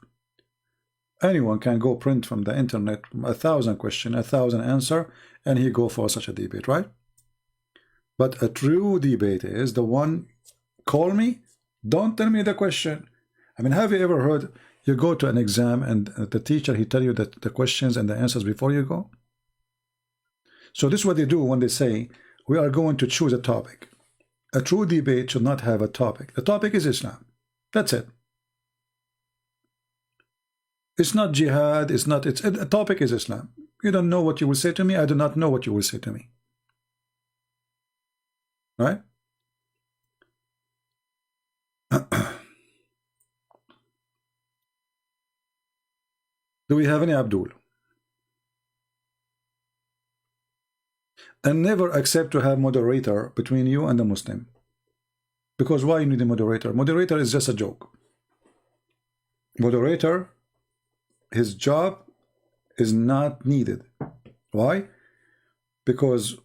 Anyone can go print from the internet 1,000 questions, 1,000 answer, and he go for such a debate, right? But a true debate is the one, call me, don't tell me the question. I mean, have you ever heard you go to an exam and the teacher, he tell you that the questions and the answers before you go? So this is what they do when they say, we are going to choose a topic. A true debate should not have a topic. The topic is Islam. That's it. It's not jihad, it's not, it's a topic is Islam. You don't know what you will say to me, I do not know what you will say to me. Right? Do we have any Abdul? And never accept to have moderator between you and the Muslim. Because why you need a moderator? Moderator is just a joke. Moderator, his job is not needed. Why? Because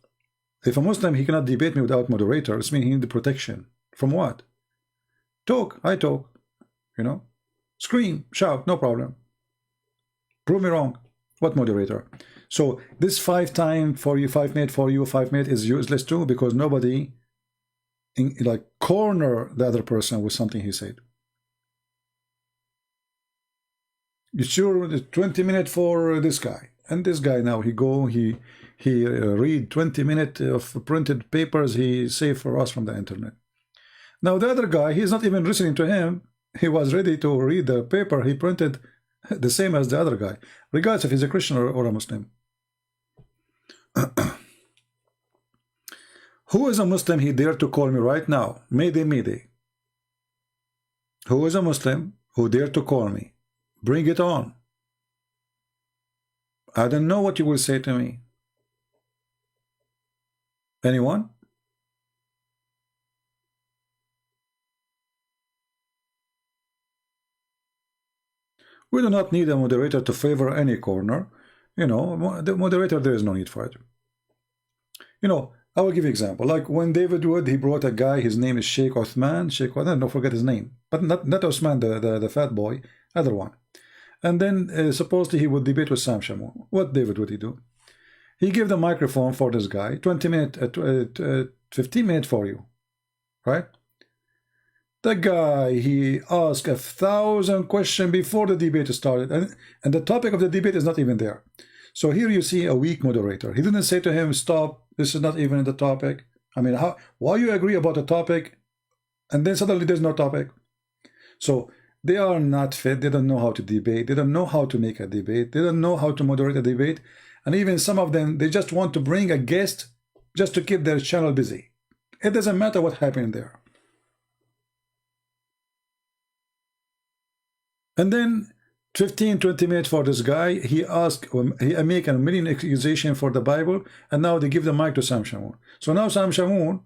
if a Muslim, he cannot debate me without moderator, it means he needs protection. From what? Talk, I talk. You know? Scream, shout, no problem. Prove me wrong. What moderator? So this 5 time for you, 5 minute for you, 5 minute is useless too, because nobody like corner the other person with something he said. You sure 20 minutes for this guy, and this guy now he read 20 minutes of printed papers he saved for us from the internet. Now the other guy, he's not even listening to him. He was ready to read the paper he printed the same as the other guy, regardless if he's a Christian or a Muslim. Who is a Muslim he dare to call me right now? Mayday, mayday. Who is a Muslim who dare to call me? Bring it on. I don't know what you will say to me. Anyone? We do not need a moderator to favor any corner. You know, the moderator, there is no need for it. You know, I will give you an example. Like when David Wood, he brought a guy, his name is Sheikh Othman. Don't forget his name. But not Osman, the fat boy, other one. And then supposedly he would debate with Sam Shamoun. What David would he do? He gave the microphone for this guy, 20 minutes, 15 minutes for you. Right? The guy, he asked 1,000 questions before the debate started. And the topic of the debate is not even there. So here you see a weak moderator. He didn't say to him, stop, this is not even in the topic. I mean, why you agree about the topic and then suddenly there's no topic? So they are not fit. They don't know how to debate. They don't know how to make a debate. They don't know how to moderate a debate. And even some of them, they just want to bring a guest just to keep their channel busy. It doesn't matter what happened there. And then 15, 20 minutes for this guy, he make a million accusation for the Bible, and now they give the mic to Sam Shamoun. So now Sam Shamoun,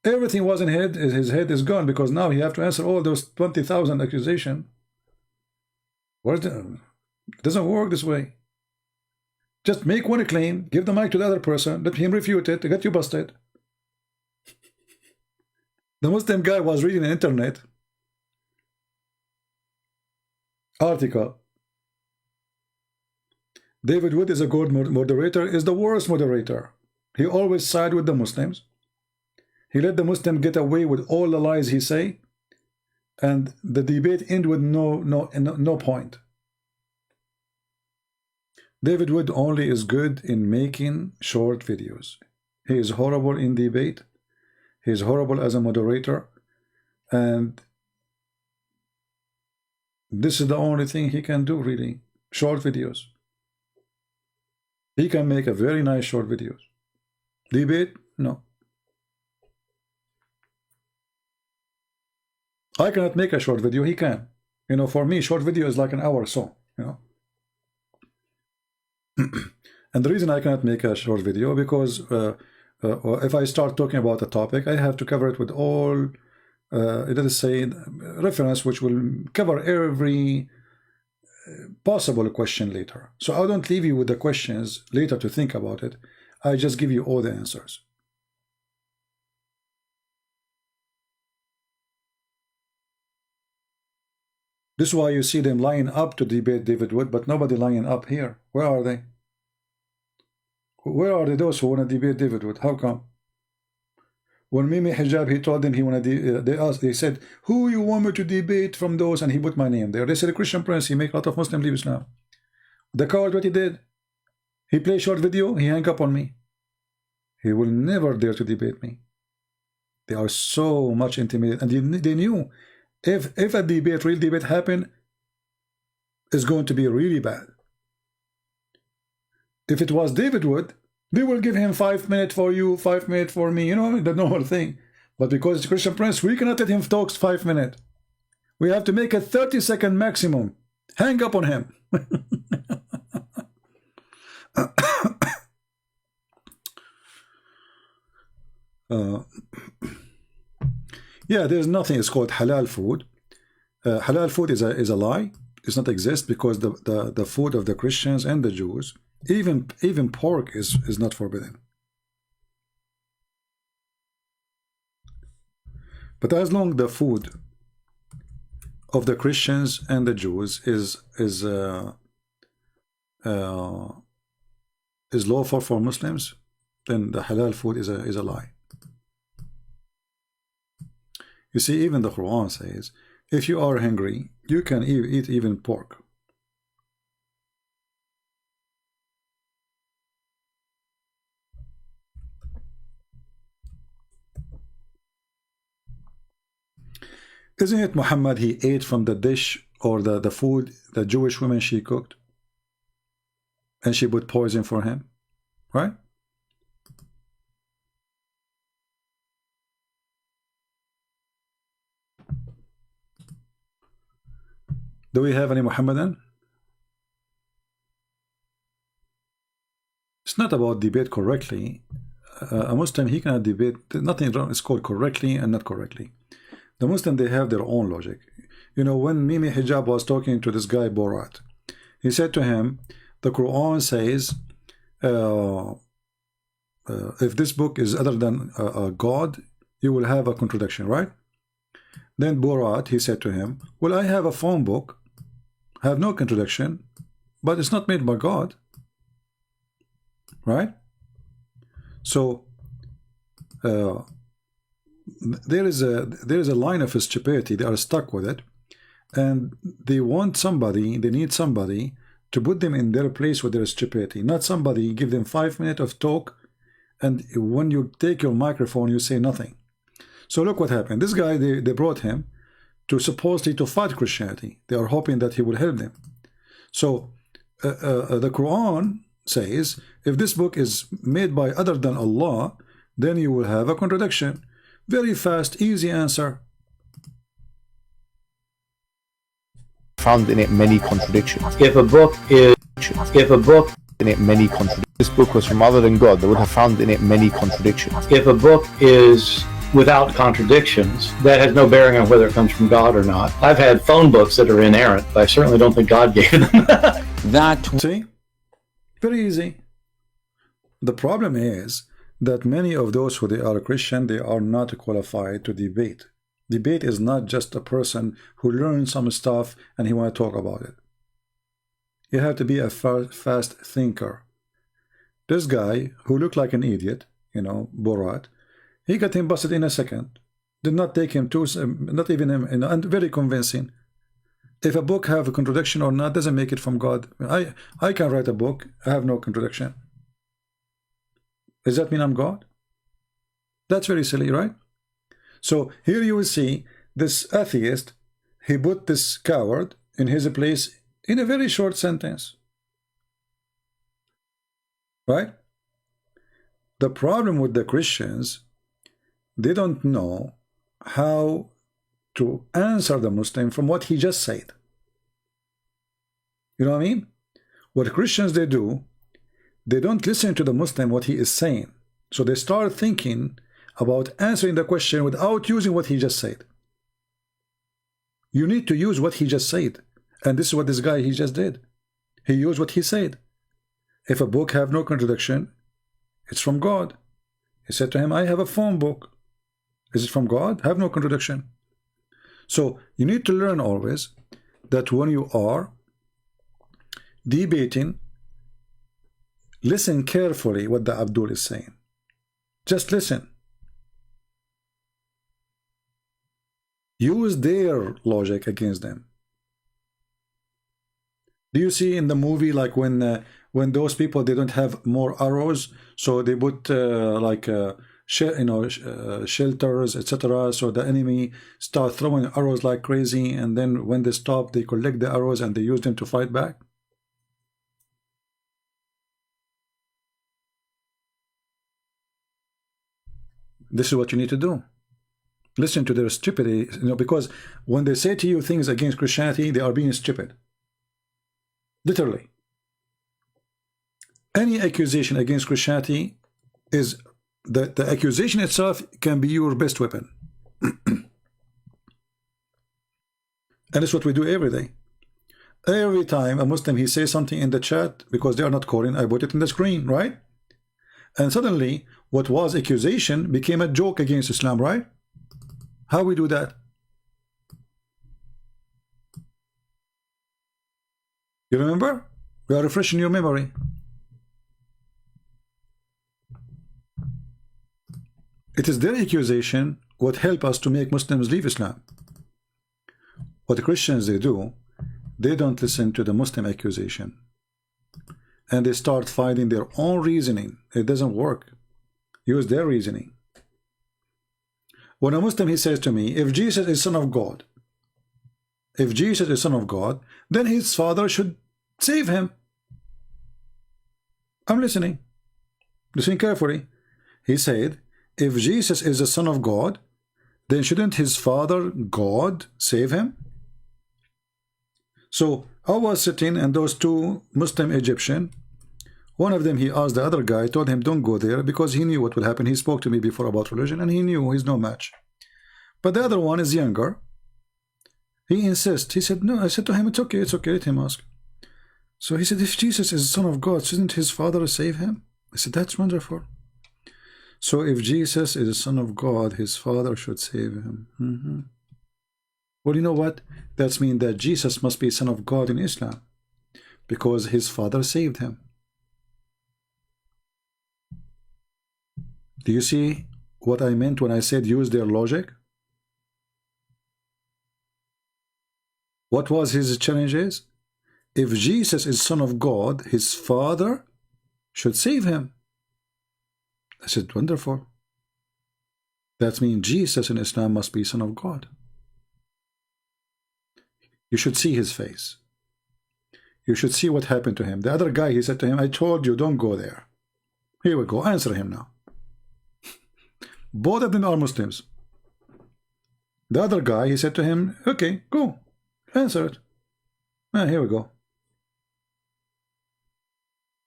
everything was in his head is gone, because now he have to answer all those 20,000 accusations. It doesn't work this way. Just make one claim, give the mic to the other person, let him refute it, get you busted. The Muslim guy was reading an internet article. David Wood is a good moderator, is the worst moderator. He always side with the Muslims. He let the Muslim get away with all the lies he say, and the debate end with no point. David Wood only is good in making short videos. He is horrible in debate. He is horrible as a moderator, and this is the only thing he can do, really. Short videos. He can make a very nice short videos. Debate, no. I cannot make a short video, he can. You know, for me, short video is like an hour or so, you know. And the reason I cannot make a short video, because if I start talking about a topic, I have to cover it with all, let us say, reference, which will cover every possible question later. So I don't leave you with the questions later to think about it. I just give you all the answers. This is why you see them lining up to debate David Wood, but nobody lining up here. Where are they? Where are they, those who want to debate David Wood? How come? When Mimi Hijab, he told them he want to. They said, "Who you want me to debate from those?" And he put my name there. They said, "Christian Prince, he make a lot of Muslim leave Islam." The coward, what he did? He played short video. He hang up on me. He will never dare to debate me. They are so much intimidated, and they knew if a debate, real debate, happen, is going to be really bad. If it was David Wood, they will give him 5 minutes for you, 5 minutes for me, you know, the normal thing. But because it's Christian Prince, we cannot let him talk 5 minutes. We have to make a 30-second maximum. Hang up on him. Yeah, there's nothing. It's called halal food. Halal food is a lie. It's not exist, because the food of the Christians and the Jews, even pork is not forbidden. But as long the food of the Christians and the Jews is lawful for Muslims, then the halal food is a lie. You see, even the Quran says, if you are hungry, you can eat even pork. Isn't it Muhammad, he ate from the dish or the food the Jewish woman she cooked? And she put poison for him, right? Do we have any Muhammadan? It's not about debate correctly. A Muslim, he cannot debate. Nothing wrong. It's called correctly and not correctly. The Muslim, they have their own logic. You know, when Mimi Hijab was talking to this guy Borat, he said to him, the Quran says, if this book is other than God, you will have a contradiction, right? Then Borat, he said to him, well, I have a phone book, have no contradiction, but it's not made by God, right? So there is a line of stupidity. They are stuck with it, and they want somebody, they need somebody to put them in their place with their stupidity, not somebody give them 5 minutes of talk, and when you take your microphone, you say nothing. So look what happened. This guy, they brought him to supposedly to fight Christianity. They are hoping that he will help them. So the Quran says, if this book is made by other than Allah, then you will have a contradiction. Very fast, easy answer. Found in it many contradictions. If a book In it many contradictions. This book was from other than God, they would have found in it many contradictions. If a book is without contradictions, that has no bearing on whether it comes from God or not. I've had phone books that are inerrant, but I certainly don't think God gave them. See? Very easy. The problem is that many of those who they are Christian, they are not qualified to debate. Debate is not just a person who learns some stuff and he want to talk about it. You have to be a fast thinker. This guy who looked like an idiot, you know, Borat, he got him busted in a second. Did not take him to, not even him, and very convincing. If a book have a contradiction or not, doesn't make it from God. I can write a book, I have no contradiction. Does that mean I'm God? That's very silly, right? So here you will see this atheist, he put this coward in his place in a very short sentence. Right? The problem with the Christians, they don't know how to answer the Muslim from what he just said. You know what I mean? What Christians they do, they don't listen to the Muslim what he is saying. So they start thinking about answering the question without using what he just said. You need to use what he just said. And this is what this guy he just did. He used what he said. If a book have no contradiction, it's from God. He said to him, I have a phone book. Is it from God? Have no contradiction. So you need to learn always that when you are debating, listen carefully what the Abdul is saying. Just listen. Use their logic against them. Do you see in the movie like when those people they don't have more arrows, so they put shelters, etc. So the enemy start throwing arrows like crazy, and then when they stop, they collect the arrows and they use them to fight back. This is what you need to do. Listen to their stupidity, you know, because when they say to you things against Christianity, they are being stupid. Literally. Any accusation against Christianity is the accusation itself can be your best weapon. And it's what we do every day. Every time a Muslim he says something in the chat, because they are not calling, I put it in the screen, right? And suddenly what was accusation became a joke against Islam, right? How we do that? You remember? We are refreshing your memory. It is their accusation what help us to make Muslims leave Islam. What the Christians they do, they don't listen to the Muslim accusation. And they start finding their own reasoning. It doesn't work. Use their reasoning. When a Muslim he says to me, if Jesus is Son of God, if Jesus is Son of God, then his Father should save him. I'm listening. Listen carefully. He said, if Jesus is the Son of God, then shouldn't his Father, God, save him? So I was sitting and those two Muslim Egyptian, one of them he asked the other guy, told him don't go there because he knew what would happen. He spoke to me before about religion and he knew he's no match. But the other one is younger. He insists. He said no. I said to him, it's okay, let him ask. So he said, if Jesus is the Son of God, shouldn't his Father save him? I said, that's wonderful. So if Jesus is the Son of God, his Father should save him. Well, you know what? That means that Jesus must be Son of God in Islam because his Father saved him. Do you see what I meant when I said use their logic? What was his challenges? If Jesus is Son of God, his Father should save him. I said, wonderful. That means Jesus in Islam must be Son of God. You should see his face. You should see what happened to him. The other guy, he said to him, I told you, don't go there. Here we go. Answer him now. Both of them are Muslims. The other guy, he said to him, okay, go. Answer it. Here we go.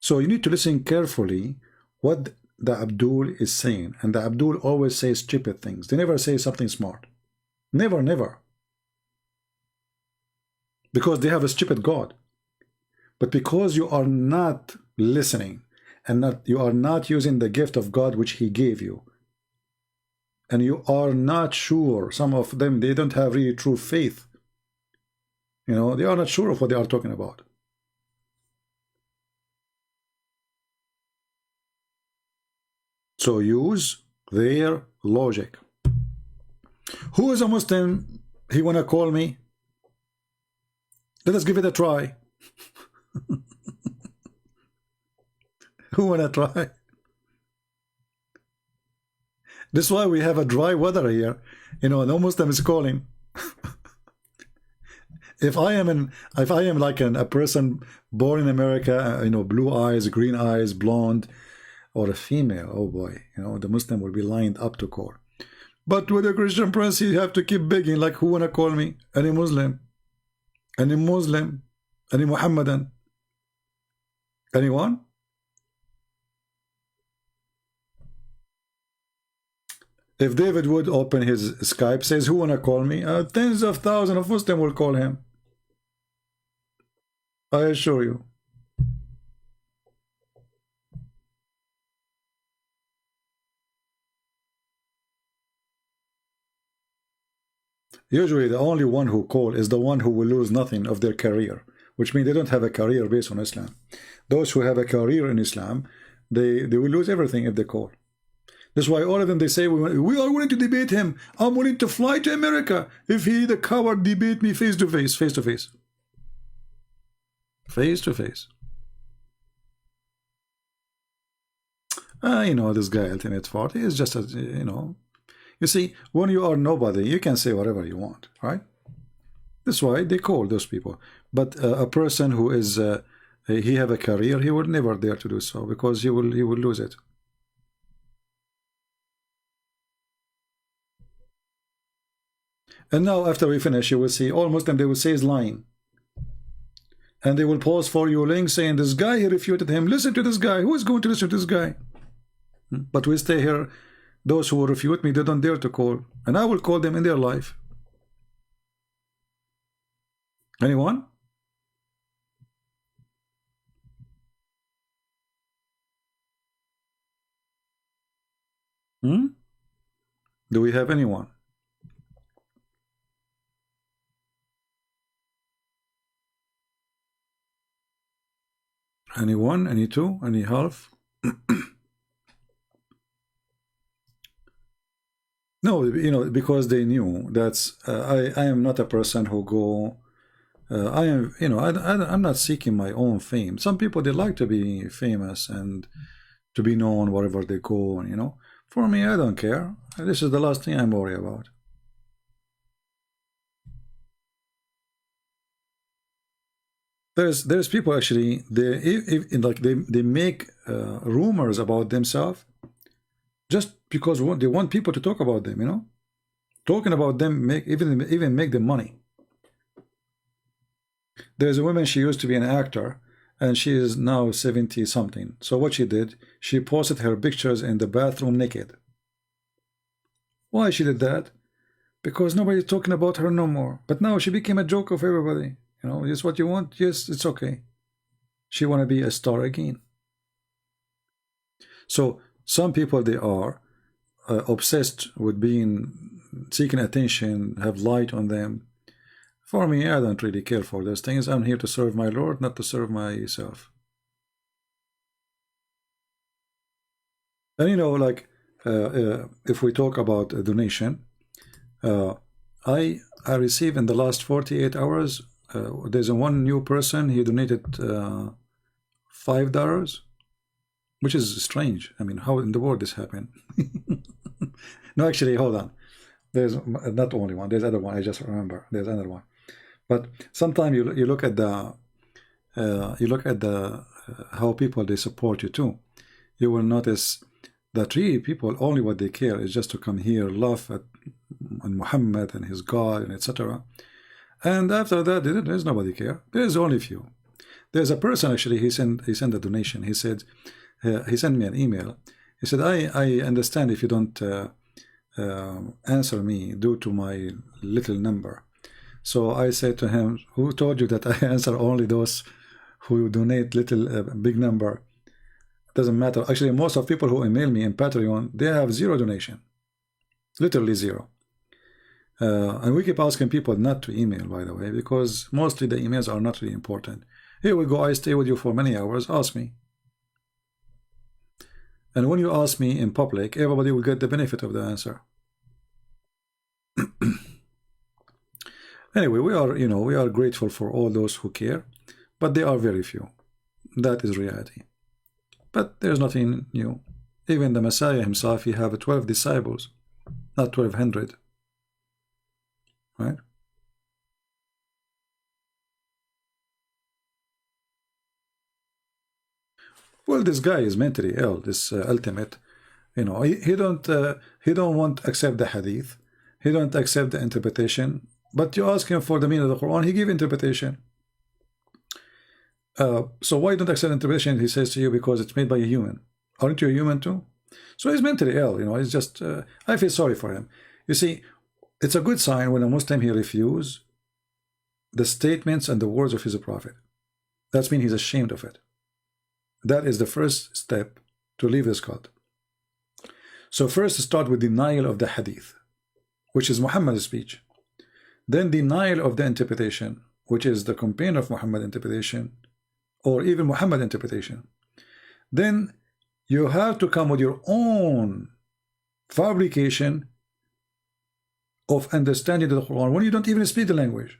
So you need to listen carefully what the Abdul is saying. And the Abdul always says stupid things. They never say something smart. Never, never. Because they have a stupid God. But because you are not listening and you are not using the gift of God which He gave you, and you are not sure, some of them, they don't have really true faith. You know, they are not sure of what they are talking about. So use their logic. Who is a Muslim? He wanna call me? Let us give it a try. Who wanna try? This is why we have a dry weather here. You know, no Muslim is calling. If I am like a person born in America, you know, blue eyes, green eyes, blonde, or a female, oh boy, you know, the Muslim will be lined up to call. But with a Christian prince, you have to keep begging, like, who wanna call me? Any Muslim? Any Muslim? Any Muhammadan? Anyone? If David would open his Skype, says, who wanna call me? Tens of thousands of Muslims will call him. I assure you. Usually the only one who call is the one who will lose nothing of their career, which means they don't have a career based on Islam. Those who have a career in Islam, they will lose everything if they call. That's why all of them, they say, we are willing to debate him. I'm willing to fly to America if he, the coward, debate me face to face, face to face. Face to face. You know, this guy, Ultimate 40, is just a, you know, you see, when you are nobody, you can say whatever you want, right? That's why they call those people. But a person who is, he have a career, he will never dare to do so, because he will lose it. And now, after we finish, you will see all Muslims, they will say is lying. And they will pause for you link saying, this guy, he refuted him. Listen to this guy. Who is going to listen to this guy? But we stay here. Those who will refute me, they don't dare to call. And I will call them in their life. Anyone? Do we have anyone? Anyone? Any two? Any half? No, you know, because they knew that's I am not a person who go. I am, you know, I'm not seeking my own fame. Some people, they like to be famous and to be known wherever they go. And you know, for me, I don't care. This is the last thing I'm worried about. There's people actually, they make rumors about themselves just because they want people to talk about them, you know. Talking about them even make them money. There's a woman, she used to be an actor, and she is now 70 something. So what she did, she posted her pictures in the bathroom naked. Why she did that? Because nobody's talking about her no more. But now she became a joke of everybody. You know, is what you want? Yes, it's okay. She want to be a star again. So some people, they are obsessed with seeking attention, have light on them. For me, I don't really care for those things. I'm here to serve my Lord, not to serve myself. And you know, like if we talk about a donation, I received in the last 48 hours. There's one new person, he donated $5, which is strange. I mean, how in the world this happened? No, actually, hold on. There's not only one. There's other one. I just remember. There's another one. But sometimes you look at the how people, they support you too. You will notice that really people, only what they care is just to come here, laugh at Muhammad and his God and etc. And after that, there's nobody care. There's only few. There's a person actually, he sent a donation. He said, he sent me an email. He said, I understand if you don't answer me due to my little number. So I said to him, who told you that I answer only those who donate little big number? Doesn't matter. Actually, most of people who email me in Patreon, they have zero donation. Literally zero. And we keep asking people not to email, by the way, because mostly the emails are not really important. Here we go, I stay with you for many hours, ask me. And when you ask me in public, everybody will get the benefit of the answer. Anyway, we are, you know, we are grateful for all those who care, but they are very few. That is reality. But there's nothing new. Even the Messiah himself, he have 12 disciples, not 1200. Right? Well, this guy is mentally ill. This ultimate, you know, he don't want to accept the hadith. He don't accept the interpretation. But you ask him for the meaning of the Quran, he give interpretation. So why don't accept interpretation? He says to you, because it's made by a human. Aren't you a human too? So he's mentally ill. You know, it's just I feel sorry for him. You see, it's a good sign when a Muslim he refuses the statements and the words of his prophet. That means he's ashamed of it. That is the first step to leave this cult. So first start with denial of the hadith, which is Muhammad's speech. Then denial of the interpretation, which is the companion of Muhammad interpretation, or even Muhammad interpretation. Then you have to come with your own fabrication of understanding the Quran when you don't even speak the language.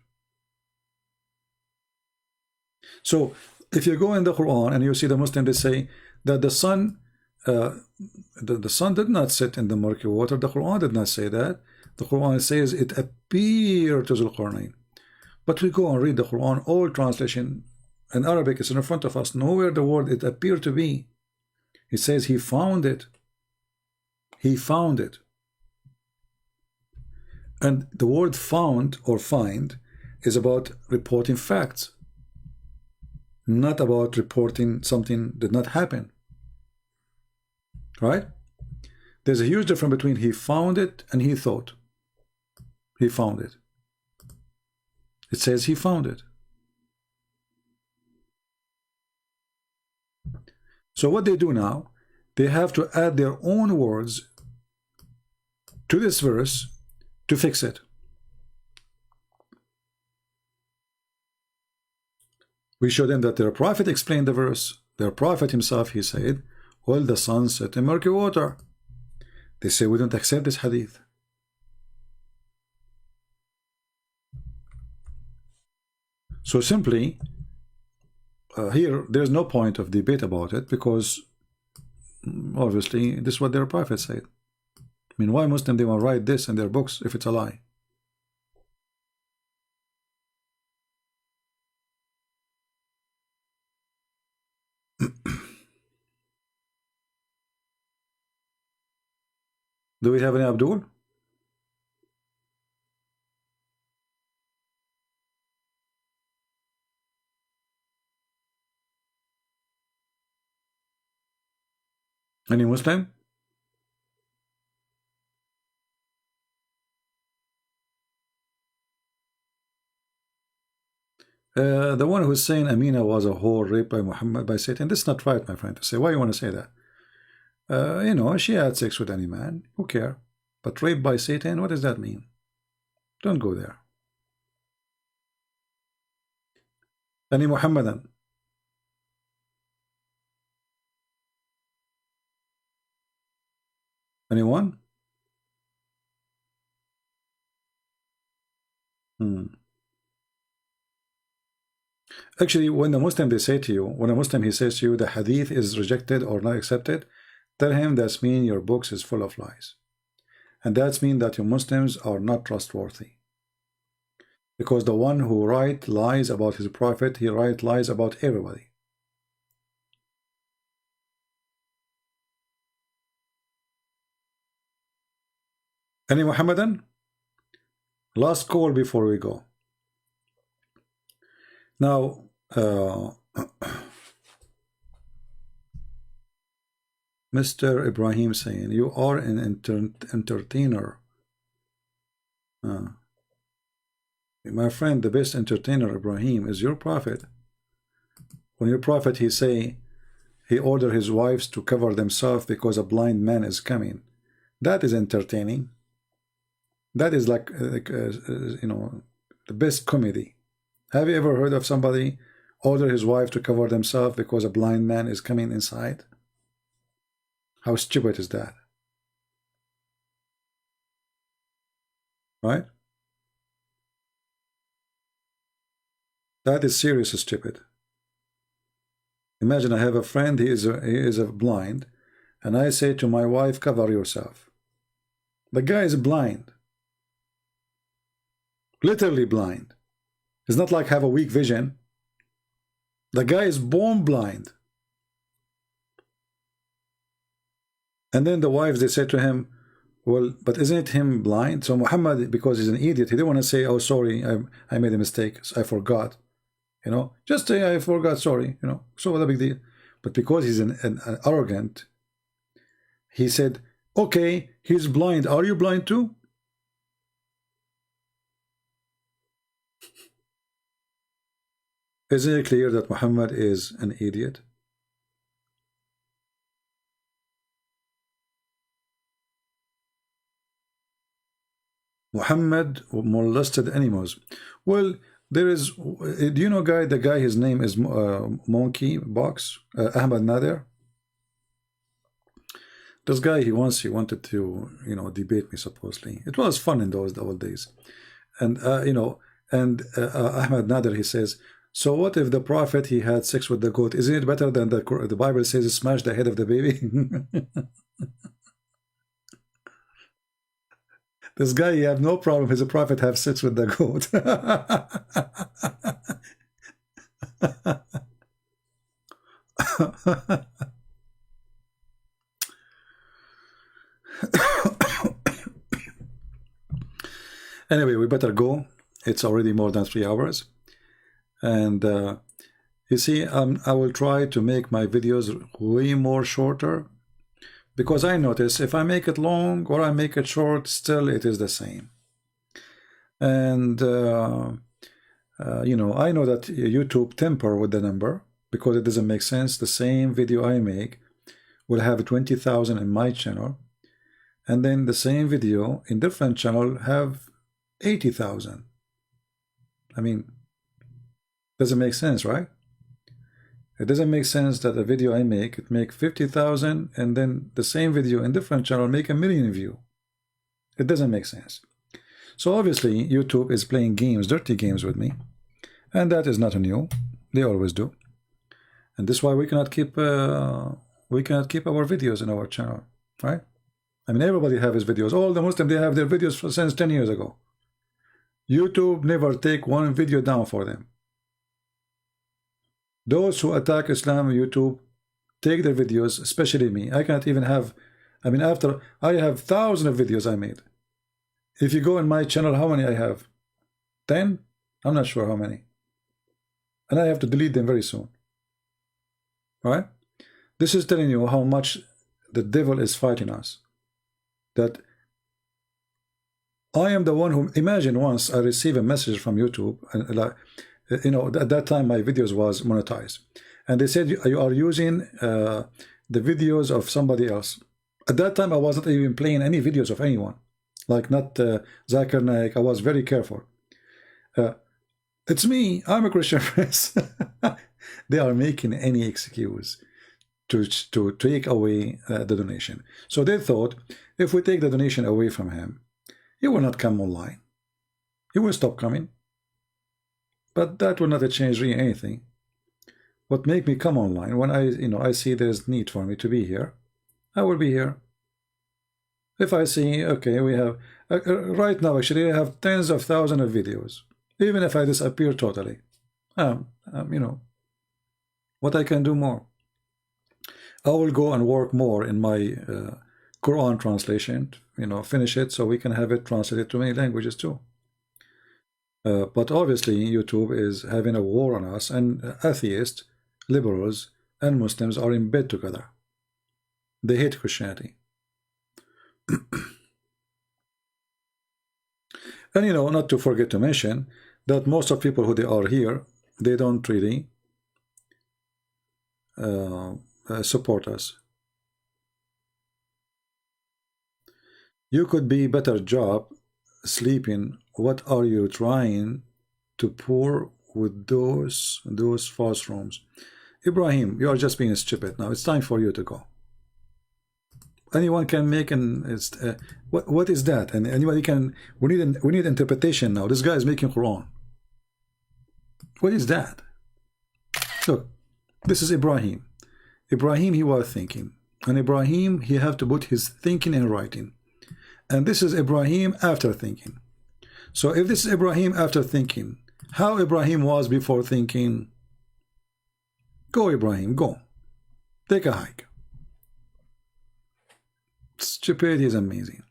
So if you go in the Quran and you see the Muslim, they say that the sun the sun did not sit in the murky water. The Quran did not say that. The Quran says it appeared to Zulqarnain. But we go and read the Quran, all translation in Arabic is in front of us. Nowhere the word it appeared to be. It says he found it. He found it. And the word found or find is about reporting facts, not about reporting something did not happen. Right? There's a huge difference between he found it and he thought. He found it. It says he found it. So what they do now, they have to add their own words to this verse to fix it. We show them that their prophet explained the verse. Their prophet himself, he said, well, the sun set in murky water. They say we don't accept this hadith. So simply, here, there's no point of debate about it, because obviously this is what their prophet said. I mean, why Muslim they will write this in their books if it's a lie? Do we have any Abdul? Any Muslim? The one who's saying Amina was a whore raped by Muhammad by Satan, this is not right, my friend, to say. Why you want to say that? You know, she had sex with any man, who care? But raped by Satan, what does that mean? Don't go there. Any Muhammadan? Anyone? Actually, when the Muslim they say to you, when a Muslim he says to you the hadith is rejected or not accepted, tell him that's mean your books is full of lies. And that's mean that your Muslims are not trustworthy. Because the one who write lies about his prophet, he write lies about everybody. Any Muhammadan? Last call before we go. Now, Mr. Ibrahim saying, you are an entertainer. My friend, the best entertainer, Ibrahim, is your prophet. When your prophet, he say, he ordered his wives to cover themselves because a blind man is coming. That is entertaining. That is like you know, the best comedy. Have you ever heard of somebody order his wife to cover themselves because a blind man is coming inside? How stupid is that? Right? That is seriously stupid. Imagine I have a friend, he is a blind, and I say to my wife, cover yourself. The guy is blind. Literally blind. It's not like have a weak vision. The guy is born blind. And then the wives, they say to him, well, but isn't it him blind? So Muhammad, because he's an idiot, he didn't want to say, oh, sorry, I made a mistake, I forgot. You know, just say, I forgot, sorry, you know, so what a big deal. But because he's an arrogant, he said, okay, he's blind. Are you blind too? Isn't it clear that Muhammad is an idiot? Muhammad molested animals. Well, there is, do you know the guy, his name is Monkey Box, Ahmed Nader? This guy, he wanted to, you know, debate me supposedly. It was fun in those old days. And, you know, and Ahmed Nader, he says, so what if the prophet, he had sex with the goat? Isn't it better than the Bible says smash the head of the baby? This guy, he have no problem if the prophet have sex with the goat. Anyway, we better go. It's already more than 3 hours. And you see, I will try to make my videos way more shorter, because I notice if I make it long or I make it short, still it is the same. And you know, I know that YouTube temper with the number, because it doesn't make sense. The same video I make will have 20,000 in my channel, and then the same video in different channel have 80,000. I mean, doesn't make sense, right? It doesn't make sense that a video I make, it make 50,000, and then the same video in different channel make 1 million view. It doesn't make sense. So obviously YouTube is playing games, dirty games with me, and that is not new. They always do, and this is why we cannot keep our videos in our channel, right? I mean, everybody have his videos. All the Muslims, they have their videos since 10 years ago. YouTube never take one video down for them. Those who attack Islam on YouTube take their videos, especially me. I cannot even have, I mean, after I have thousands of videos I made. If you go in my channel, how many I have? 10? I'm not sure how many. And I have to delete them very soon. Right? This is telling you how much the devil is fighting us. That I am the one who, imagine once I receive a message from YouTube, and like, you know, at that time my videos was monetized, and they said you are using the videos of somebody else. At that time I wasn't even playing any videos of anyone, like not Zakir, Naik. I was very careful. It's me, I'm a Christian prince. They are making any excuse to take away the donation. So they thought, if we take the donation away from him, he will not come online. He will stop coming. But that will not change really anything. What make me come online, when I see there's need for me to be here, I will be here. If I see, okay, we have right now actually I have tens of thousands of videos. Even if I disappear totally, you know, what I can do more. I will go and work more in my Quran translation, you know, finish it so we can have it translated to many languages too. But obviously YouTube is having a war on us, and atheists, liberals, and Muslims are in bed together. They hate Christianity. And you know, not to forget to mention that most of people who they are here, they don't really support us. You could be better job sleeping. What are you trying to pour with those false rooms? Ibrahim, you are just being stupid now. It's time for you to go. Anyone can make what is that? And anybody can. We need interpretation now. This guy is making Quran. What is that? Look, this is Ibrahim. Ibrahim, he was thinking, and Ibrahim, he have to put his thinking in writing. And this is Ibrahim after thinking. So if this is Ibrahim after thinking, how Ibrahim was before thinking? Go, Ibrahim, go. Take a hike. Stupidity is amazing.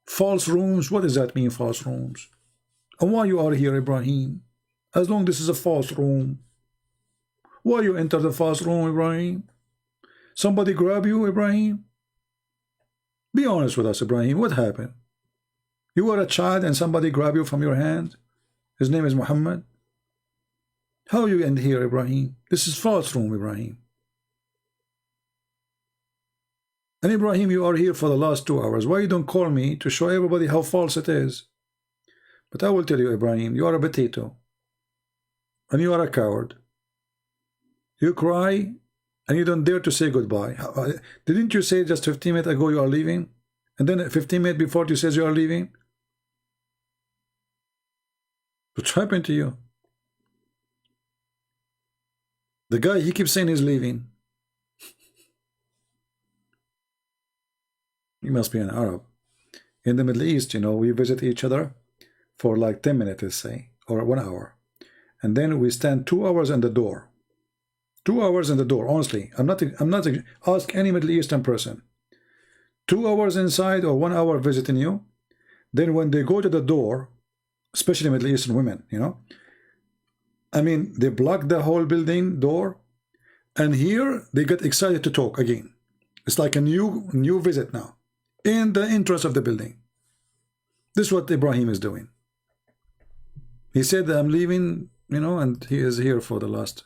False rooms, what does that mean, false rooms? And why you are here, Ibrahim? As long as this is a false room. Why you enter the false room, Ibrahim? Somebody grab you, Ibrahim? Be honest with us, Ibrahim. What happened? You were a child and somebody grabbed you from your hand? His name is Muhammad? How you end here, Ibrahim? This is false room, Ibrahim. And Ibrahim, you are here for the last 2 hours. Why you don't call me to show everybody how false it is? But I will tell you, Ibrahim, you are a potato. And you are a coward. You cry and you don't dare to say goodbye. Didn't you say just 15 minutes ago you are leaving? And then 15 minutes before you says you are leaving? What's happened to you? The guy, he keeps saying he's leaving. He must be an Arab. In the Middle East, you know, we visit each other for like 10 minutes, let's say, or 1 hour. And then we stand 2 hours in the door. 2 hours in the door, honestly. I'm not ask any Middle Eastern person. 2 hours inside or 1 hour visiting you. Then when they go to the door, especially Middle Eastern women, you know, I mean, they block the whole building door, and here they get excited to talk again. It's like a new visit now, in the entrance of the building. This is what Ibrahim is doing. He said that I'm leaving, you know, and he is here for the last.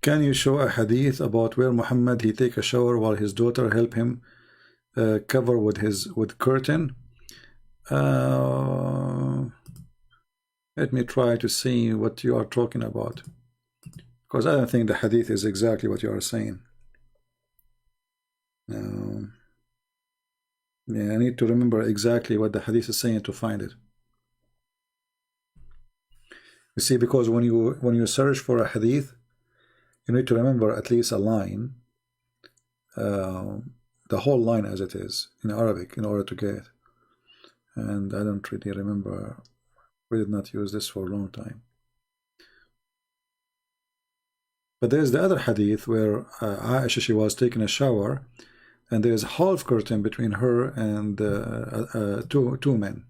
Can you show a hadith about where Muhammad he take a shower while his daughter help him cover with curtain? Let me try to see what you are talking about, because I don't think the hadith is exactly what you are saying. Yeah, I need to remember exactly what the hadith is saying to find it. You see, because when you search for a hadith, you need to remember at least a line, the whole line as it is in Arabic, in order to get it. And I don't really remember. We did not use this for a long time. But there's the other hadith where Aisha, she was taking a shower, and there's half curtain between her and two men.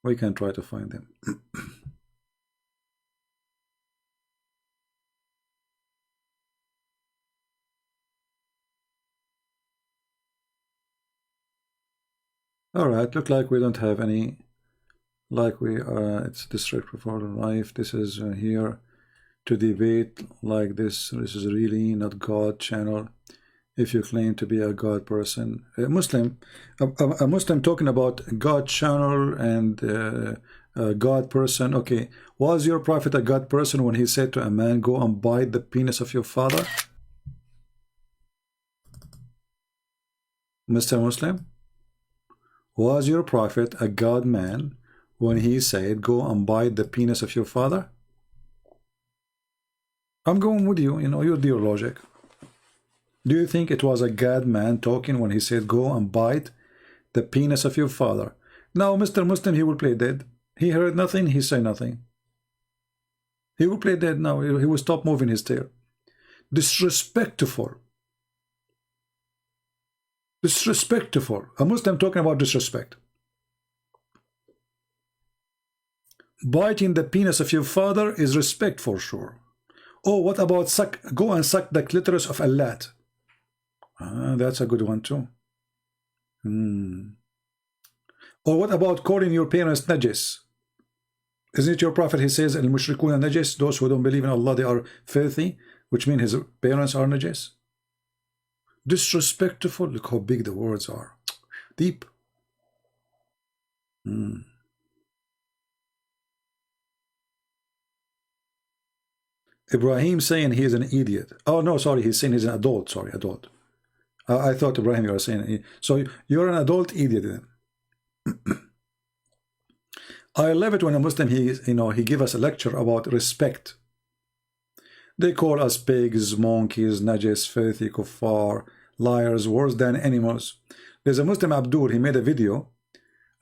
We can try to find them. All right, look like we don't have any, like we it's disrespectful for life. This is here to debate like this. This is really not God channel. If you claim to be a God person, a Muslim talking about God channel and a God person. Okay, was your prophet a God person when he said to a man, "Go and bite the penis of your father"? Mr. Muslim, was your prophet a God man when he said, "Go and bite the penis of your father"? I'm going with you. You know, your dear logic. Do you think it was a God man talking when he said, "Go and bite the penis of your father"? Now, Mr. Muslim, he will play dead. He heard nothing, he said nothing. He will play dead now. He will stop moving his tail. Disrespectful. Disrespectful. A Muslim talking about disrespect. Biting the penis of your father is respect for sure. Oh, what about go and suck the clitoris of a lad? That's a good one too. Or what about calling your parents najis? Isn't it your prophet? He says, "Al-mushrikuna najis." Those who don't believe in Allah, they are filthy, which means his parents are najis. Disrespectful. Look how big the words are. Deep. Ibrahim saying he is an idiot. Oh no, sorry, he's saying he's an adult. Sorry, adult. I thought Ibrahim you were saying. So you're an adult idiot then. I love it when a Muslim he give us a lecture about respect. They call us pigs, monkeys, najis, filthy, kuffar, liars, worse than animals. There's a Muslim, Abdul, he made a video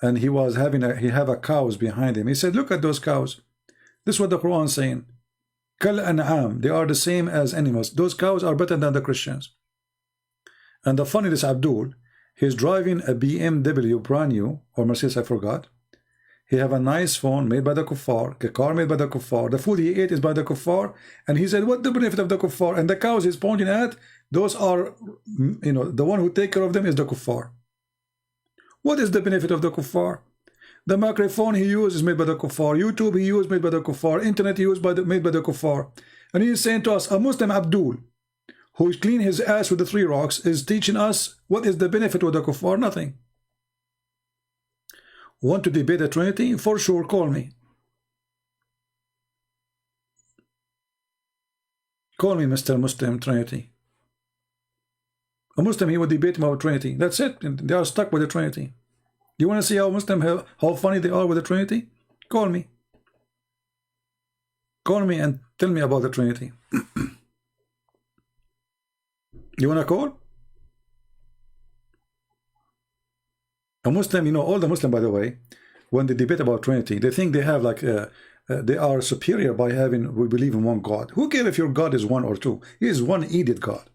and he was having he have a cows behind him. He said, look at those cows. This is what the Quran is saying. Kal an'am, they are the same as animals. Those cows are better than the Christians. And the funny is Abdul, he's driving a BMW brand new, or Mercedes, I forgot. He have a nice phone made by the kuffar, a car made by the kuffar, the food he ate is by the kuffar, and he said, what the benefit of the kuffar? And the cows he's pointing at, those are, the one who take care of them is the kuffar. What is the benefit of the kuffar? The microphone he used is made by the kuffar, YouTube he used made by the kuffar, internet he used made by the kuffar. And he is saying to us, a Muslim Abdul, who clean his ass with the 3 rocks, is teaching us what is the benefit of the kuffar? Nothing. Want to debate the Trinity? For sure, call me. Call me, Mr. Muslim Trinity. A Muslim, he would debate about Trinity. That's it. They are stuck with the Trinity. You want to see how Muslim, how funny they are with the Trinity? Call me. Call me and tell me about the Trinity. You want to call? A Muslim, all the Muslim, by the way, when they debate about Trinity, they think they have like, they are superior by having, we believe in one God. Who cares if your God is 1 or 2? He is one idiot God.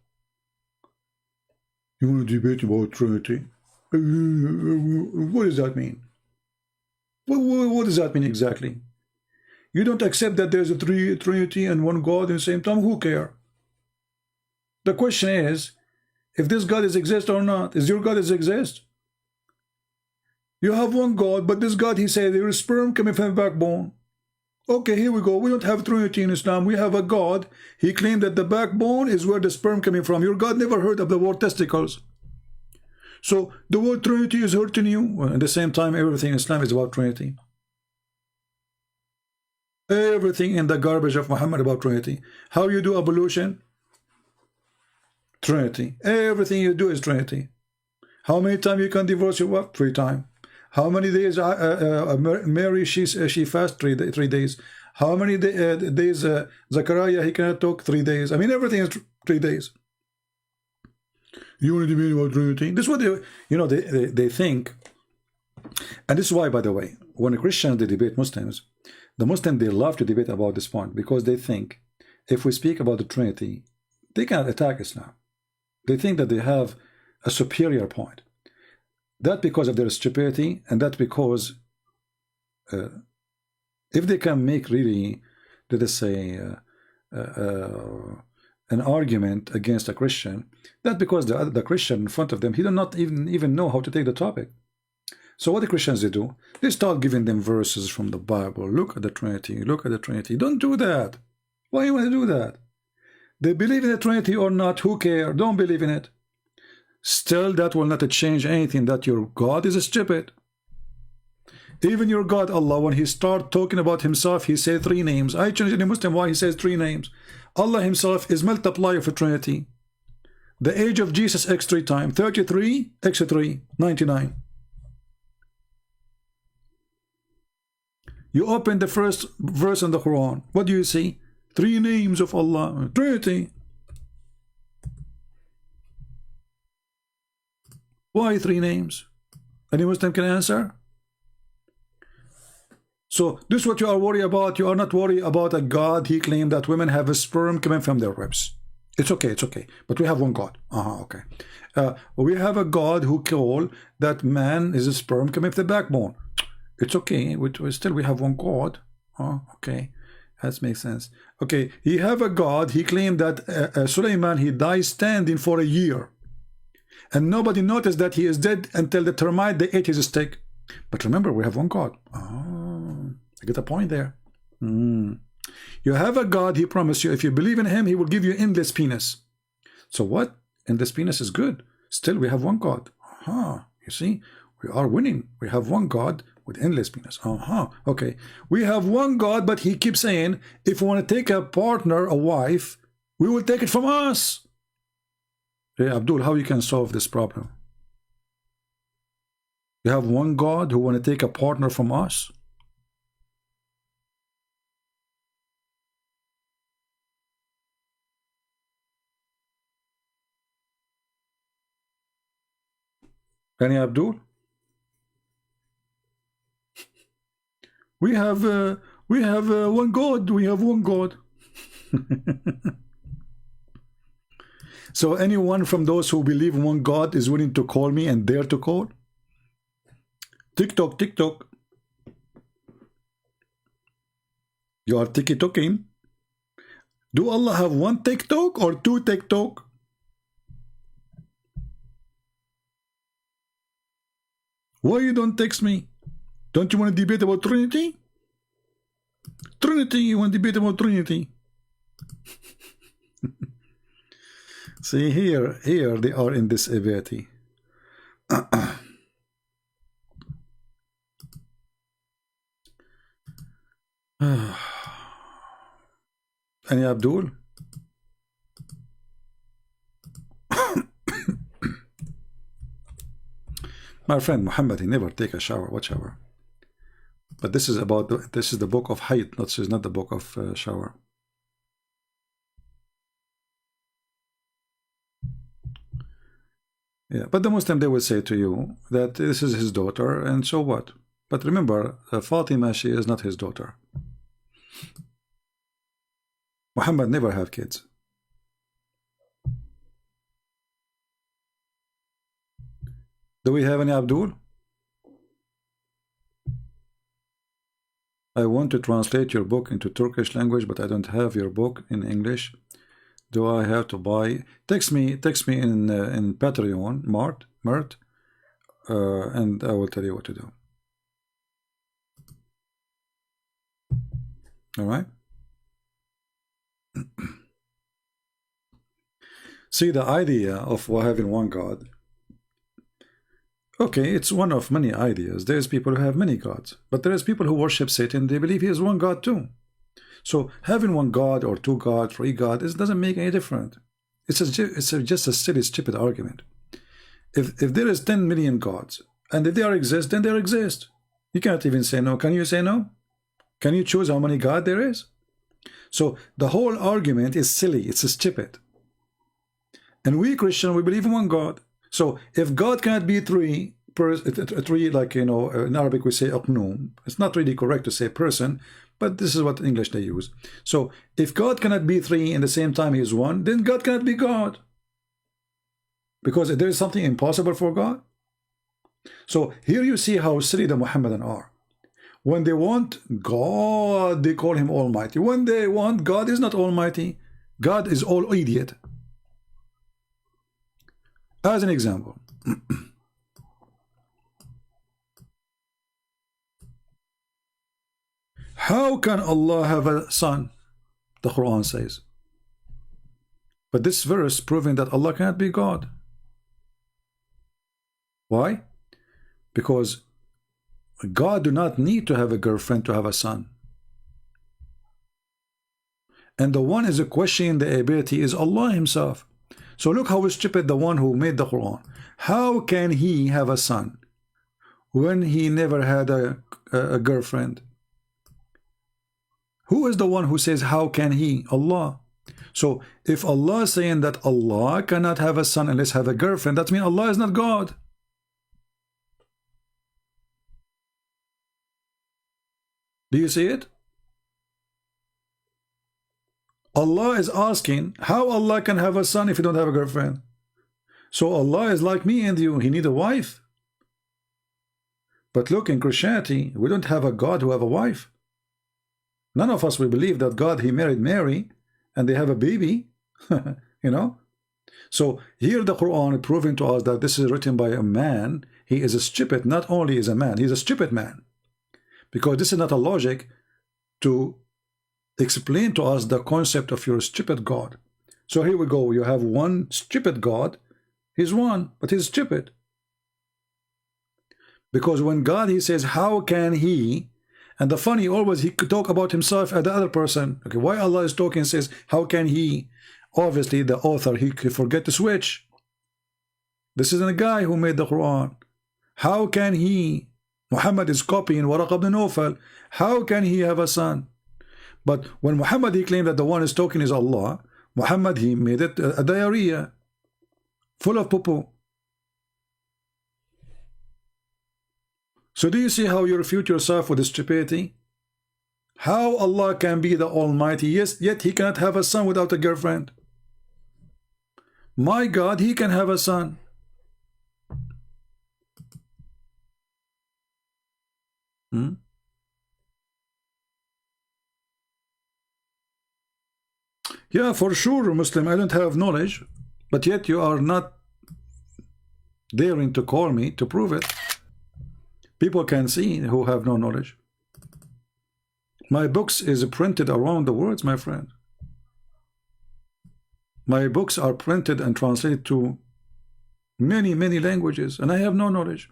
You want to debate about Trinity? What does that mean? What does that mean exactly? You don't accept that there's a Trinity and one God at the same time? Who cares? The question is, if this God is exist or not, is your God exist? You have one God, but this God, he said, there is sperm coming from the backbone. Okay, here we go. We don't have Trinity in Islam. We have a God. He claimed that the backbone is where the sperm coming from. Your God never heard of the word testicles. So the word Trinity is hurting you. Well, at the same time, everything in Islam is about Trinity. Everything in the garbage of Muhammad about Trinity. How you do ablution? Trinity. Everything you do is Trinity. How many times you can divorce your wife? 3 times. How many days Mary she fast 3 days? How many days Zachariah he cannot talk? 3 days. I mean everything is 3 days. You want to debate about Trinity? This is what they think, and this is why, by the way, when a Christian they debate Muslims, the Muslims they love to debate about this point because they think if we speak about the Trinity, they cannot attack Islam. They think that they have a superior point. That because of their stupidity, and that because if they can make really, let us say, an argument against a Christian, that because the Christian in front of them, he does not even know how to take the topic. So what the Christians they do, they start giving them verses from the Bible. Look at the Trinity. Look at the Trinity. Don't do that. Why you want to do that? They believe in the Trinity or not, who cares? Don't believe in it. Still, that will not change anything that your God is stupid. Even your God, Allah, when he start talking about himself, he said 3 names. I challenge any Muslim why he says 3 names. Allah himself is multiplier of a Trinity. The age of Jesus x 3 times. 33 x 3, 99. You open the first verse in the Quran. What do you see? 3 names of Allah. Trinity. Why 3 names? Any Muslim can answer? So this is what you are worried about. You are not worried about a God. He claimed that women have a sperm coming from their ribs. It's okay, it's okay. But we have one God. Okay. We have a God who called that man is a sperm coming from the backbone. It's okay. Still we have one God. Okay. That makes sense. Okay. He have a God. He claimed that Suleiman, he died standing for a year. And nobody noticed that he is dead until the termite, they ate his stick. But remember, we have one God. I get a point there. You have a God, he promised you, if you believe in him, he will give you endless penis. So what? Endless penis is good. Still, we have one God. You see, we are winning. We have one God with endless penis. Okay. We have one God, but he keeps saying, if we want to take a partner, a wife, we will take it from us. Hey, Abdul, how you can solve this problem? You have one God who want to take a partner from us? Any Abdul? We have one God. We have one God. So anyone from those who believe in one God is willing to call me and dare to call? TikTok, TikTok. You are tiki-toking. Do Allah have one TikTok or two TikTok? Why you don't text me? Don't you want to debate about Trinity? Trinity, you want to debate about Trinity? See, here they are in this abati. Any Abdul? My friend Muhammad, he never take a shower. What shower? But this is the book of Hayt, this is not the book of shower. Yeah, but the Muslim, they will say to you that this is his daughter, and so what? But remember, Fatima, she is not his daughter. Muhammad never have kids. Do we have any Abdul? I want to translate your book into Turkish language, but I don't have your book in English. Do I have to buy? Text me in Patreon, Mert, and I will tell you what to do. All right. See, the idea of having one God. Okay, it's one of many ideas. There's people who have many gods, but there's people who worship Satan. They believe he is one God too. So having one God or two gods, three gods, it doesn't make any difference. It's just a silly, stupid argument. If there is 10 million gods, and if they exist, then they exist. You can't even say no. Can you say no? Can you choose how many gods there is? So the whole argument is silly. It's stupid. And we Christian, we believe in one God. So if God cannot be three, like, you know, in Arabic we say aqnoom. It's not really correct to say person, but this is what English they use. So if God cannot be three in the same time he is one, then God cannot be God. Because there is something impossible for God. So here you see how silly the Muhammadan are. When they want God, they call him Almighty. When they want God is not Almighty. God is all idiot. As an example, how can Allah have a son? The Quran says. But this verse proving that Allah cannot be God. Why? Because God do not need to have a girlfriend to have a son. And the one is a question, the ability is Allah himself. So look how stupid the one who made the Quran. How can he have a son when he never had a girlfriend? Who is the one who says how can he? Allah. So if Allah is saying that Allah cannot have a son unless have a girlfriend, that means Allah is not God. Do you see it? Allah is asking how Allah can have a son if he don't have a girlfriend. So Allah is like me and you. He need a wife. But look, in Christianity, we don't have a God who have a wife. None of us, we believe that God, he married Mary and they have a baby. You know. So here the Quran is proving to us that this is written by a man. He is a stupid. Not only is a man, he's a stupid man. because this is not a logic to explain to us the concept of your stupid God. So here we go. You have one stupid God. He's one, but he's stupid. Because when God, he says, how can he? And the funny, always he could talk about himself and the other person. Okay, why Allah is talking and says, how can he? Obviously, the author, he could forget to switch. This isn't a guy who made the Quran. How can he? Muhammad is copying Waraq ibn Nawfal. How can he have a son? But when Muhammad, he claimed that the one is talking is Allah, Muhammad, he made it a diarrhea full of poo-poo. So do you see how you refute yourself with stupidity? How Allah can be the Almighty, yes, yet he cannot have a son without a girlfriend. My God, he can have a son. Yeah, for sure, Muslim, I don't have knowledge, but yet you are not daring to call me to prove it. People can see who have no knowledge. My books is printed around the world, my friend. My books are printed and translated to many, many languages, and I have no knowledge.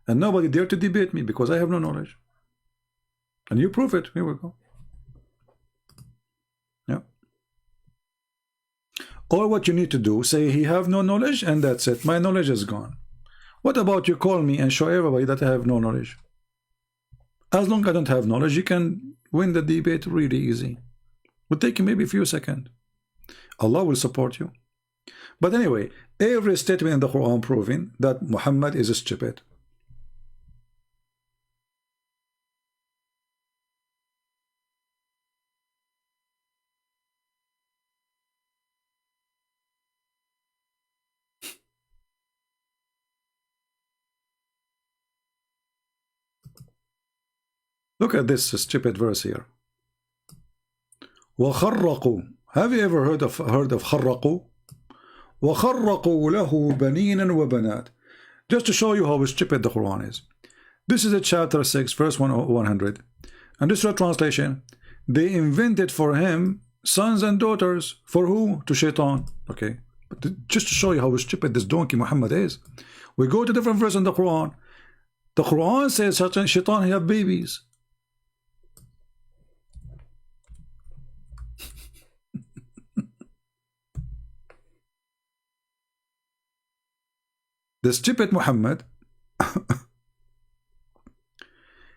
And nobody dare to debate me because I have no knowledge. And you prove it. Here we go. Yeah. Or what you need to do, say he have no knowledge, and that's it. My knowledge is gone. What about you call me and show everybody that I have no knowledge? As long as I don't have knowledge, you can win the debate really easy. It will take you maybe a few seconds. Allah will support you. But anyway, every statement in the Quran proving that Muhammad is stupid. Look at this stupid verse here. وَخَرَّقُوا. Have you ever heard of خَرَّقُوا? وَخَرَّقُوا لَهُ بَنِينًا وَبَنَاتٍ. Just to show you how stupid the Quran is. This is a chapter 6, verse 100. And this is a translation. They invented for him sons and daughters. For who? To Shaitan. Okay. But just to show you how stupid this donkey Muhammad is. We go to different verse in the Quran. The Quran says Shaitan have babies. The stupid Muhammad,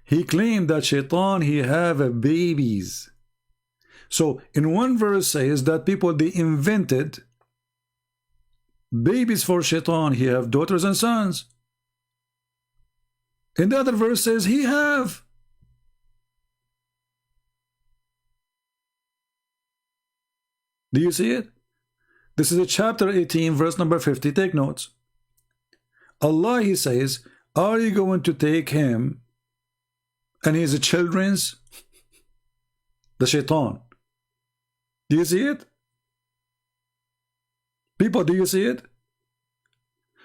he claimed that Shaitan, he have babies. So in one verse says that people, they invented babies for Shaitan. He have daughters and sons. In the other verse says he have. Do you see it? This is a chapter 18, verse number 50. Take notes. Allah, he says, are you going to take him and his children's? The Shaitan. Do you see it? People, do you see it?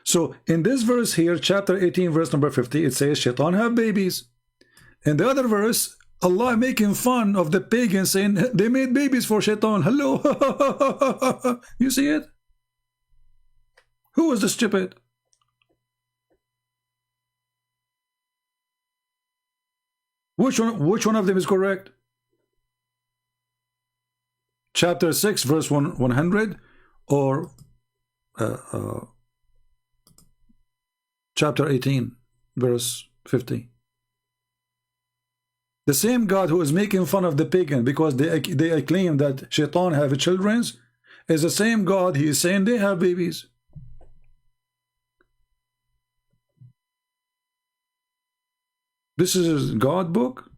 So in this verse here, chapter 18, verse number 50, it says Shaitan have babies. In the other verse, Allah making fun of the pagans, saying they made babies for Shaitan. Hello. You see it? Who was the stupid? Which one of them is correct? Chapter 6, verse 100, or chapter 18, verse 50. The same God who is making fun of the pagan because they claim that Shaitan have children is the same God he is saying they have babies. This is God book.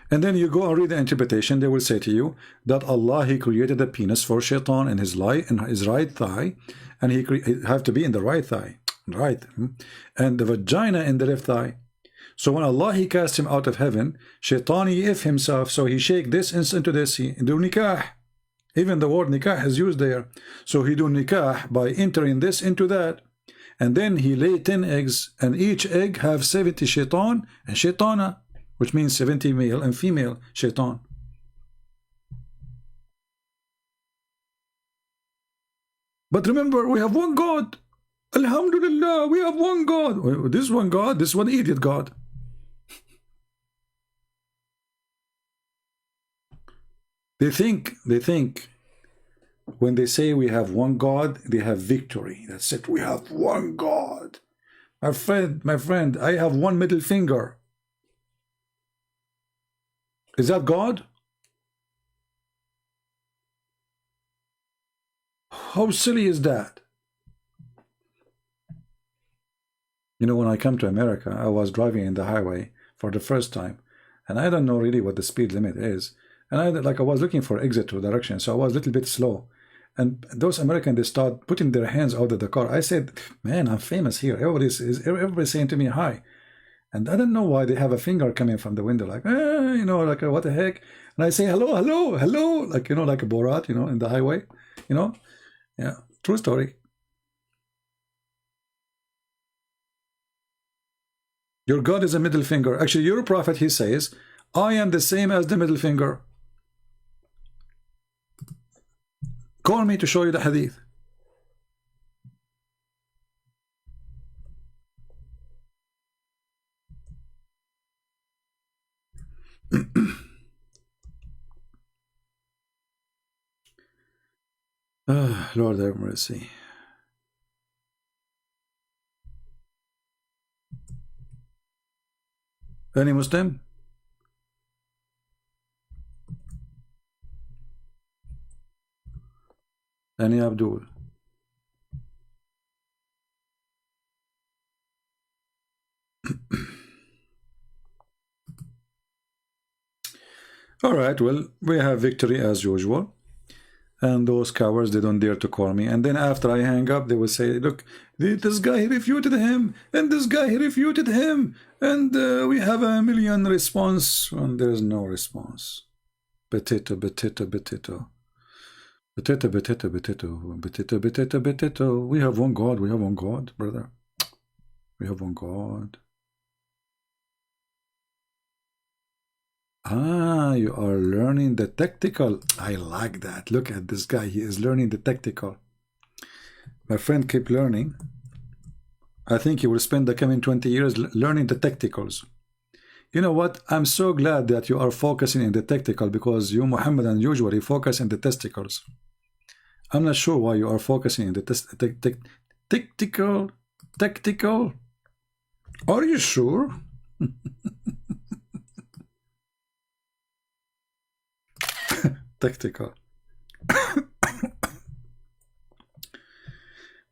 And then you go and read the interpretation. They will say to you that Allah, he created a penis for Shaitan in his right thigh, and he have to be in the right thigh, right, and the vagina in the left thigh. So when Allah, he cast him out of heaven, Shaitan, he if himself, so he shake this into this, he do nikah. Even the word nikah is used there. So he do nikah by entering this into that. and then he lay 10 eggs, and each egg have 70 shaitan and shaitana, which means 70 male and female shaitan. But remember, we have one God. Alhamdulillah, we have one God. This one God, this one idiot God. They think when they say we have one God, they have victory. That's it. We have one God. My friend, I have one middle finger. Is that God? How silly is that? You know, when I come to America, I was driving in the highway for the first time, and I don't know really what the speed limit is. And I was looking for exit to direction, so I was a little bit slow. And those Americans, they start putting their hands out of the car. I said, man, I'm famous here. Everybody's saying to me, hi. And I don't know why they have a finger coming from the window, like, you know, like, what the heck? And I say, hello, hello, hello, like, you know, like a Borat, you know, in the highway, you know? Yeah, true story. Your God is a middle finger. Actually, your prophet, he says, I am the same as the middle finger. Call me to show you the hadith. Lord have mercy. Any Muslim? Any Abdul? All right, well, we have victory as usual. And those cowards, they don't dare to call me. And then after I hang up, they will say, look, this guy, he refuted him, and this guy, he refuted him, and we have a million response, and there's no response. Potato, potato, potato. Potato, potato, potato, potato, potato, potato. We have one God, we have one God, brother. We have one God. Ah, you are learning the tactical. I like that. Look at this guy. He is learning the tactical. My friend, keep learning. I think he will spend the coming 20 years learning the tacticals. You know what? I'm so glad that you are focusing in the tactical, because you, Muhammadan, usually focus in the testicles. I'm not sure why you are focusing in the tactical. Are you sure? Tactical.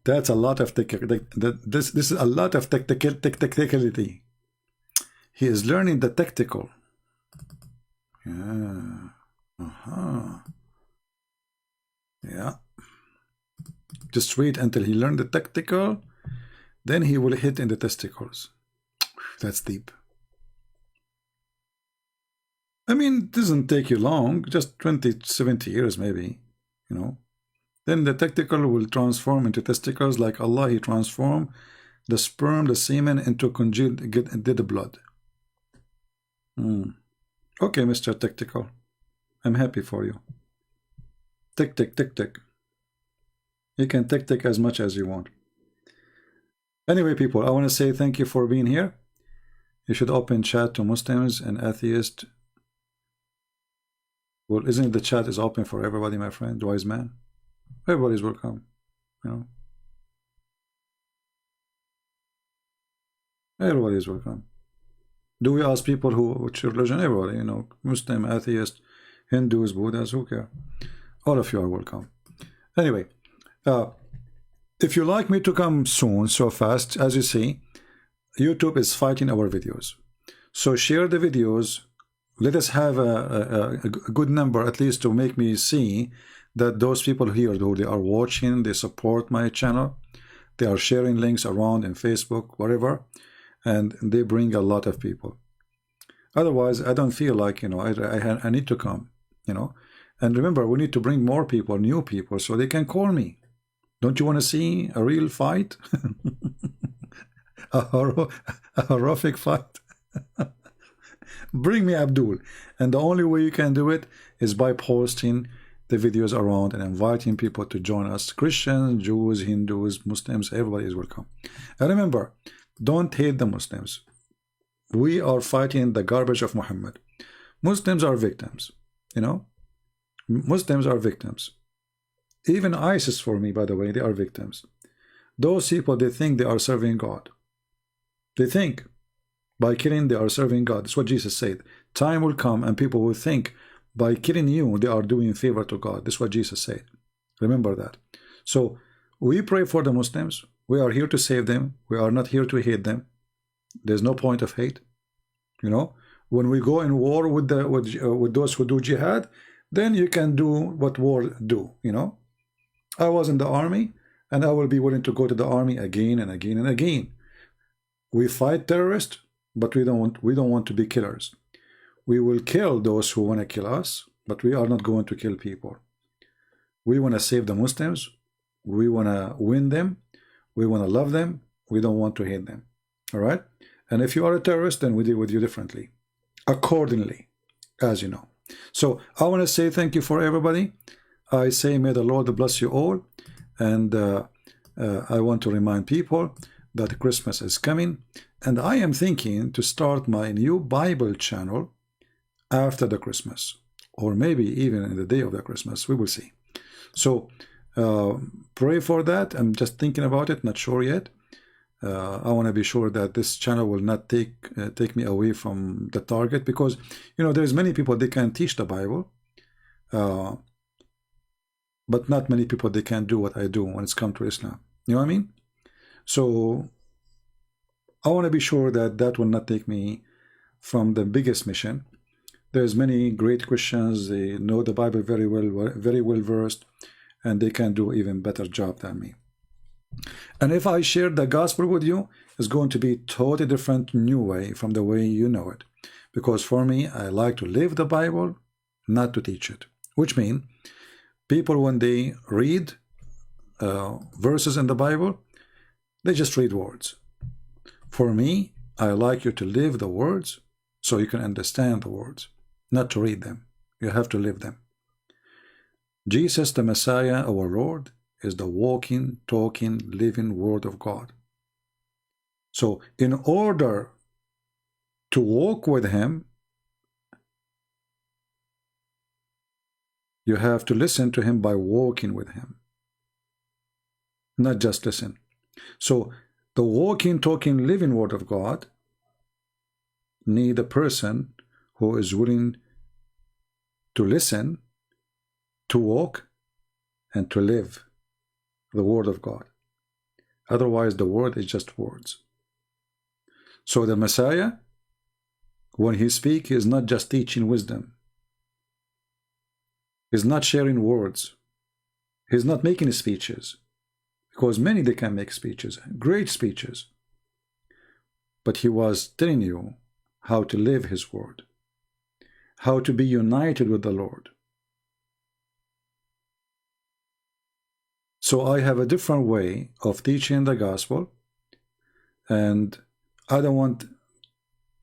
That's a lot of this is a lot of tacticality. He is learning the tactical. Yeah. Yeah. Just wait until he learned the tactical, then he will hit in the testicles. That's deep. I mean, it doesn't take you long, just 20, 70 years maybe, you know. Then the tactical will transform into testicles, like Allah, He transformed the sperm, the semen, into congealed dead blood. Okay, Mr. Tactical. I'm happy for you. Tick, tick, tick, tick. You can tick, tick as much as you want. Anyway, people, I want to say thank you for being here. You should open chat to Muslims and atheists. Well, isn't it the chat is open for everybody, my friend, wise man? Everybody's welcome, you know. Everybody's welcome. Do we ask people which religion? Everybody, you know, Muslim, atheist, Hindus, Buddhas, who care? All of you are welcome. Anyway, if you like me to come soon, so fast, as you see, YouTube is fighting our videos. So share the videos. Let us have a good number, at least, to make me see that those people here who they are watching, they support my channel, they are sharing links around in Facebook, whatever, and they bring a lot of people. Otherwise, I don't feel like, you know, I need to come, you know. And remember, we need to bring more people, new people, so they can call me. Don't you want to see a real fight? a horrific fight? Bring me Abdul. And the only way you can do it is by posting the videos around and inviting people to join us. Christians, Jews, Hindus, Muslims, everybody is welcome. And remember, don't hate the Muslims. We are fighting the garbage of Muhammad. Muslims are victims, you know. Muslims are victims. Even ISIS, for me, by the way, they are victims. Those people, they think they are serving God. They think by killing they are serving God. That's what Jesus said. Time will come and people will think by killing you they are doing favor to God. That's what Jesus said. Remember that. So we pray for the Muslims. We are here to save them. We are not here to hate them. There's no point of hate. You know, when we go in war with those who do jihad, then you can do what war do. You know, I was in the army, and I will be willing to go to the army again and again and again. We fight terrorists, but we don't want to be killers. We will kill those who want to kill us, but we are not going to kill people. We want to save the Muslims. We want to win them. We want to love them. We don't want to hate them. All right? And if you are a terrorist, then we deal with you differently, accordingly, as you know. So I want to say thank you for everybody. I say may the Lord bless you all. And I want to remind people that Christmas is coming. And I am thinking to start my new Bible channel after the Christmas, or maybe even in the day of the Christmas. We will see. So pray for that. I'm just thinking about it, not sure yet. I want to be sure that this channel will not take me away from the target, because you know there's many people they can teach the Bible, but not many people they can do what I do when it's come to Islam. You know what I mean? So I want to be sure that that will not take me from the biggest mission. There's many great Christians. They know the Bible very well versed, and they can do even better job than me. And if I share the gospel with you, it's going to be totally different, new way from the way you know it. Because for me, I like to live the Bible, not to teach it. Which means, people when they read verses in the Bible, they just read words. For me, I like you to live the words so you can understand the words, not to read them. You have to live them. Jesus, the Messiah, our Lord, is the walking, talking, living Word of God. So in order to walk with Him, you have to listen to Him by walking with Him, not just listen. So the walking, talking, living Word of God need a person who is willing to listen, to walk, and to live the Word of God. Otherwise, the Word is just words. So the Messiah, when He speaks, He is not just teaching wisdom. He's not sharing words. He's not making speeches. Because many, they can make speeches, great speeches. But He was telling you how to live His Word, how to be united with the Lord. So I have a different way of teaching the gospel, and I don't want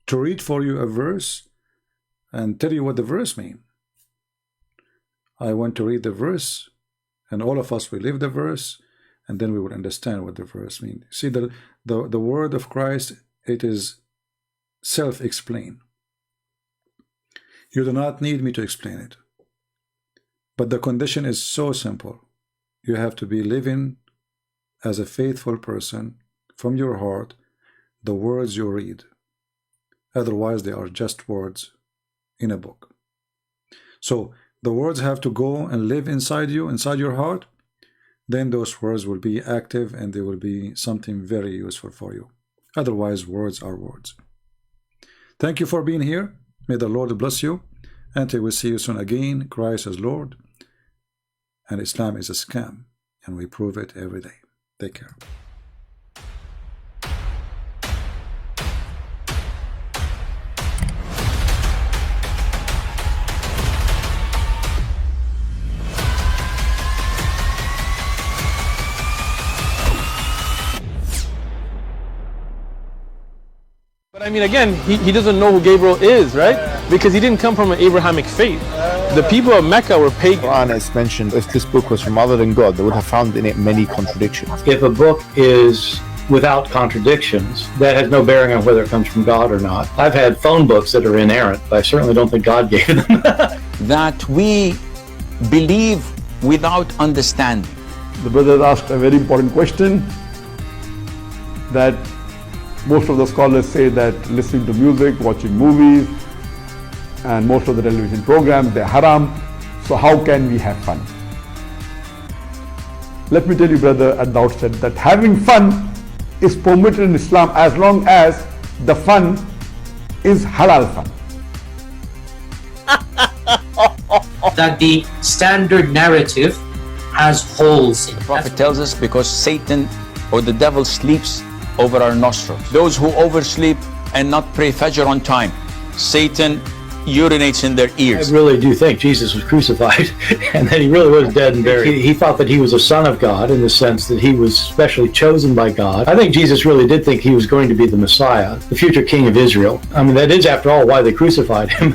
to read for you a verse and tell you what the verse means. I want to read the verse, and all of us will live the verse, and then we will understand what the verse means. See, the word of Christ, it is self-explained. You do not need me to explain it. But the condition is so simple. You have to be living as a faithful person from your heart, the words you read. Otherwise, they are just words in a book. So the words have to go and live inside you, inside your heart. Then those words will be active and they will be something very useful for you. Otherwise, words are words. Thank you for being here. May the Lord bless you. Until we see you soon again. Christ is Lord. And Islam is a scam, and we prove it every day. Take care. But I mean, again, he doesn't know who Gabriel is, right? Because he didn't come from an Abrahamic faith. The people of Mecca were pagan. Quran is mentioned, if this book was from other than God, they would have found in it many contradictions. If a book is without contradictions, that has no bearing on whether it comes from God or not. I've had phone books that are inerrant, but I certainly don't think God gave them. That we believe without understanding. The brother asked a very important question, that most of the scholars say that listening to music, watching movies, and most of the television programs, they're haram. So how can we have fun? Let me tell you, brother, at the outset that having fun is permitted in Islam as long as the fun is halal fun. That the standard narrative has holes in it. The Prophet tells us because Satan or the devil sleeps over our nostrils. Those who oversleep and not pray Fajr on time, Satan urinates in their ears. I really do think Jesus was crucified and that he really was dead and buried. He thought that he was a son of God in the sense that he was specially chosen by God. I think Jesus really did think he was going to be the Messiah, the future king of Israel. I mean, that is, after all, why they crucified him.